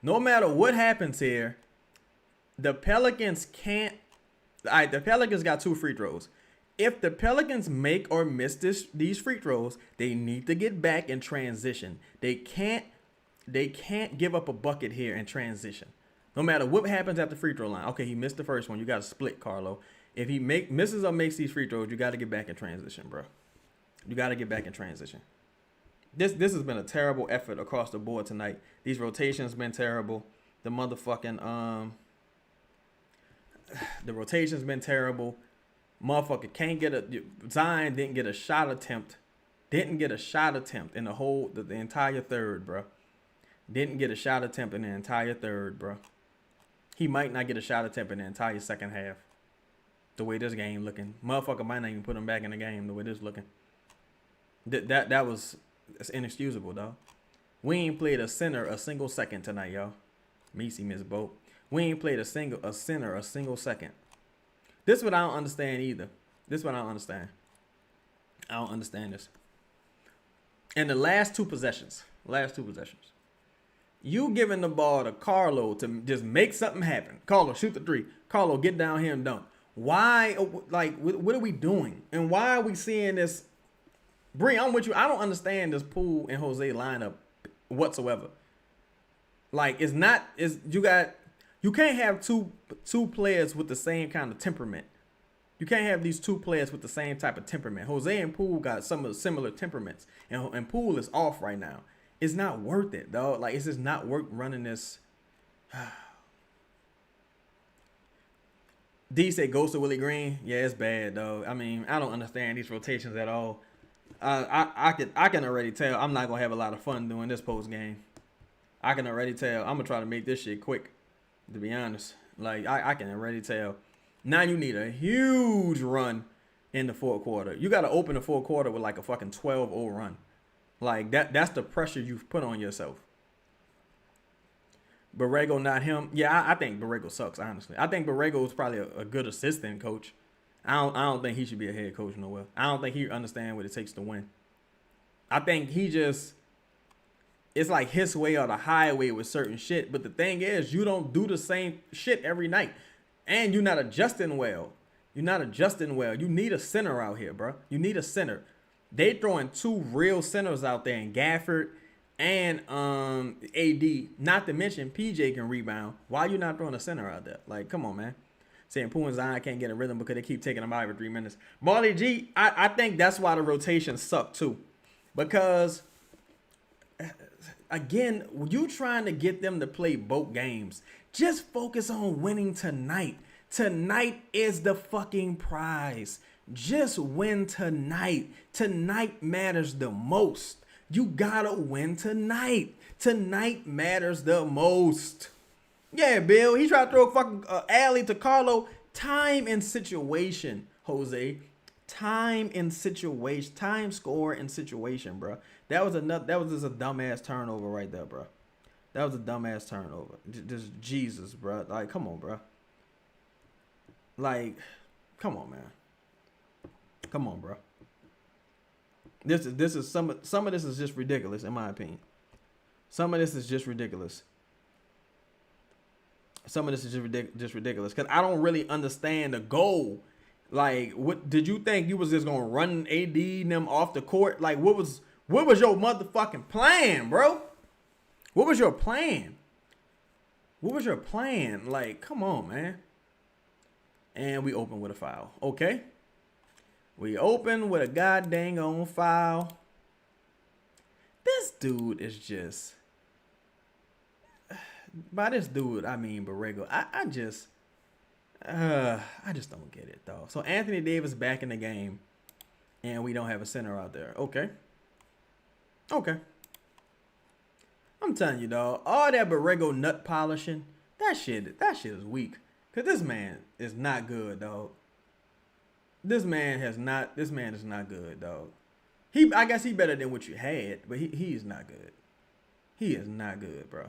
No matter what happens here, the Pelicans can't. All right, the Pelicans got 2 free throws. If the Pelicans make or miss these free throws, they need to get back in transition. They can't give up a bucket here in transition. No matter what happens at the free throw line. Okay, he missed the first one. You got to split, Carlo. If he misses or makes these free throws, you got to get back in transition, bro. You got to get back in transition. This has been a terrible effort across the board tonight. These rotations been terrible. The motherfucking the rotations been terrible. Motherfucker can't get Zion didn't get a shot attempt. Didn't get a shot attempt in the entire third, bro. Didn't get a shot attempt in the entire third, bro. He might not get a shot attempt in the entire second half. The way this game looking. Motherfucker might not even put him back in the game the way this looking. That's inexcusable, dog. We ain't played a center a single second tonight, y'all. Meesy Miss Boat. We ain't played a center a single second. This is what I don't understand either. This is what I don't understand. I don't understand this. In the last two possessions, you giving the ball to Carlo to just make something happen. Carlo, shoot the three. Carlo, get down here and dunk. Why? Like, what are we doing? And why are we seeing this? Bree, I'm with you. I don't understand this Poole and Jose lineup whatsoever. Like, you can't have two players with the same kind of temperament. You can't have these two players with the same type of temperament. Jose and Poole got some of the similar temperaments, and Poole is off right now. It's not worth it, dog. Like, it's just not worth running this. D said Ghost of Willie Green. Yeah, it's bad, dog. I mean, I don't understand these rotations at all. I can already tell I'm not gonna have a lot of fun doing this post game. I can already tell I'm gonna try to make this shit quick. To be honest, like I can already tell. Now you need a huge run in the fourth quarter. You got to open the fourth quarter with like a fucking 12-0 run. Like that's the pressure you've put on yourself. Borrego, not him. Yeah, I think Borrego sucks, honestly. I think Borrego is probably a good assistant coach. I don't think he should be a head coach nowhere. I don't think he understands what it takes to win. I think it's like his way or the highway with certain shit. But the thing is, you don't do the same shit every night. And you're not adjusting well. You need a center out here, bro. You need a center. They throwing 2 real centers out there in Gafford and AD. Not to mention PJ can rebound. Why you not throwing a center out there? Like, come on, man. Saying Poole and Zion can't get a rhythm because they keep taking them out every 3 minutes. Marley G, I think that's why the rotations suck too. Because, again, you trying to get them to play both games. Just focus on winning tonight. Tonight is the fucking prize. Just win tonight. Tonight matters the most. You gotta win tonight. Tonight matters the most. Yeah, Bill. He tried to throw a fucking alley to Carlo. Time and situation, Jose. Time and situation. Time, score, and situation, bro. That was just a dumbass turnover right there, bro. That was a dumbass turnover. Just Jesus, bro. Like, come on, bro. Like, come on, man. Come on, bro. This is some of this is just ridiculous, in my opinion. Some of this is just ridiculous. Some of this is just ridiculous because I don't really understand the goal. Like, what did you think you was just gonna run AD and them off the court? Like, what was your motherfucking plan, bro? What was your plan? What was your plan? Like, come on, man. And we open with a foul. Okay. We open with a goddamn on foul. This dude is just. By this dude, I mean Borrego. I just don't get it, though. So Anthony Davis back in the game, and we don't have a center out there. Okay. I'm telling you, dog. All that Borrego nut polishing, that shit is weak. Cause this man is not good, dog. This man is not good, dog. I guess he better than what you had, but he is not good. He is not good, bro.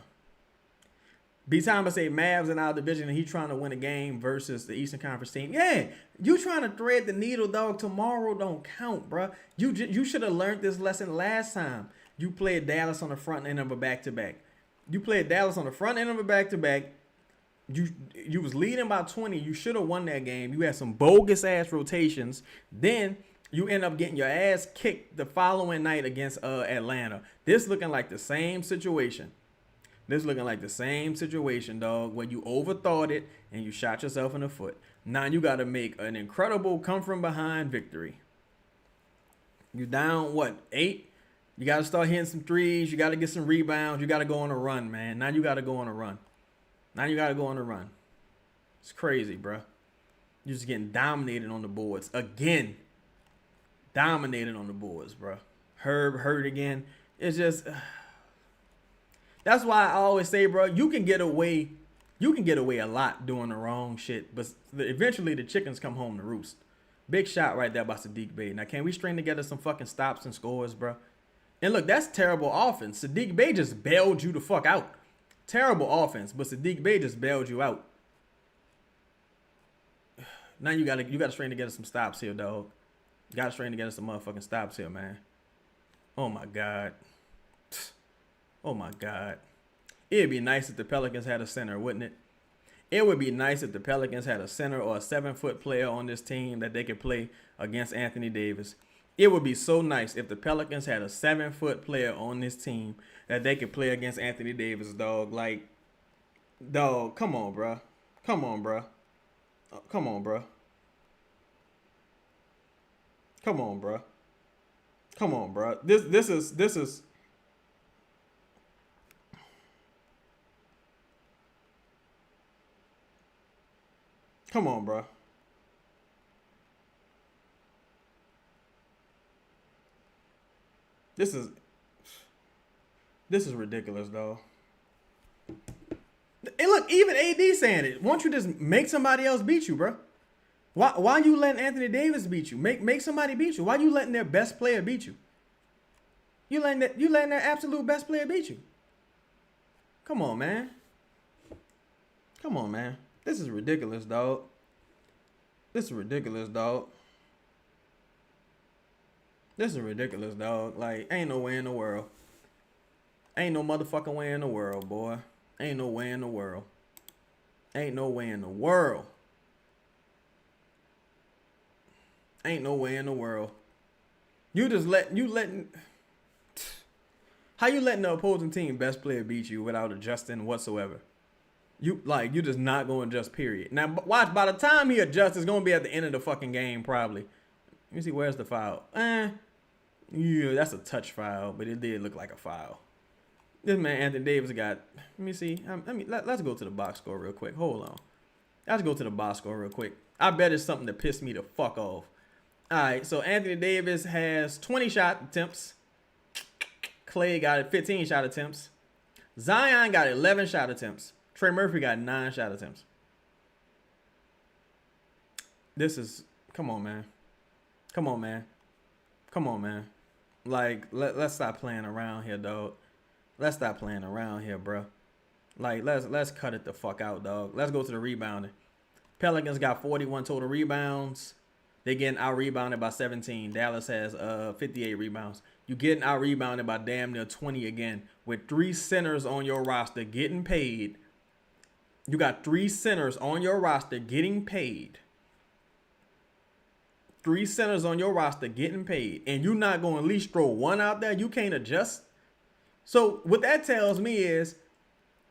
B time to say Mavs in our division and he trying to win a game versus the Eastern Conference team. Yeah, you trying to thread the needle, dog. Tomorrow don't count, bro. You should have learned this lesson last time. You played Dallas on the front end of a back-to-back. You played Dallas on the front end of a back-to-back. You was leading by 20. You should have won that game. You had some bogus-ass rotations. Then you end up getting your ass kicked the following night against Atlanta. This looking like the same situation. Dog, where you overthought it and you shot yourself in the foot. Now you got to make an incredible come from behind victory. You down, 8? You got to start hitting some threes. You got to get some rebounds. You got to go on a run, man. Now you got to go on a run. It's crazy, bro. You're just getting dominated on the boards. Again. Dominated on the boards, bro. Herb hurt again. It's just... That's why I always say, bro, you can get away a lot doing the wrong shit, but eventually the chickens come home to roost. Big shot right there by Saddiq Bey. Now, can we string together some fucking stops and scores, bro? And look, that's terrible offense. Saddiq Bey just bailed you the fuck out. Terrible offense, but Saddiq Bey just bailed you out. Now you gotta string together some stops here, dog. You gotta string together some motherfucking stops here, man. Oh my God. Oh my God. It'd be nice if the Pelicans had a center, wouldn't it? It would be nice if the Pelicans had a center or a 7-foot player on this team that they could play against Anthony Davis. It would be so nice if the Pelicans had a 7-foot player on this team that they could play against Anthony Davis, dog. Like, dog, come on, bro. Come on, bro. Come on, bro. Come on, bro. Come on, bro. This is. Come on, bro. This is ridiculous, though. And look, even AD saying it. Why don't you just make somebody else beat you, bro? Why you letting Anthony Davis beat you? Make somebody beat you. Why you letting their best player beat you? You letting their absolute best player beat you. Come on, man. Come on, man. This is ridiculous, dog. This is ridiculous, dog. This is ridiculous, dog. Like, ain't no way in the world. Ain't no motherfucking way in the world, boy. Ain't no way in the world. Ain't no way in the world. Ain't no way in the world. How you letting the opposing team best player beat you without adjusting whatsoever? You just not going to adjust, period. Now, watch, by the time he adjusts, it's going to be at the end of the fucking game, probably. Let me see, where's the foul? Yeah, that's a touch foul, but it did look like a foul. This man, Anthony Davis, got, let me see. Let's go to the box score real quick. Hold on. Let's go to the box score real quick. I bet it's something that pissed me the fuck off. All right, so Anthony Davis has 20 shot attempts. Clay got 15 shot attempts. Zion got 11 shot attempts. Trey Murphy got 9 shot attempts. This is, come on, man. Come on, man. Come on, man. Like, let's stop playing around here, dog. Let's stop playing around here, bro. Like, let's cut it the fuck out, dog. Let's go to the rebounding. Pelicans got 41 total rebounds. They getting out rebounded by 17. Dallas has 58 rebounds. You getting out rebounded by damn near 20 again with 3 centers on your roster getting paid. You got 3 centers on your roster getting paid. 3 centers on your roster getting paid, and you're not going to at least throw one out there. You can't adjust. So what that tells me is,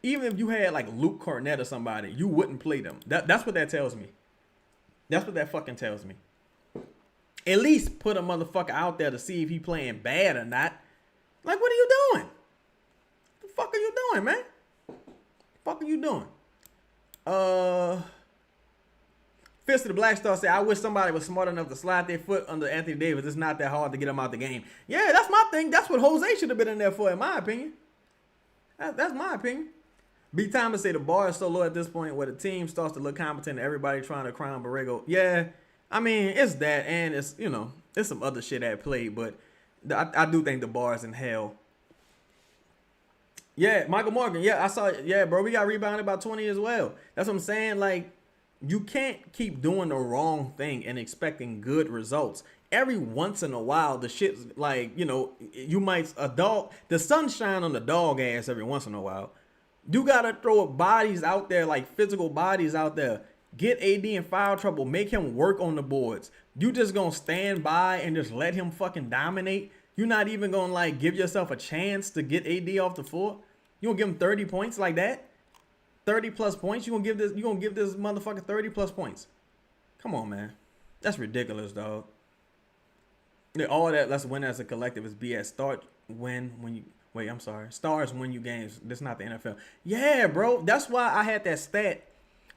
even if you had like Luke Cornett or somebody, you wouldn't play them. That's what that tells me. That's what that fucking tells me. At least put a motherfucker out there to see if he playing bad or not. Like, what are you doing? What the fuck are you doing, man? What the fuck are you doing? Fist of the Black Star said, I wish somebody was smart enough to slide their foot under Anthony Davis. It's not that hard to get him out the game. Yeah, that's my thing. That's what Jose should have been in there for, in my opinion. That's my opinion. B. Thomas say the bar is so low at this point where the team starts to look competent and everybody trying to crown Borrego. Yeah, I mean, it's that, and it's, you know, it's some other shit at play, but I do think the bar is in hell. Yeah, Michael Morgan. Yeah, I saw it. Yeah, bro, we got rebounded by 20 as well. That's what I'm saying. Like, you can't keep doing the wrong thing and expecting good results. Every once in a while, the shit's like, you know, you might, the sun shine on the dog ass every once in a while. You got to throw bodies out there, like physical bodies out there. Get AD in foul trouble. Make him work on the boards. You just going to stand by and just let him fucking dominate? You're not even going to, like, give yourself a chance to get AD off the floor? You going to give him 30 points like that? 30 plus points? You going to give this motherfucker 30 plus points? Come on, man. That's ridiculous, dog. All that let's win as a collective is BS. Stars win you games. This is not the NFL. Yeah, bro. That's why I had that stat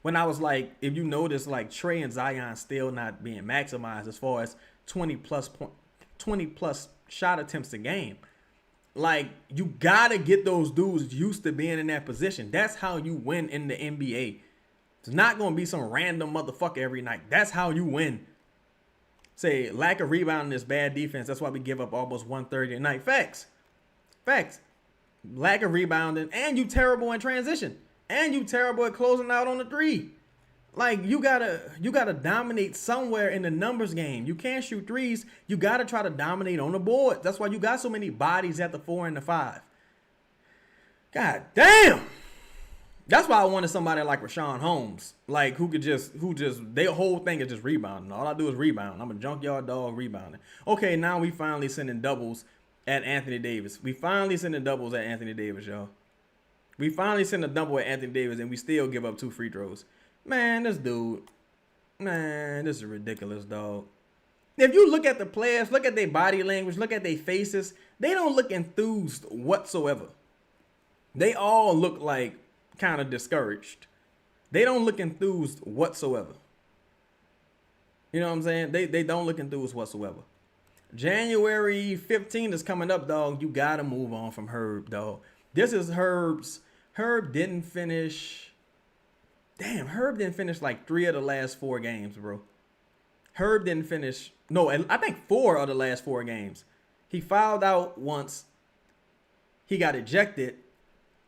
when I was like, if you notice, like Trey and Zion still not being maximized as far as 20 plus shot attempts a game. Like, you gotta get those dudes used to being in that position. That's how you win in the NBA. It's not gonna be some random motherfucker every night. That's how you win. Say, lack of rebounding is bad defense. That's why we give up almost 130 a night. Facts. Lack of rebounding, and you terrible in transition. And you terrible at closing out on the three. Like, you gotta dominate somewhere in the numbers game. You can't shoot threes. You gotta try to dominate on the board. That's why you got so many bodies at the 4 and the 5. God damn. That's why I wanted somebody like Rashawn Holmes, like who their whole thing is just rebounding. All I do is rebound. I'm a junkyard dog rebounding. Okay, now we finally sending doubles at Anthony Davis. We finally sending doubles at Anthony Davis, y'all. We finally send a double at Anthony Davis, and we still give up 2 free throws. Man, this is ridiculous, dog. If you look at the players, look at their body language, look at their faces, they don't look enthused whatsoever. They all look like kind of discouraged. They don't look enthused whatsoever. You know what I'm saying? They don't look enthused whatsoever. January 15th is coming up, dog. You got to move on from Herb, dog. This is Herb's. Herb didn't finish. Damn, Herb didn't finish like 3 of the last 4 games, bro. Herb didn't finish. No, I think 4 of the last 4 games. He fouled out once. He got ejected.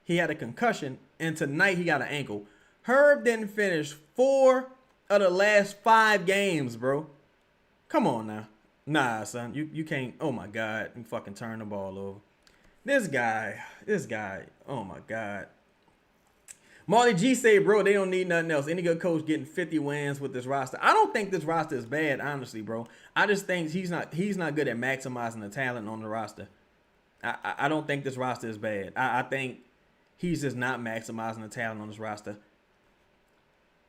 He had a concussion. And tonight he got an ankle. Herb didn't finish 4 of the last 5 games, bro. Come on now. Nah, son. You can't. Oh, my God. You fucking turn the ball over. This guy. Oh, my God. Marley G say, bro, they don't need nothing else. Any good coach getting 50 wins with this roster. I don't think this roster is bad, honestly, bro. I just think he's not good at maximizing the talent on the roster. I don't think this roster is bad. I think he's just not maximizing the talent on this roster.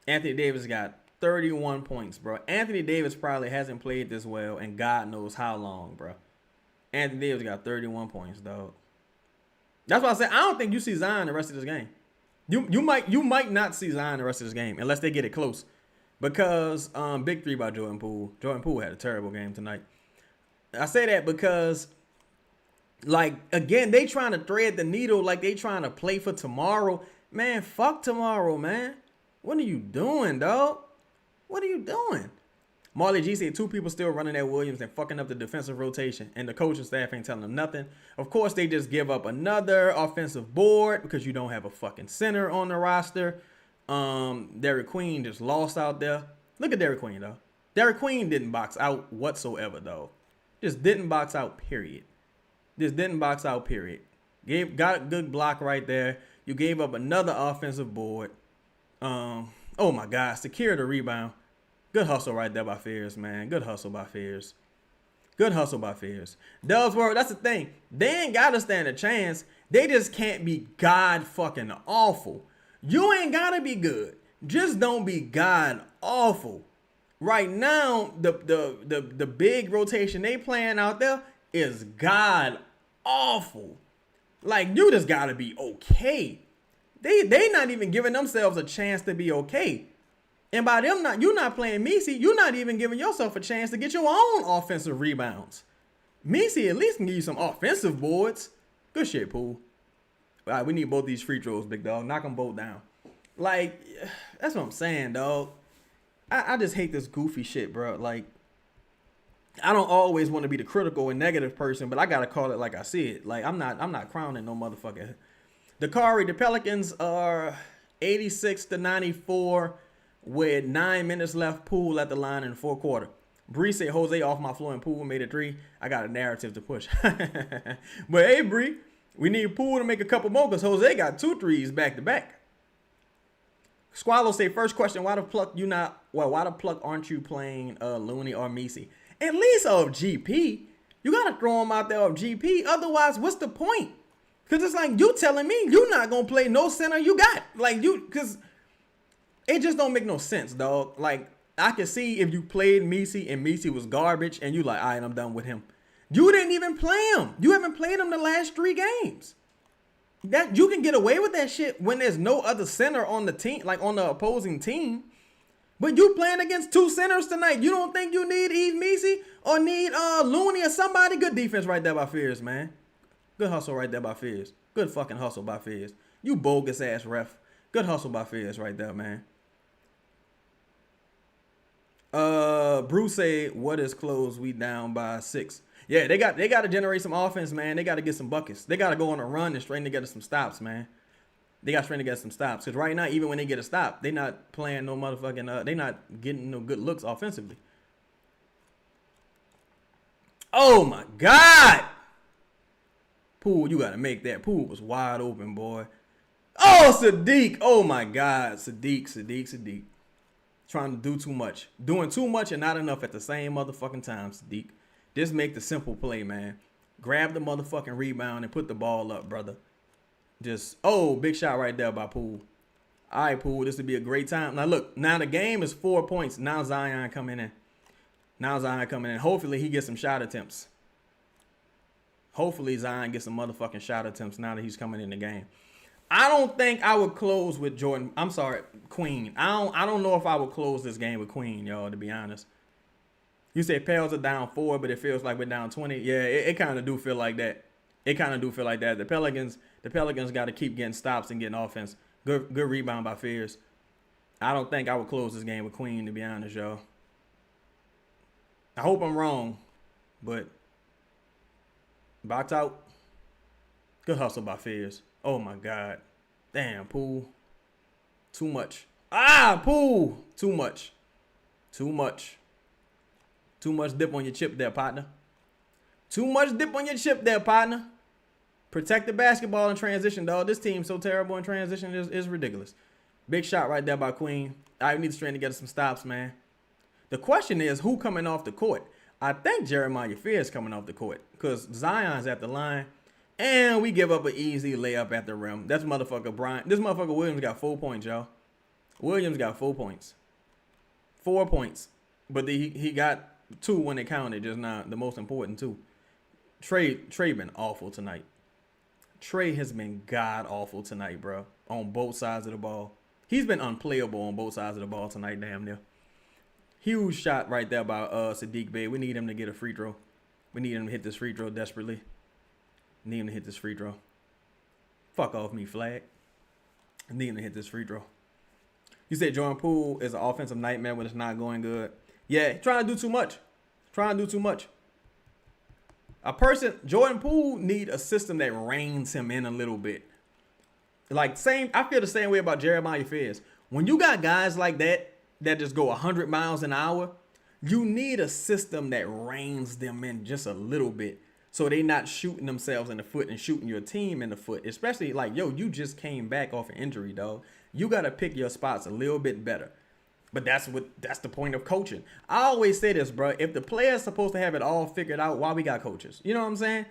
Anthony Davis got 31 points, bro. Anthony Davis probably hasn't played this well in God knows how long, bro. Anthony Davis got 31 points, dog. That's why I said I don't think you see Zion the rest of this game. You might not see Zion the rest of this game unless they get it close. Because big 3 by Jordan Poole. Jordan Poole had a terrible game tonight. I say that because, like, again, they trying to thread the needle like they trying to play for tomorrow. Man, fuck tomorrow, man. What are you doing, dog? What are you doing? Marley G said 2 people still running at Williams and fucking up the defensive rotation, and the coaching staff ain't telling them nothing. Of course, they just give up another offensive board because you don't have a fucking center on the roster. Derik Queen just lost out there. Look at Derik Queen, though. Derik Queen didn't box out whatsoever, though. Just didn't box out, period. Just didn't box out, period. Got a good block right there. You gave up another offensive board. Oh, my God. Secure the rebound. Good hustle right there by Fears, man. Good hustle by Fears. Good hustle by Fears. Dellsworth, that's the thing. They ain't got to stand a chance. They just can't be God fucking awful. You ain't got to be good. Just don't be God awful. Right now, the big rotation they playing out there is God awful. Like, you just got to be okay. They not even giving themselves a chance to be okay. And by them you not playing Messi, you're not even giving yourself a chance to get your own offensive rebounds. Messi at least can give you some offensive boards. Good shit, Poole. All right, we need both these free throws, big dog. Knock them both down. Like, that's what I'm saying, dog. I just hate this goofy shit, bro. Like, I don't always want to be the critical and negative person, but I gotta call it like I see it. Like, I'm not crowning no motherfucker. The Pelicans are 86-94 with 9 minutes left. Poole at the line in the fourth quarter. Bree said Jose off my floor and Poole made a 3. I got a narrative to push. But hey, Bree, we need Poole to make a couple more because Jose got 2 threes back to back. Squallow say first question, why the pluck aren't you playing Looney or Messi? At least of GP. You gotta throw him out there of GP. Otherwise, what's the point? Because it's like you telling me you're not going to play no center you got. Like, because it just don't make no sense, dog. Like, I can see if you played Messi and Messi was garbage and you like, all right, I'm done with him. You didn't even play him. You haven't played him the last 3 games. That you can get away with that shit when there's no other center on the team, like on the opposing team. But you playing against 2 centers tonight. You don't think you need Eve Messi or need Looney or somebody? Good defense right there by Fears, man. Good hustle right there by Fears. Good fucking hustle by Fears. You bogus ass ref. Good hustle by Fears right there, man. Bruce said, what is close? We down by 6. Yeah, they got to generate some offense, man. They got to get some buckets. They got to go on a run and straighten together some stops, man. They got to straighten together some stops. Because right now, even when they get a stop, they not playing no motherfucking, they not getting no good looks offensively. Oh, my God. Poole, you got to make that. Poole was wide open, boy. Oh, Sadiq. Oh, my God. Sadiq. Trying to do too much. Doing too much and not enough at the same motherfucking time, Sadiq. Just make the simple play, man. Grab the motherfucking rebound and put the ball up, brother. Just, oh, big shot right there by Poole. All right, Poole, this would be a great time. Now, look, now the game is 4 points. Now Zion coming in. Hopefully, he gets some shot attempts. Hopefully, Zion gets some motherfucking shot attempts now that he's coming in the game. I don't think I would close with Jordan. I'm sorry, Queen. I don't know if I would close this game with Queen, y'all, to be honest. You say Pels are down 4, but it feels like we're down 20. Yeah, it kind of do feel like that. The Pelicans got to keep getting stops and getting offense. Good rebound by Fears. I don't think I would close this game with Queen, to be honest, y'all. I hope I'm wrong, but box out. Good hustle by Fears. Oh, my God. Damn, Poole. Too much. Poole. Too much dip on your chip there, partner. Protect the basketball in transition, dog. This team's so terrible in transition. It's ridiculous. Big shot right there by Queen. I need to strain together some stops, man. The question is, who coming off the court? I think Jeremiah Fears coming off the court because Zion's at the line. And we give up an easy layup at the rim. That's motherfucker Bryant. This motherfucker Williams got 4 points, y'all. Williams got 4 points. 4 points. But he got 2 when it counted, just not the most important 2. Trey been awful tonight. Trey has been god awful tonight, bro. On both sides of the ball. He's been unplayable on both sides of the ball tonight, damn near. Huge shot right there by Sadiq Bey. We need him to get a free throw. We need him to hit this free throw desperately. Need him to hit this free throw. Fuck off me, Flagg. Need him to hit this free throw. You said Jordan Poole is an offensive nightmare when it's not going good. Yeah, trying to do too much. Trying to do too much. Jordan Poole need a system that reins him in a little bit. I feel the same way about Jeremiah Fizz. When you got guys like that just go 100 miles an hour, you need a system that reins them in just a little bit. So they not shooting themselves in the foot and shooting your team in the foot. Especially you just came back off an injury, dog. You got to pick your spots a little bit better. But that's the point of coaching. I always say this, bro. If the player's supposed to have it all figured out, why we got coaches? You know what I'm saying?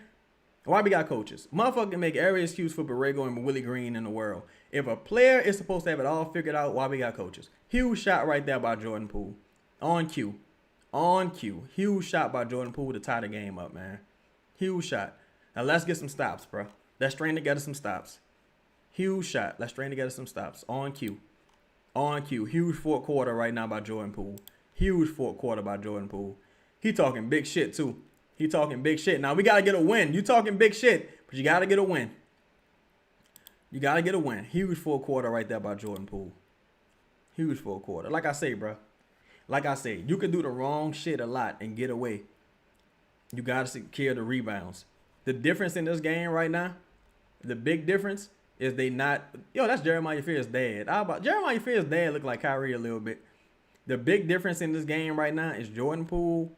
Why we got coaches? Motherfucker make every excuse for Borrego and Willie Green in the world. If a player is supposed to have it all figured out, why we got coaches? Huge shot right there by Jordan Poole. On cue. Huge shot by Jordan Poole to tie the game up, man. Huge shot. Now let's get some stops, bro. Let's string together some stops. Huge shot. Let's string together some stops. On cue. Huge fourth quarter right now by Jordan Poole. Huge fourth quarter by Jordan Poole. He talking big shit, too. He talking big shit. Now, we got to get a win. You talking big shit, but you got to get a win. You got to get a win. Huge fourth quarter right there by Jordan Poole. Huge fourth quarter. Like I say, bro. Like I say, you can do the wrong shit a lot and get away. You got to secure the rebounds. The difference in this game right now, the big difference is they not. That's Jeremiah Fizz' dad. Jeremiah Fizz' dad look like Kyrie a little bit. The big difference in this game right now is Jordan Poole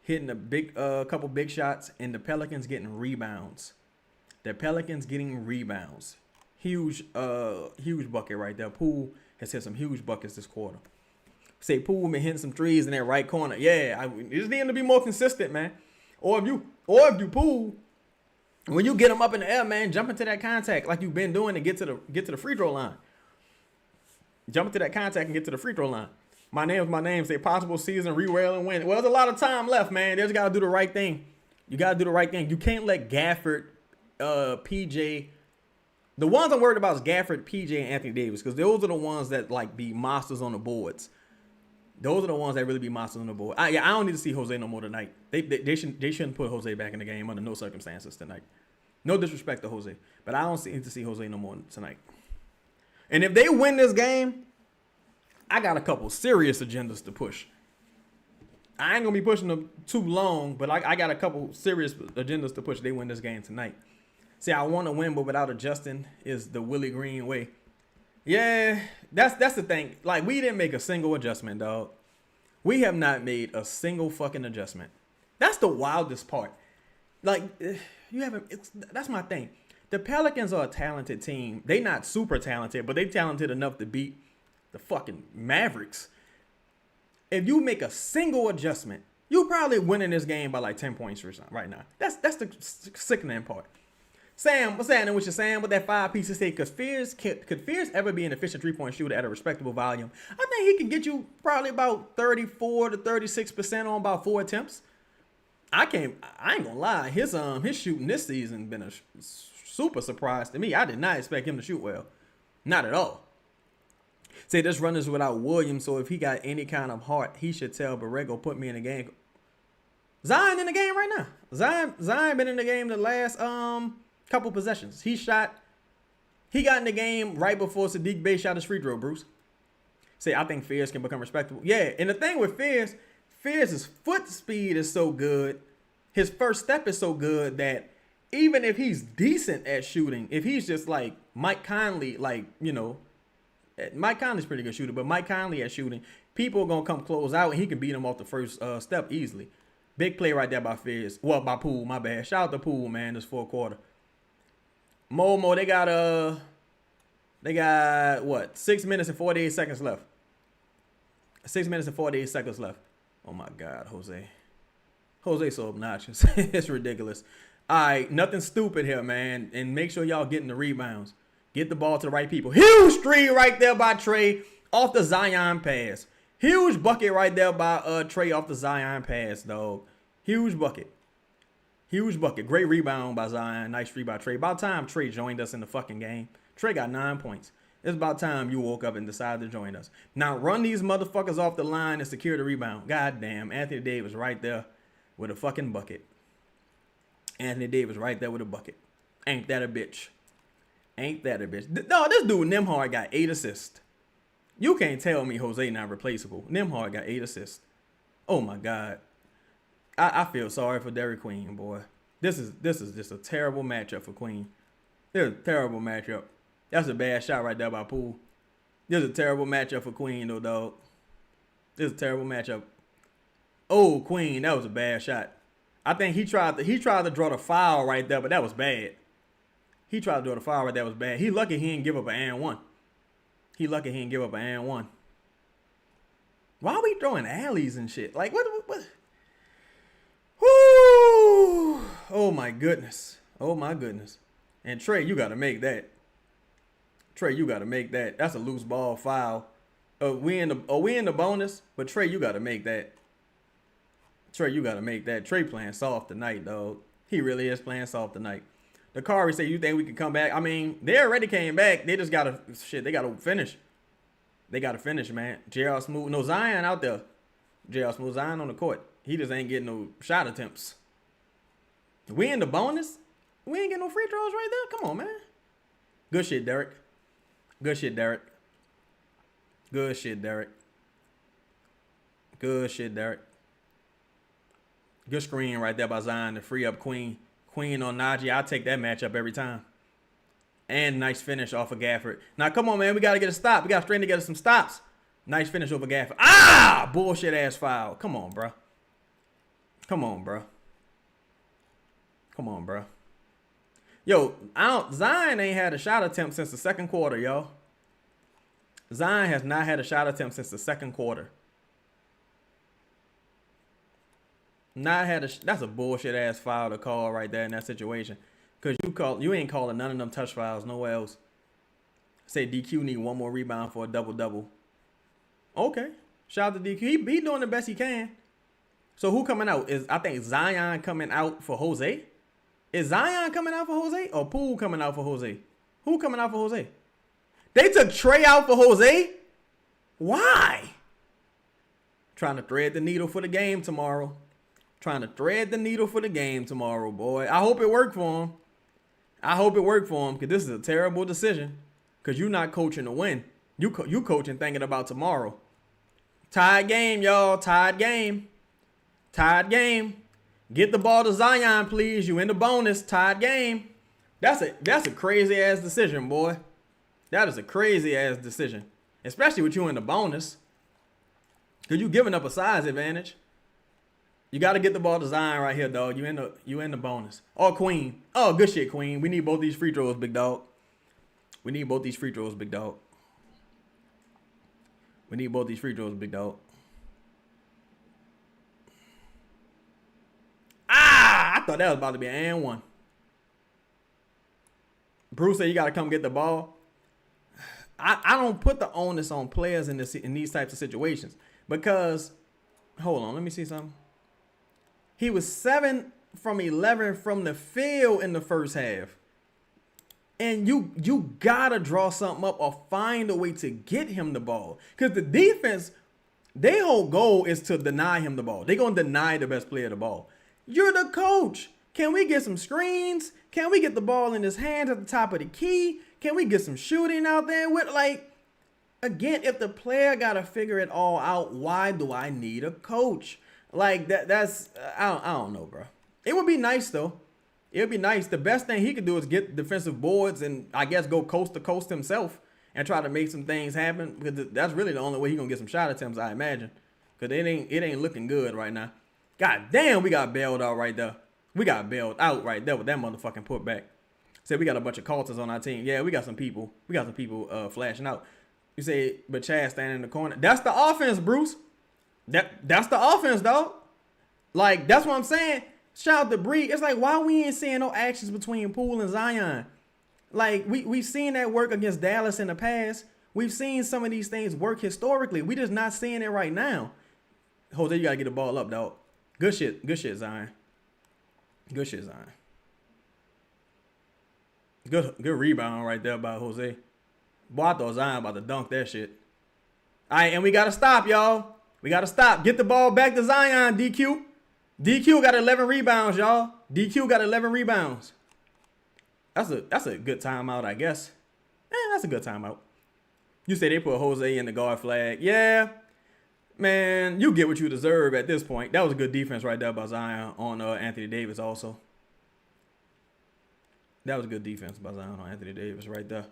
hitting a couple big shots and the Pelicans getting rebounds. Huge bucket right there. Poole has hit some huge buckets this quarter. Say Poole been hitting some threes in that right corner. Yeah, you just need him to be more consistent, man. Or if you Poole, when you get him up in the air, man, jump into that contact like you've been doing and get to the free throw line. Jump into that contact and get to the free throw line. My name. Say possible season, re-rail and win. Well, there's a lot of time left, man. They just got to do the right thing. You got to do the right thing. You can't let Gafford, PJ. The ones I'm worried about is Gafford, PJ, and Anthony Davis because those are the ones that be monsters on the boards. Those are the ones that really be monsters on the board. I don't need to see Jose no more tonight. They shouldn't put Jose back in the game under no circumstances tonight. No disrespect to Jose, but I don't need to see Jose no more tonight. And if they win this game, I got a couple serious agendas to push. I ain't gonna be pushing them too long, but I got a couple serious agendas to push. They win this game tonight. See, I want to win, but without adjusting is the Willie Green way. Yeah, that's the thing. We didn't make a single adjustment, dog. We have not made a single fucking adjustment. That's the wildest part. You haven't. That's my thing. The Pelicans are a talented team. They not super talented, but they talented enough to beat the fucking Mavericks. If you make a single adjustment, you probably winning this game by 10 points or something right now. That's the sickening part. Sam, what's happening with you, Sam? With that 5 pieces, say, could Fierce ever be an efficient 3-point shooter at a respectable volume? I think he can get you probably about 34 to 36% on about 4 attempts. I ain't gonna lie, his shooting this season been a super surprise to me. I did not expect him to shoot well, not at all. Say this run is without Williams, so if he got any kind of heart, he should tell Borrego put me in the game. Zion in the game right now. Zion been in the game the last couple possessions. He got in the game right before Sadiq Bey shot his free throw, Bruce. Say, I think Fierce can become respectable. Yeah, and the thing with Fierce's foot speed is so good. His first step is so good that even if he's decent at shooting, if he's just like Mike Conley, Mike Conley's a pretty good shooter, but Mike Conley at shooting, people are going to come close out and he can beat him off the first step easily. Big play right there by Fierce. Well, by Poole, my bad. Shout out to Poole, man, this fourth quarter. Momo, they got what? 6 minutes and 48 seconds left. 6 minutes and 48 seconds left. Oh my God, Jose. Jose's so obnoxious. It's ridiculous. All right, nothing stupid here, man. And make sure y'all getting the rebounds. Get the ball to the right people. Huge three right there by Trey off the Zion pass. Huge bucket right there by Trey off the Zion pass, dog. Huge bucket. Huge bucket. Great rebound by Zion. Nice three by Trey. About time Trey joined us in the fucking game. Trey got 9 points. It's about time you woke up and decided to join us. Now run these motherfuckers off the line and secure the rebound. God damn. Anthony Davis right there with a fucking bucket. Anthony Davis right there with a bucket. Ain't that a bitch? Ain't that a bitch? No, this dude Nembhard got 8 assists. You can't tell me Jose not replaceable. Nembhard got 8 assists. Oh my God. I feel sorry for Derik Queen, boy. This is just a terrible matchup for Queen. This is a terrible matchup. That's a bad shot right there by Poole. This is a terrible matchup for Queen, though, dog. This is a terrible matchup. Oh, Queen, that was a bad shot. I think he tried to draw the foul right there, but that was bad. He tried to draw the foul right there, that was bad. He lucky he didn't give up an and one. He lucky he didn't give up an and one. Why are we throwing alleys and shit? Like, what? Whoo! Oh, my goodness. Oh, my goodness. And Trey, you got to make that. Trey, you got to make that. That's a loose ball foul. We in the bonus? But Trey, you got to make that. Trey, you got to make that. Trey playing soft tonight, dog. He really is playing soft tonight. The Kari say, you think we can come back? I mean, they already came back. They just got to, they got to finish. They got to finish, man. J.R. Smooth. No, Zion out there. J.R. Smooth, Zion on the court. He just ain't getting no shot attempts. We in the bonus? We ain't getting no free throws right there? Come on, man. Good shit, Derik. Good shit, Derik. Good shit, Derik. Good shit, Derik. Good screen right there by Zion to free up Queen. Queen on Najee. I'll take that matchup every time. And nice finish off of Gafford. Now, come on, man. We got to get a stop. We got to string together some stops. Nice finish over Gafford. Ah! Bullshit ass foul. Come on, bro. Come on, bro. Come on, bro. Yo, Zion ain't had a shot attempt since the second quarter, yo. Zion has not had a shot attempt since the second quarter. That's a bullshit ass foul to call right there in that situation. Cause you ain't calling none of them touch fouls nowhere else. Say DQ need one more rebound for a double-double. Okay. Shout out to DQ. He doing the best he can. So who coming out? I think Zion coming out for Jose? Is Zion coming out for Jose? Or Poole coming out for Jose? Who coming out for Jose? They took Trey out for Jose? Why? Trying to thread the needle for the game tomorrow. Trying to thread the needle for the game tomorrow, boy. I hope it worked for him. I hope it worked for him because this is a terrible decision because you're not coaching to win. You coaching thinking about tomorrow. Tied game, y'all. Tied game. Tied game. Get the ball to Zion, please. You in the bonus. Tied game. That's a crazy ass decision, boy. That is a crazy ass decision, especially with you in the bonus because you giving up a size advantage. You got to get the ball to Zion right here, dog. You in the bonus. Oh, Queen. Oh, good shit, Queen. We need both these free throws, big dog. We need both these free throws, big dog. We need both these free throws, big dog. Ah, I thought that was about to be an and one. Bruce said you got to come get the ball. I don't put the onus on players in these types of situations because, hold on, let me see something. He was 7 from 11 from the field in the first half. And you got to draw something up or find a way to get him the ball. Because the defense, their whole goal is to deny him the ball. They're going to deny the best player the ball. You're the coach. Can we get some screens? Can we get the ball in his hands at the top of the key? Can we get some shooting out there? Again, if the player got to figure it all out, why do I need a coach? Like that's I don't know, bro. It would be nice though. It would be nice. The best thing he could do is get defensive boards and I guess go coast to coast himself and try to make some things happen because that's really the only way he's gonna get some shot attempts, I imagine. Because it ain't looking good right now. God damn, we got bailed out right there. We got bailed out right there with that motherfucking putback. Said we got a bunch of cultists on our team. Yeah, we got some people. We got some people flashing out. You say, but Chad standing in the corner. That's the offense, Bruce. That's the offense, dog. Like, that's what I'm saying. Shout out to Bree. It's like, why we ain't seeing no actions between Poole and Zion? Like, we've seen that work against Dallas in the past. We've seen some of these things work historically. We just not seeing it right now. Jose, you got to get the ball up, dog. Good shit. Good shit, Zion. Good shit, Zion. Good rebound right there by Jose. Boy, I thought Zion about to dunk that shit. All right, and we got to stop, y'all. We got to stop. Get the ball back to Zion, DQ. DQ got 11 rebounds, y'all. DQ got 11 rebounds. That's a good timeout, I guess. That's a good timeout. You say they put Jose in the guard flag. Yeah. Man, you get what you deserve at this point. That was a good defense right there by Zion on Anthony Davis also. That was a good defense by Zion on Anthony Davis right there.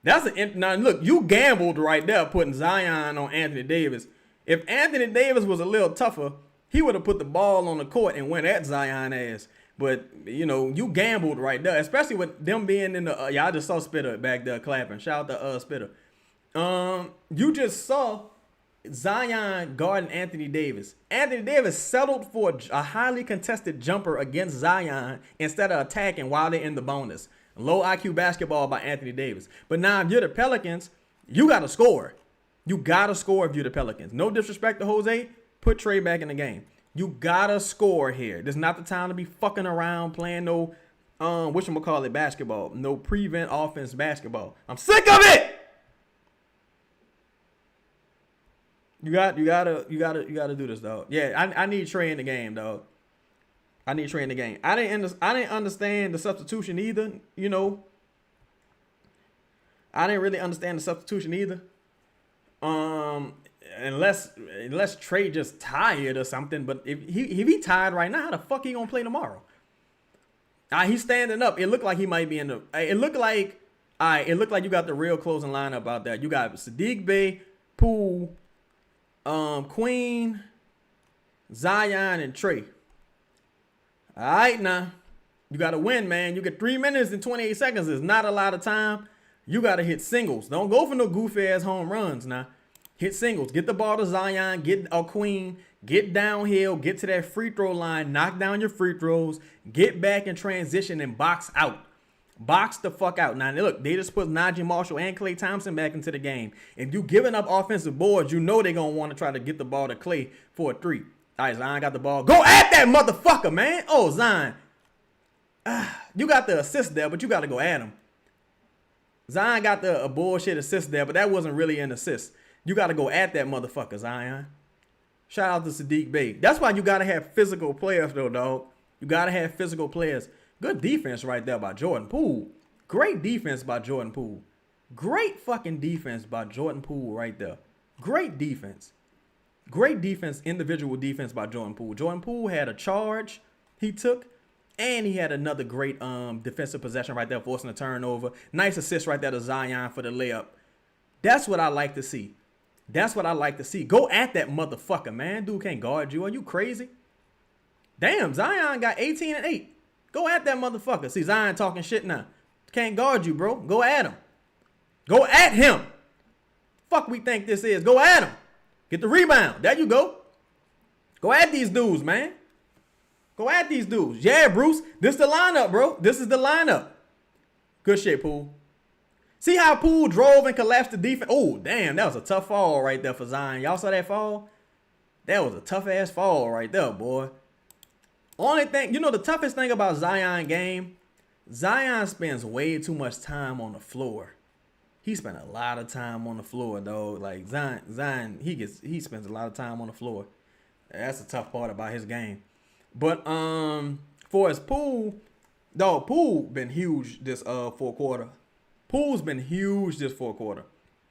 Now look, you gambled right there putting Zion on Anthony Davis. If Anthony Davis was a little tougher, he would have put the ball on the court and went at Zion ass. But, you know, you gambled right there, especially with them being in the I just saw Spitter back there clapping. Shout out to Spitter. You just saw Zion guarding Anthony Davis. Anthony Davis settled for a highly contested jumper against Zion instead of attacking while they're in the bonus. Low IQ basketball by Anthony Davis. But now if you're the Pelicans, you got to score. You got to score if you're the Pelicans. No disrespect to Jose. Put Trey back in the game. You got to score here. This is not the time to be fucking around playing no, whatchamacallit basketball. No prevent offense basketball. I'm sick of it. You gotta do this, dog. Yeah, I need Trey in the game, dog. I need Trey in the game. I didn't understand the substitution either. You know, I didn't really understand the substitution either. Unless Trey just tired or something. But if he tired right now, how the fuck he gonna play tomorrow? He's standing up. It looked like he might be in the. It looked like you got the real closing lineup out there. You got Sadiq Bey, Poole, Queen, Zion, and Trey. All right, now you got to win, man. You get 3 minutes and 28 seconds. Is not a lot of time. You got to hit singles. Don't go for no goofy ass home runs now. Hit singles. Get the ball to Zion. Get a Queen. Get downhill. Get to that free throw line. Knock down your free throws. Get back in transition and box out. Box the fuck out. Now, look, they just put Najee Marshall and Klay Thompson back into the game. If you giving up offensive boards, you know they're going to want to try to get the ball to Klay for a three. All right, Zion got the ball. Go at that motherfucker, man. Oh, Zion. You got the assist there, but you got to go at him. Zion got a bullshit assist there, but that wasn't really an assist. You got to go at that motherfucker, Zion. Shout out to Sadiq Bey. That's why you got to have physical players, though, dog. You got to have physical players. Good defense right there by Jordan Poole. Great defense by Jordan Poole. Great fucking defense by Jordan Poole right there. Great defense. Great defense, individual defense by Jordan Poole. Jordan Poole had a charge he took, and he had another great defensive possession right there, forcing a turnover. Nice assist right there to Zion for the layup. That's what I like to see. That's what I like to see. Go at that motherfucker, man. Dude can't guard you. Are you crazy? Damn, Zion got 18 and 8. Go at that motherfucker. See, Zion talking shit now. Can't guard you, bro. Go at him. Go at him. Fuck we think this is. Go at him. Get the rebound. There you go. Go at these dudes, man. Go at these dudes. Yeah, Bruce. This the lineup, bro. This is the lineup. Good shit, Poole. See how Poole drove and collapsed the defense? Oh, damn. That was a tough fall right there for Zion. Y'all saw that fall? That was a tough-ass fall right there, boy. Only thing, the toughest thing about Zion game, Zion spends way too much time on the floor. He spent a lot of time on the floor, though. Like Zion, he spends a lot of time on the floor. That's the tough part about his game. But for his Poole, dog, Poole been huge this fourth quarter. Poole's been huge this fourth quarter.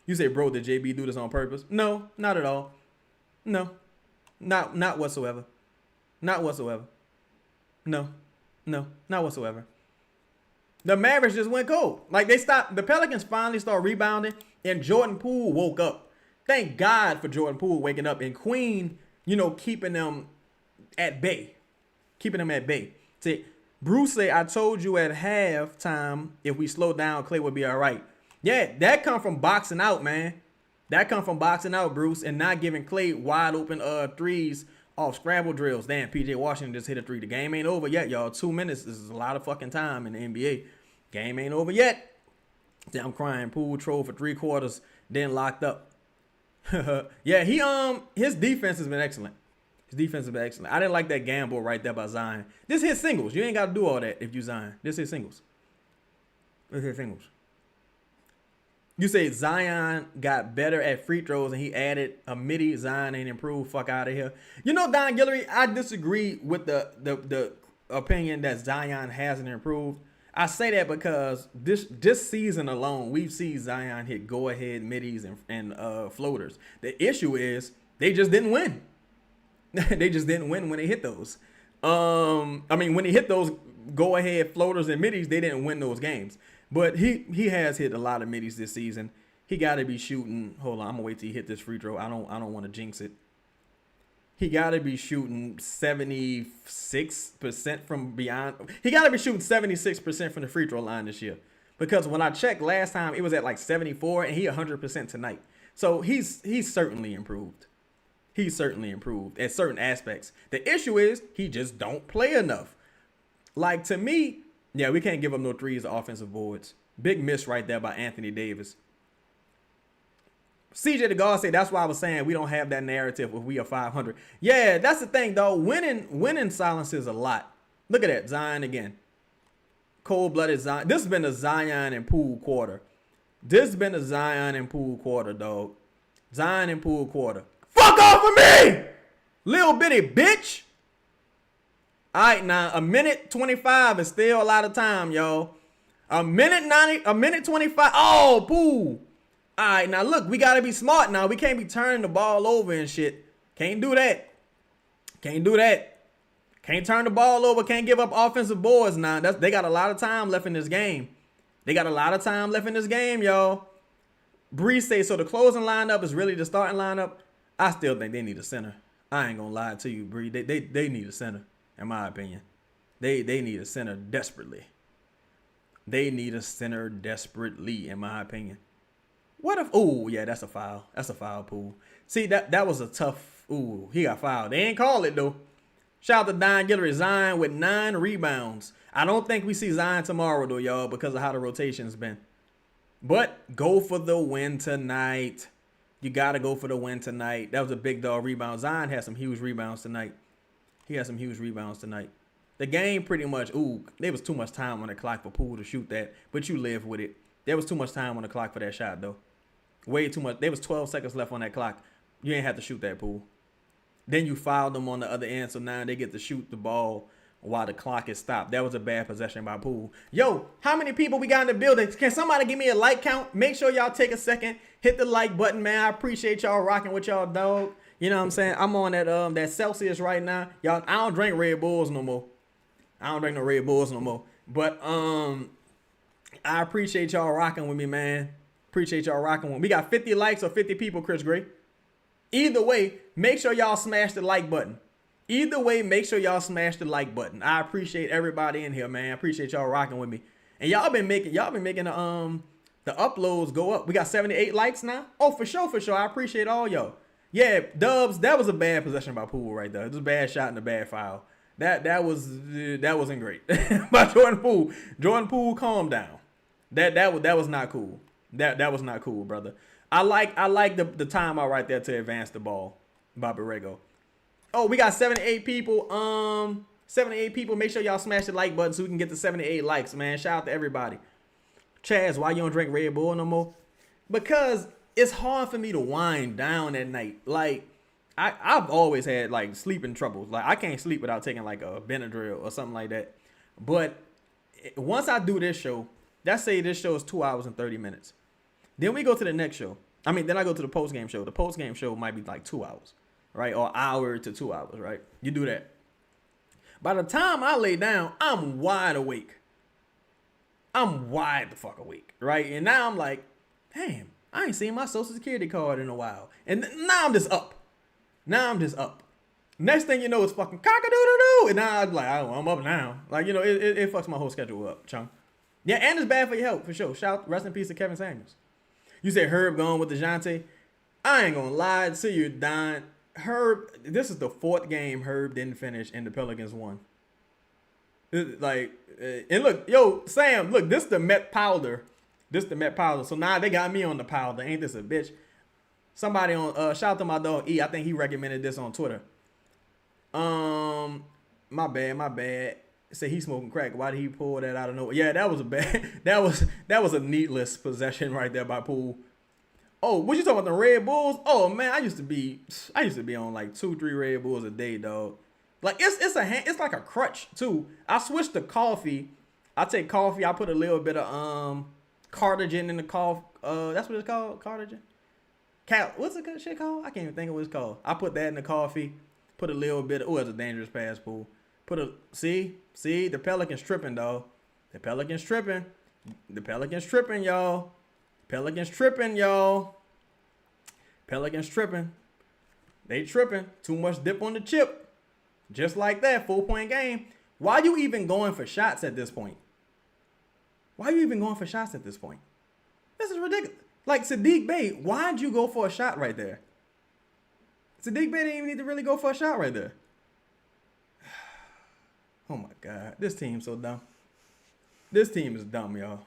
You say, bro, did JB do this on purpose? No, not at all. No, not whatsoever. Not whatsoever. No, not whatsoever. The Mavericks just went cold. Like the Pelicans finally started rebounding, and Jordan Poole woke up. Thank God for Jordan Poole waking up, and Queen, keeping them at bay. See, Bruce said, I told you at halftime, if we slow down, Klay would be all right. Yeah, that come from boxing out, man. That come from boxing out, Bruce, and not giving Klay wide open threes off scramble drills. Damn, PJ Washington just hit a three. The game ain't over yet, y'all. 2 minutes is a lot of fucking time in the NBA. Game ain't over yet. Damn, I'm crying. Poole trolled for 3 quarters, then locked up. Yeah, his defense has been excellent. His defense has been excellent. I didn't like that gamble right there by Zion. This hit singles. You ain't got to do all that if you Zion. This hit singles. This hit singles. You say Zion got better at free throws and he added a midi. Zion ain't improved. Fuck out of here. Don Guillory, I disagree with the opinion that Zion hasn't improved. I say that because this season alone, we've seen Zion hit go-ahead middies and floaters. The issue is They just didn't win. They just didn't win when they hit those. When he hit those go-ahead floaters and middies, they didn't win those games. But he has hit a lot of middies this season. He got to be shooting. Hold on, I'm gonna wait till he hit this free throw. I don't want to jinx it. He got to be shooting 76% from beyond. He got to be shooting 76% from the free throw line this year. Because when I checked last time, it was at like 74, and he 100% tonight. So he's certainly improved. He's certainly improved at certain aspects. The issue is he just don't play enough. Like, to me, yeah, we can't give up no threes or offensive boards. Big miss right there by Anthony Davis. CJ the God said that's why I was saying we don't have that narrative if we are 500. Yeah, that's the thing, though. Winning silences a lot. Look at that. Zion again. Cold-blooded Zion. This has been a Zion and Poole quarter. This has been a Zion and Poole quarter, dog. Zion and Poole quarter. Fuck off of me! Little bitty bitch. All right, now, a minute 25 is still a lot of time, y'all. A minute 25. Oh, Poole. All right, now, look, we got to be smart now. We can't be turning the ball over and shit. Can't do that. Can't do that. Can't turn the ball over. Can't give up offensive boards now. They got a lot of time left in this game. They got a lot of time left in this game, y'all. Bree say, so the closing lineup is really the starting lineup. I still think they need a center. I ain't going to lie to you, Bree. They need a center, in my opinion. They need a center desperately. They need a center desperately, in my opinion. What if, oh, yeah, that's a foul. That's a foul, Poole. See, that was a tough, ooh, he got fouled. They ain't call it, though. Shout out to Don Guillory, Zion with 9 rebounds. I don't think we see Zion tomorrow, though, y'all, because of how the rotation's been. But go for the win tonight. You got to go for the win tonight. That was a big dog rebound. Zion had some huge rebounds tonight. He had some huge rebounds tonight. The game pretty much, there was too much time on the clock for Poole to shoot that, but you live with it. There was too much time on the clock for that shot, though. Way too much. There was 12 seconds left on that clock. You ain't have to shoot that, Poole. Then you fouled them on the other end, so now they get to shoot the ball while the clock is stopped. That was a bad possession by Poole. Yo, how many people we got in the building? Can somebody give me a like count? Make sure y'all take a second. Hit the like button, man. I appreciate y'all rocking with y'all, dog. You know what I'm saying? I'm on that Celsius right now. Y'all, I don't drink Red Bulls no more. I don't drink no Red Bulls no more. But I appreciate y'all rocking with me, man. Appreciate y'all rocking with me. We got 50 likes or 50 people, Chris Gray. Either way, make sure y'all smash the like button. Either way, make sure y'all smash the like button. I appreciate everybody in here, man. I appreciate y'all rocking with me. And y'all been making the uploads go up. We got 78 likes now. Oh, for sure. I appreciate all y'all. Yeah, Dubs, that was a bad possession by Poole right there. It was a bad shot and a bad foul. That wasn't great by Jordan Poole. Jordan Poole, calm down. That was not cool. That was not cool, brother. I like the timeout right there to advance the ball by Borrego. Oh, we got 78 people. 78 people. Make sure y'all smash the like button so we can get to 78 likes, man. Shout out to everybody. Chaz, why you don't drink Red Bull no more? Because it's hard for me to wind down at night. Like, I've always had like sleeping troubles. Like, I can't sleep without taking like a Benadryl or something like that. But once I do this show, let's say this show is 2 hours and 30 minutes. Then we go to the next show. Then I go to the post-game show. The post-game show might be like 2 hours, right? Or hour to 2 hours, right? You do that. By the time I lay down, I'm wide awake. I'm wide the fuck awake, right? And now I'm like, damn, I ain't seen my Social Security card in a while. And now I'm just up. Next thing you know, it's fucking cock-a-doodle-doo. And now I'm like, I'm up now. Like, you know, it fucks my whole schedule up, chunk. Yeah, and it's bad for your health, for sure. Rest in peace to Kevin Samuels. You said Herb going with DeJounte. I ain't gonna lie to you, Don. Herb, this is the 4th game Herb didn't finish and the Pelicans won. Like, and look, yo, Sam, look, this the Met powder. So now they got me on the powder. Ain't this a bitch? Somebody on, shout out to my dog E. I think he recommended this on Twitter. My bad. Say he smoking crack. Why did he pull that out of nowhere? Yeah, that was a bad. That was a needless possession right there by Poole. Oh, what you talking about, the Red Bulls? Oh man, I used to be on like 2-3 Red Bulls a day, dog. Like it's like a crutch too. I switched to coffee. I take coffee. I put a little bit of cardigan in the coffee. That's what it's called, cardigan. What's the good shit called? I can't even think of what it's called. I put that in the coffee. Put a little bit. Oh, it's a dangerous pass, Poole. See, the Pelicans tripping, dog. The Pelicans tripping, y'all. Pelicans tripping. They tripping. Too much dip on the chip. Just like that, 4-point game. Why are you even going for shots at this point? This is ridiculous. Like Saddiq Bey, why'd you go for a shot right there? Saddiq Bey didn't even need to really go for a shot right there. Oh my God, this team's so dumb. This team is dumb, y'all.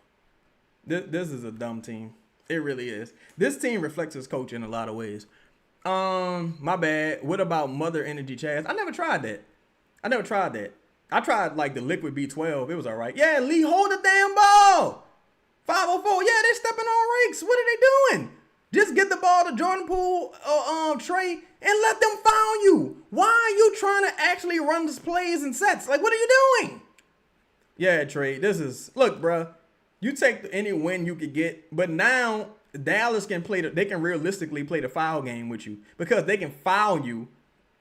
This is a dumb team. It really is. This team reflects his coach in a lot of ways. My bad. What about Mother Energy Chaz? I never tried that. I tried like the liquid B12. It was all right. Yeah, Lee, hold the damn ball. 504. Yeah, they're stepping on rakes. What are they doing? Just get the ball to Jordan Poole or Trey and let them foul you. Why are you trying to actually run these plays and sets? Like, what are you doing? Yeah, Trey, look, bro. You take any win you could get, but now Dallas can they can realistically play the foul game with you because they can foul you.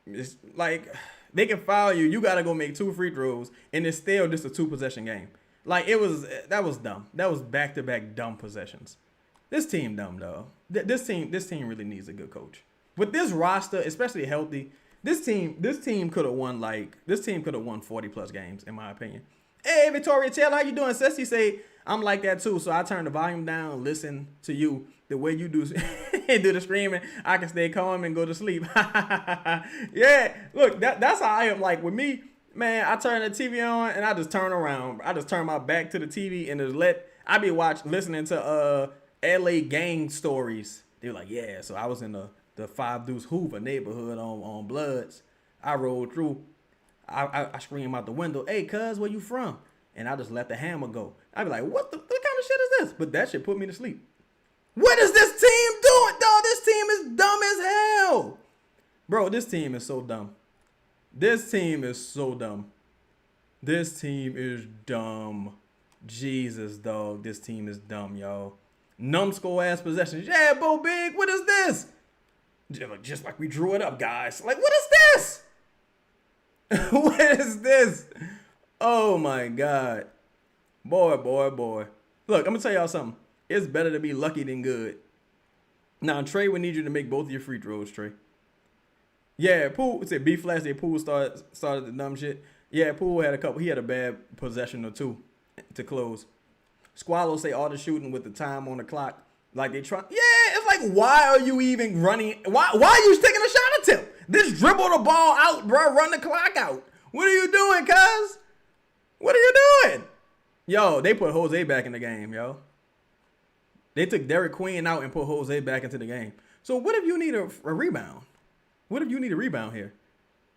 It's like they can foul you. You got to go make 2 free throws, and it's still just a 2-possession game. Like that was dumb. That was back-to-back dumb possessions. This team dumb, though. This team really needs a good coach. With this roster, especially healthy, this team could have won 40+ games, in my opinion. Hey, Victoria Taylor, how you doing? Ceci say, I'm like that too, so I turn the volume down, listen to you. The way you do the screaming, I can stay calm and go to sleep. Yeah, look, that's how I am. Like with me, man, I turn the TV on and I just turn around. I just turn my back to the TV and just I be listening to LA gang stories. They're like, yeah, so I was in the 5 Deuce Hoover neighborhood on Bloods. I rolled through. I scream out the window, hey, cuz, where you from? And I just let the hammer go. I be like, what kind of shit is this? But that shit put me to sleep. What is this team doing, dog? This team is dumb as hell. Bro, this team is so dumb. This team is dumb. Jesus, dog. This team is dumb, y'all. Numbskull ass possessions. Yeah, Bo Big, what is this? Just like we drew it up, guys. Like, what is this? What is this? Oh my God. Boy. Look, I'm gonna tell y'all something. It's better to be lucky than good. Now, Trey would need you to make both of your free throws, Trey. Yeah, Poole said B Flash said Poole started the dumb shit. Yeah, Poole had a bad possession or 2 to close. Squallow say all the shooting with the time on the clock. Like they try. Yeah, it's like, why are you even running? Why are you taking a shot attempt? Just dribble the ball out, bro. Run the clock out. What are you doing, cuz? What are you doing? Yo, they put Jose back in the game, yo. They took Derik Queen out and put Jose back into the game. So what if you need a rebound? What if you need a rebound here?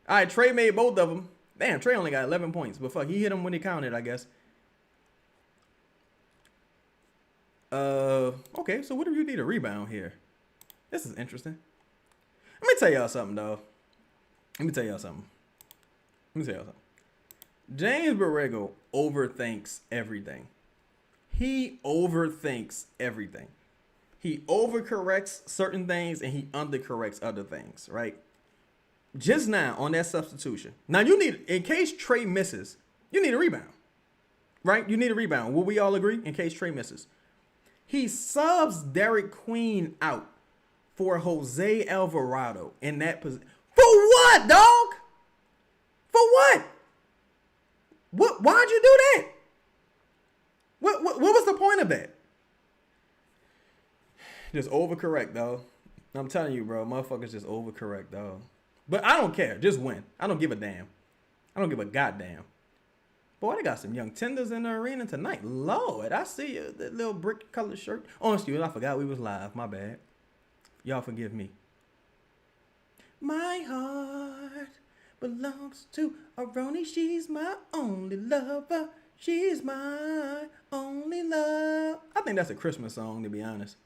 All right, Trey made both of them. Damn, Trey only got 11 points. But fuck, he hit them when he counted, I guess. Okay, so what if you need a rebound here? This is interesting. Let me tell y'all something, though. James Borrego overthinks everything. He overthinks everything. He overcorrects certain things and he undercorrects other things, right? Just now on that substitution. Now in case Trey misses, you need a rebound, right? You need a rebound. Will we all agree? In case Trey misses. He subs Derik Queen out for Jose Alvarado in that position. For what, dog? For what? Why'd you do that? What was the point of that? Just overcorrect, though. I'm telling you, bro. Motherfuckers just overcorrect, dog. But I don't care. Just win. I don't give a damn. I don't give a goddamn. Boy, they got some young tenders in the arena tonight. Lord, I see you. That little brick colored shirt. Honestly, I forgot we was live. My bad. Y'all forgive me. My heart belongs to Aroni. She's my only lover. She's my only love. I think that's a Christmas song, to be honest.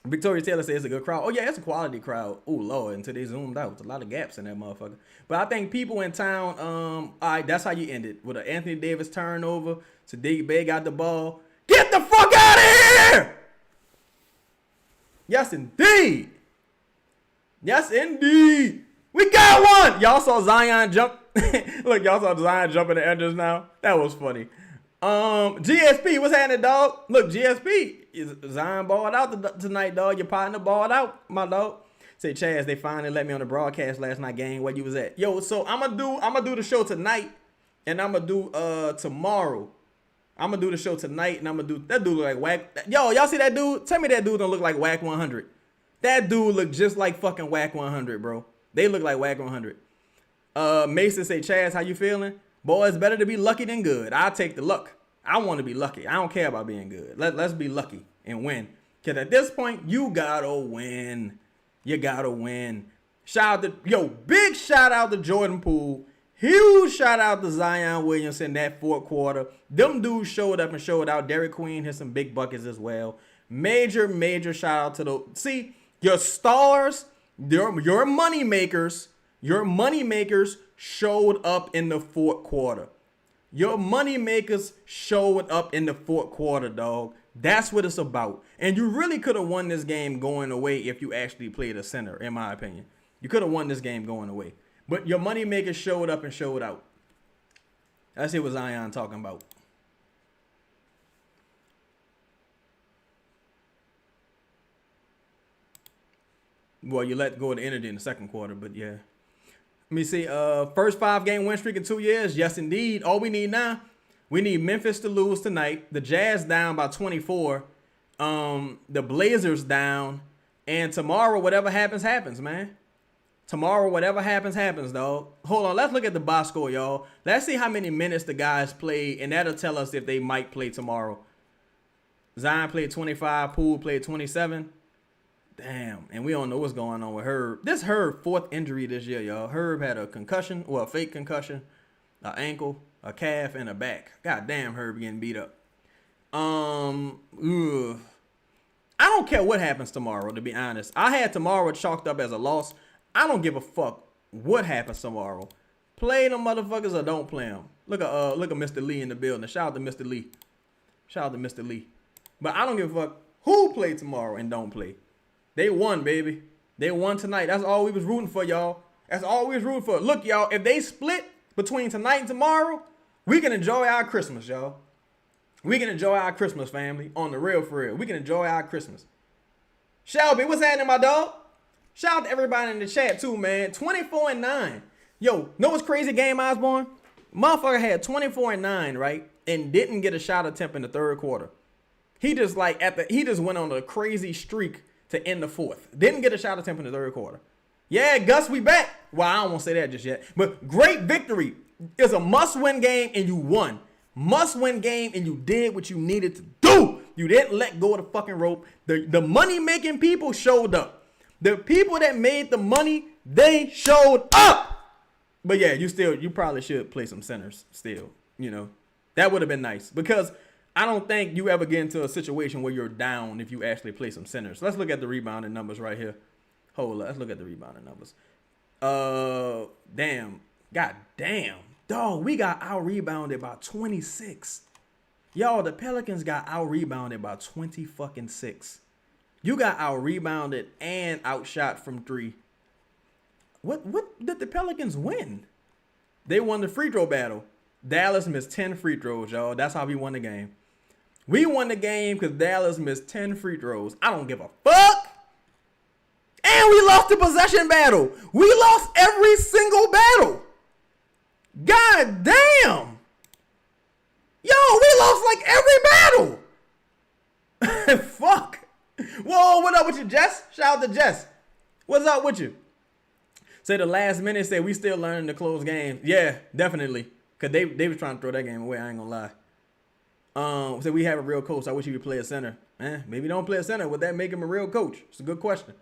Victoria Taylor says it's a good crowd. Oh, yeah, it's a quality crowd. Oh, Lord, until they zoomed out. There's a lot of gaps in that motherfucker. But I think people in town, all right, that's how you end it. With an Anthony Davis turnover, Saddiq Bey got the ball. Get the fuck out of here! Yes, indeed. Yes, indeed. We got one. Y'all saw Zion jump. Look, y'all saw Zion jump in the air just now. That was funny. GSP, what's happening, dog? Look, GSP, Zion balled out tonight, dog. Your partner balled out, my dog. Say, Chaz, they finally let me on the broadcast last night, gang. Where you was at? Yo, so I'm gonna do the show tonight, and I'm gonna do tomorrow. I'm gonna do the show tonight, and I'm gonna do that dude look like Whack. Yo, y'all see that dude? Tell me that dude don't look like Whack 100. That dude look just like fucking Whack 100, bro. They look like Whack 100. Mason say, Chaz, how you feeling? Boy, it's better to be lucky than good. I'll take the luck. I want to be lucky. I don't care about being good. Let's be lucky and win. Because at this point, you gotta win. You gotta win. Big shout out to Jordan Poole. Huge shout out to Zion Williamson that fourth quarter. Them dudes showed up and showed out. Derik Queen has some big buckets as well. Major shout out to your stars, your money makers showed up in the fourth quarter. Your money makers showed up in the fourth quarter, dog. That's what it's about. And you really could have won this game going away if you actually played a center, in my opinion. You could have won this game going away. But your money makers showed up and showed out. That's what Zion talking about. Well, you let go of the energy in the second quarter, but yeah. Let me see. First 5-game win streak in 2 years. Yes, indeed. All we need now, we need Memphis to lose tonight. The Jazz down by 24. The Blazers down. And tomorrow, whatever happens, happens, man. Tomorrow, whatever happens, happens, dog. Hold on. Let's look at the box score, y'all. Let's see how many minutes the guys played, and that'll tell us if they might play tomorrow. Zion played 25. Poole played 27. Damn, and we don't know what's going on with Herb. This Herb fourth injury this year, y'all. Herb had a concussion, well, a fake concussion, an ankle, a calf, and a back. God damn, Herb getting beat up. I don't care what happens tomorrow, to be honest. I had tomorrow chalked up as a loss. I don't give a fuck what happens tomorrow. Play them motherfuckers or don't play them. Look at Mr. Lee in the building. Shout out to Mr. Lee. But I don't give a fuck who play tomorrow and don't play. They won, baby. They won tonight. That's all we was rooting for, y'all. That's all we was rooting for. Look, y'all, if they split between tonight and tomorrow, we can enjoy our Christmas, y'all. We can enjoy our Christmas, family. On the real, for real. We can enjoy our Christmas. Shelby, what's happening, my dog? Shout out to everybody in the chat, too, man. 24-9. Yo, know what's crazy, Game Osborne? Motherfucker had 24-9, right? And didn't get a shot attempt in the third quarter. He just went on a crazy streak to end the fourth. Didn't get a shot attempt in the third quarter. Yeah, Gus, we back. Well, I don't want to say that just yet. But great victory. It's a must-win game, and you won. Must-win game, and you did what you needed to do. You didn't let go of the fucking rope. The money-making people showed up. The people that made the money, they showed up. But yeah, you probably should play some centers still. You know, that would have been nice because I don't think you ever get into a situation where you're down if you actually play some centers. Let's look at the rebounding numbers right here. Hold up. Let's look at the rebounding numbers. Damn. God damn. Dog, we got out-rebounded by 26. Y'all, the Pelicans got out-rebounded by 20-6. You got out-rebounded and outshot from 3. What did the Pelicans win? They won the free throw battle. Dallas missed 10 free throws, y'all. That's how we won the game. We won the game because Dallas missed 10 free throws. I don't give a fuck. And we lost the possession battle. We lost every single battle. God damn. Yo, we lost like every battle. Fuck. Whoa, what up with you, Jess? Shout out to Jess. What's up with you? Say the last minute said we still learning to close games. Yeah, definitely. Because they was trying to throw that game away. I ain't going to lie. So we have a real coach. I wish he would play a center. Maybe don't play a center. Would that make him a real coach? It's a good question.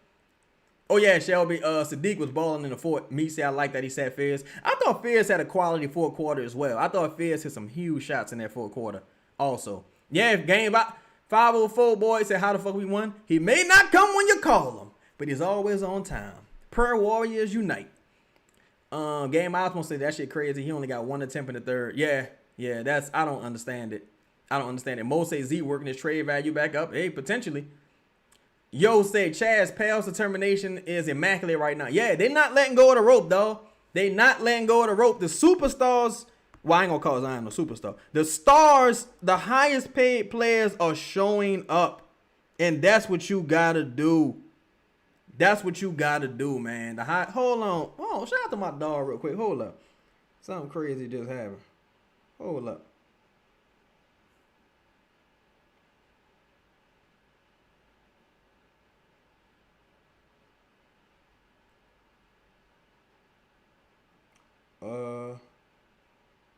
Oh, yeah, Shelby. Sadiq was balling in the fourth. Me say I like that he sat Fierce. I thought Fierce had a quality fourth quarter as well. I thought Fierce hit some huge shots in that fourth quarter also. Yeah, game by 504 boy said how the fuck we won. He may not come when you call him, but he's always on time. Per Warriors unite. Game I was gonna say that shit crazy. He only got 1 attempt in the third. Yeah, that's I don't understand it. Mo say Z working his trade value back up. Hey, potentially. Yo said Chaz Pels determination is immaculate right now. Yeah, they not letting go of the rope, though. They not letting go of the rope. The superstars, well, I ain't gonna call Zion no superstar. The stars, the highest paid players are showing up. And that's what you gotta do. That's what you gotta do, man. Hold on. Oh, shout out to my dog real quick. Hold up. Something crazy just happened. Hold up.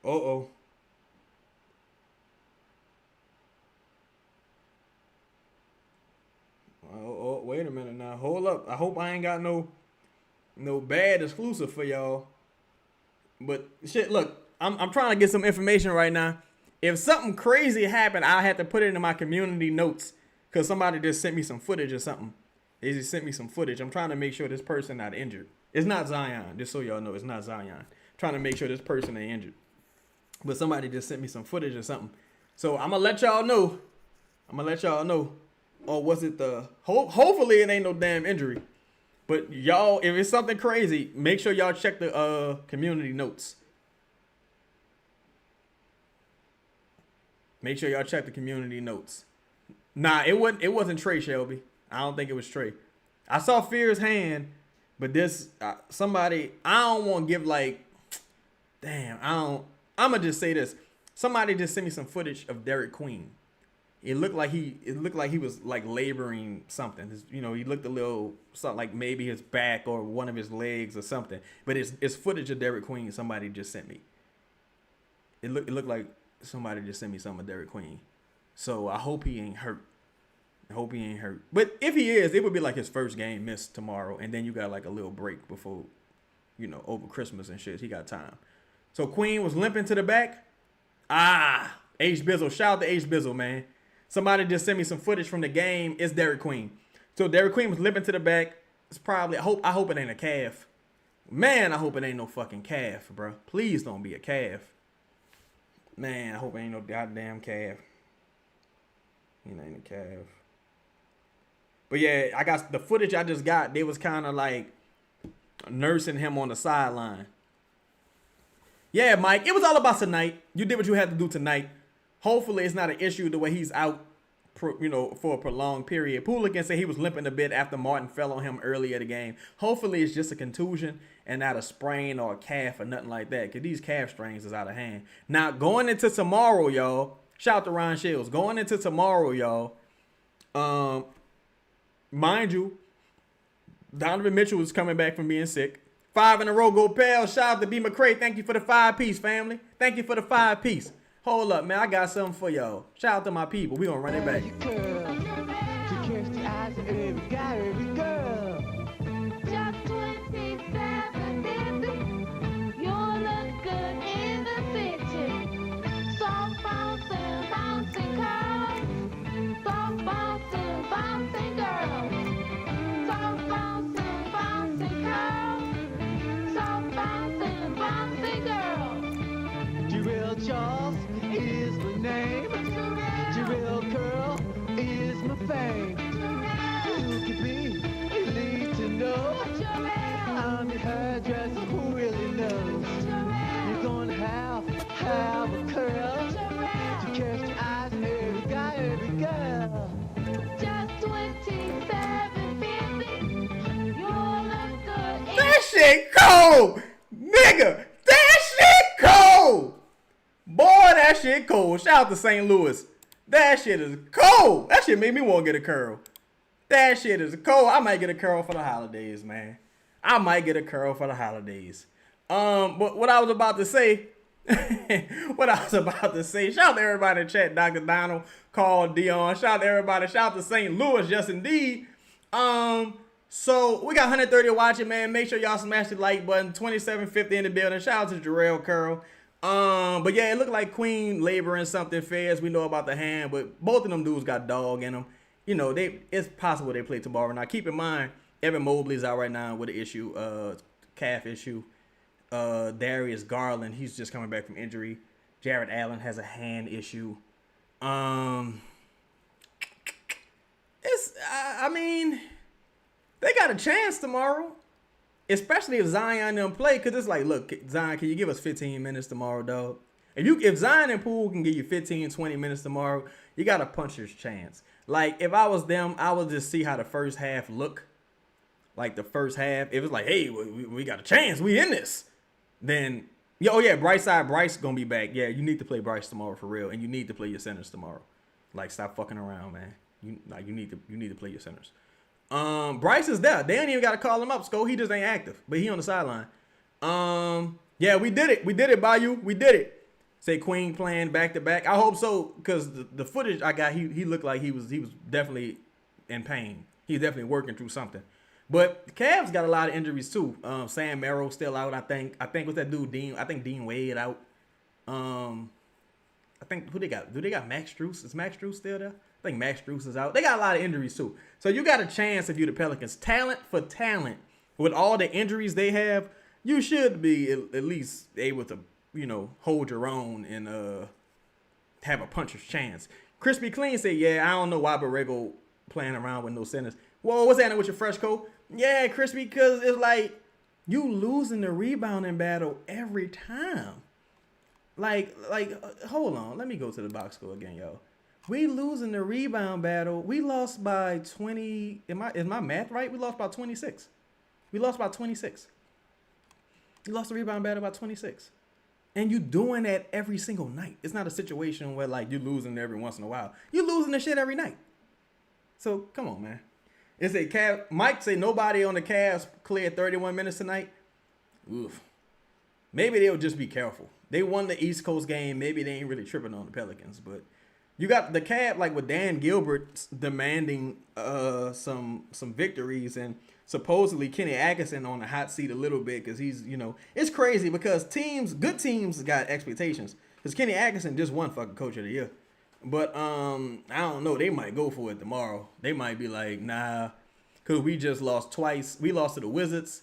Uh-oh. Oh, wait a minute now. Hold up. I hope I ain't got no bad exclusive for y'all. But shit, look, I'm trying to get some information right now. If something crazy happened, I had to put it into my community notes because somebody just sent me some footage or something. They just sent me some footage. I'm trying to make sure this person not injured. It's not Zion, just so y'all know. It's not Zion. Trying to make sure this person ain't injured. But somebody just sent me some footage or something. So I'm going to let y'all know. Or was it hopefully it ain't no damn injury. But y'all, if it's something crazy, make sure y'all check the community notes. Make sure y'all check the community notes. Nah, it wasn't Trey, Shelby. I don't think it was Trey. I saw Fear's hand, but this somebody, I don't want to give like, damn, I'm gonna just say this. Somebody just sent me some footage of Derik Queen. It looked like he was like laboring something. He looked a little something like maybe his back or one of his legs or something. But it's footage of Derik Queen somebody just sent me. It looked like somebody just sent me something of Derik Queen. So I hope he ain't hurt. But if he is, it would be like his first game missed tomorrow, and then you got like a little break before, over Christmas and shit. He got time. So Queen was limping to the back. H Bizzle. Shout out to H Bizzle, man. Somebody just sent me some footage from the game. It's Derik Queen. So Derik Queen was limping to the back. It's probably, I hope it ain't a calf. Man, I hope it ain't no fucking calf, bro. Please don't be a calf. Man, I hope it ain't no goddamn calf. It ain't a calf. But yeah, I got the footage I just got. They was kind of like nursing him on the sideline. Yeah, Mike, it was all about tonight. You did what you had to do tonight. Hopefully it's not an issue the way he's out, for a prolonged period. Pooligan said he was limping a bit after Martin fell on him earlier in the game. Hopefully it's just a contusion and not a sprain or a calf or nothing like that, because these calf strains is out of hand. Now, going into tomorrow, y'all, shout out to Ron Shields. Going into tomorrow, y'all, mind you, Donovan Mitchell is coming back from being sick. 5 in a row, go Pels. Shout out to B. McCray. Thank you for the 5-piece, family. Thank you for the 5-piece. Hold up, man. I got something for y'all. Shout out to my people. We gonna run it back. Charles is my name. Jarrell Curl is my fame. Who could be? You need to know. I'm your hairdresser who really knows. You're gonna have a curl to catch the eyes of every guy, every girl. Just 27.50. You'll look good. That shit cold, nigga. That shit cold. Boy, that shit cold. Shout out to St. Louis. That shit is cold. That shit made me want to get a curl. That shit is cold. I might get a curl for the holidays, man. But what I was about to say, shout out to everybody in the chat. Dr. Donald, Carl, Dion. Shout out to everybody. Shout out to St. Louis, yes indeed. So we got 130 watching, man. Make sure y'all smash the like button. 2750 in the building. Shout out to Jarrell Curl. But yeah, it looked like Queen laboring something fast. We know about the hand, but both of them dudes got dog in them. It's possible they play tomorrow. Now keep in mind, Evan Mobley's out right now with an issue, calf issue. Darius Garland, he's just coming back from injury. Jared Allen has a hand issue. I mean, they got a chance tomorrow, especially if Zion don't play. Because it's like, look, Zion, can you give us 15 minutes tomorrow, dog? If Zion and Poole can give you 15, 20 minutes tomorrow, you got a puncher's chance. Like, if I was them, I would just see how the first half look. Like, the first half, if it's like, hey, we got a chance, we in this. Then, Bryce going to be back. Yeah, you need to play Bryce tomorrow for real. And you need to play your centers tomorrow. Like, stop fucking around, man. You need to play your centers. Bryce is there. They ain't even got to call him up, Sko. He just ain't active. But he on the sideline. Yeah, we did it. We did it, Bayou. We did it. Say Queen playing back to back. I hope so, because the footage I got, he looked like he was definitely in pain. He's definitely working through something. But the Cavs got a lot of injuries too. Sam Merrill still out. I think what's that dude Dean? I think Dean Wade out. I think who they got? Do they got Max Strus? Is Max Strus still there? I think Max Strus is out. They got a lot of injuries too. So you got a chance if you're the Pelicans. Talent for talent, with all the injuries they have, you should be at least able to, hold your own and have a puncher's chance. Crispy Clean said, yeah, I don't know why Borrego playing around with no centers. Whoa, what's happening with your fresh coat? Yeah, Crispy, because it's like you losing the rebounding battle every time. Like, hold on. Let me go to the box score again, yo. We losing the rebound battle. We lost by 20. Is my math right? We lost by 26. We lost by 26. We lost the rebound battle by 26. And you doing that every single night. It's not a situation where, like, you're losing every once in a while. You're losing the shit every night. So, come on, man. It's a Cavs. Mike say nobody on the Cavs cleared 31 minutes tonight. Oof. Maybe they'll just be careful. They won the East Coast game. Maybe they ain't really tripping on the Pelicans. But you got the Cavs, like, with Dan Gilbert demanding some victories, and supposedly Kenny Atkinson on the hot seat a little bit because he's, it's crazy because good teams got expectations. Because Kenny Atkinson just won fucking Coach of the Year. But I don't know. They might go for it tomorrow. They might be like, nah, because we just lost twice. We lost to the Wizards,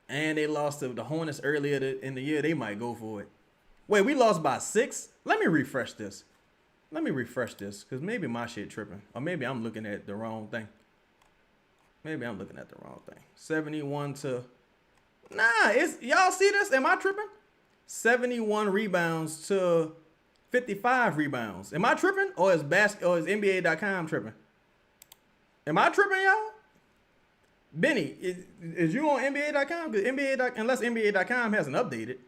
and they lost to the Hornets earlier in the year. They might go for it. Wait, we lost by 6? Let me refresh this. Because maybe my shit tripping. Or maybe I'm looking at the wrong thing. 71 to... Nah, y'all see this? Am I tripping? 71 rebounds to 55 rebounds. Am I tripping? Or is NBA.com tripping? Am I tripping, y'all? Benny, is you on NBA.com? Because unless NBA.com hasn't updated.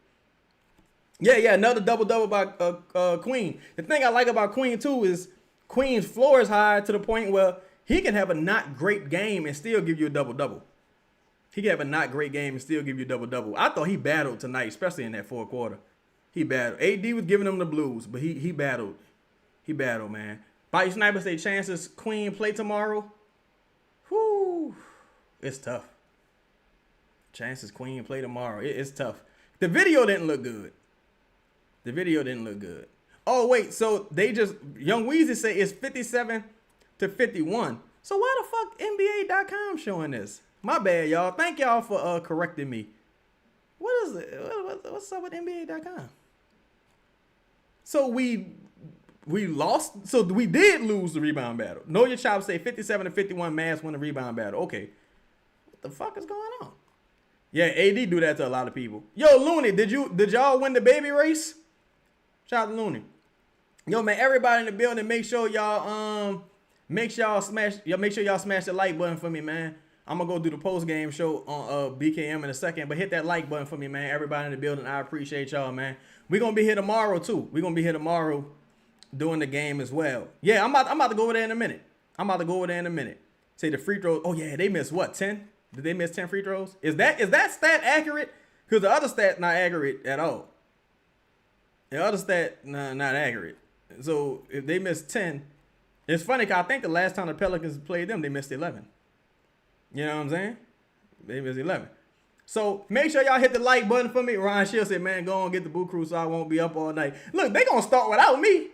Yeah, another double-double by Queen. The thing I like about Queen, too, is Queen's floor is high to the point where he can have a not great game and still give you a double-double. He can have a not great game and still give you a double-double. I thought he battled tonight, especially in that fourth quarter. He battled. AD was giving him the blues, but he battled. He battled, man. Bite Sniper say chances Queen play tomorrow. Whoo. It's tough. Chances Queen play tomorrow. It's tough. The video didn't look good. Oh, wait. So Young Weezy say it's 57 to 51. So why the fuck NBA.com showing this? My bad, y'all. Thank y'all for correcting me. What is it? What's up with NBA.com? So we lost. So we did lose the rebound battle. Know Your Chop say 57 to 51. Mavs win the rebound battle. Okay. What the fuck is going on? Yeah, AD do that to a lot of people. Yo, Looney, did y'all win the baby race? Shout out to Looney. Yo, man, everybody in the building, make sure y'all smash the like button for me, man. I'm gonna go do the post game show on BKM in a second, but hit that like button for me, man. Everybody in the building, I appreciate y'all, man. We're gonna be here tomorrow too. We're gonna be here tomorrow doing the game as well. Yeah, I'm about to go over there in a minute. Say the free throws. Oh yeah, they missed what? 10? Did they miss 10 free throws? Is that stat accurate? Because the other stat not accurate at all. The other stat not accurate. So if they missed 10, it's funny because I think the last time the Pelicans played them, they missed 11. You know what I'm saying? They missed 11. So make sure y'all hit the like button for me. Ryan Shield said, man, go on get the Boo Crew so I won't be up all night. Look, they going to start without me.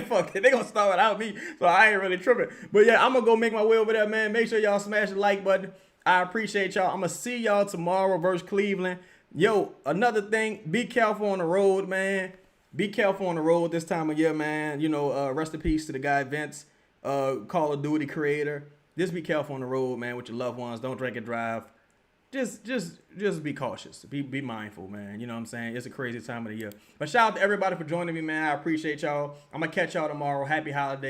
Fuck it. They going to start without me. So I ain't really tripping. But yeah, I'm going to go make my way over there, man. Make sure y'all smash the like button. I appreciate y'all. I'm going to see y'all tomorrow versus Cleveland. Yo, another thing, be careful on the road, man. Be careful on the road this time of year, man. Rest in peace to the guy Vince, Call of Duty creator. Just be careful on the road, man, with your loved ones. Don't drink and drive. Just be cautious. Be mindful, man. You know what I'm saying? It's a crazy time of the year. But shout out to everybody for joining me, man. I appreciate y'all. I'm gonna catch y'all tomorrow. Happy holidays.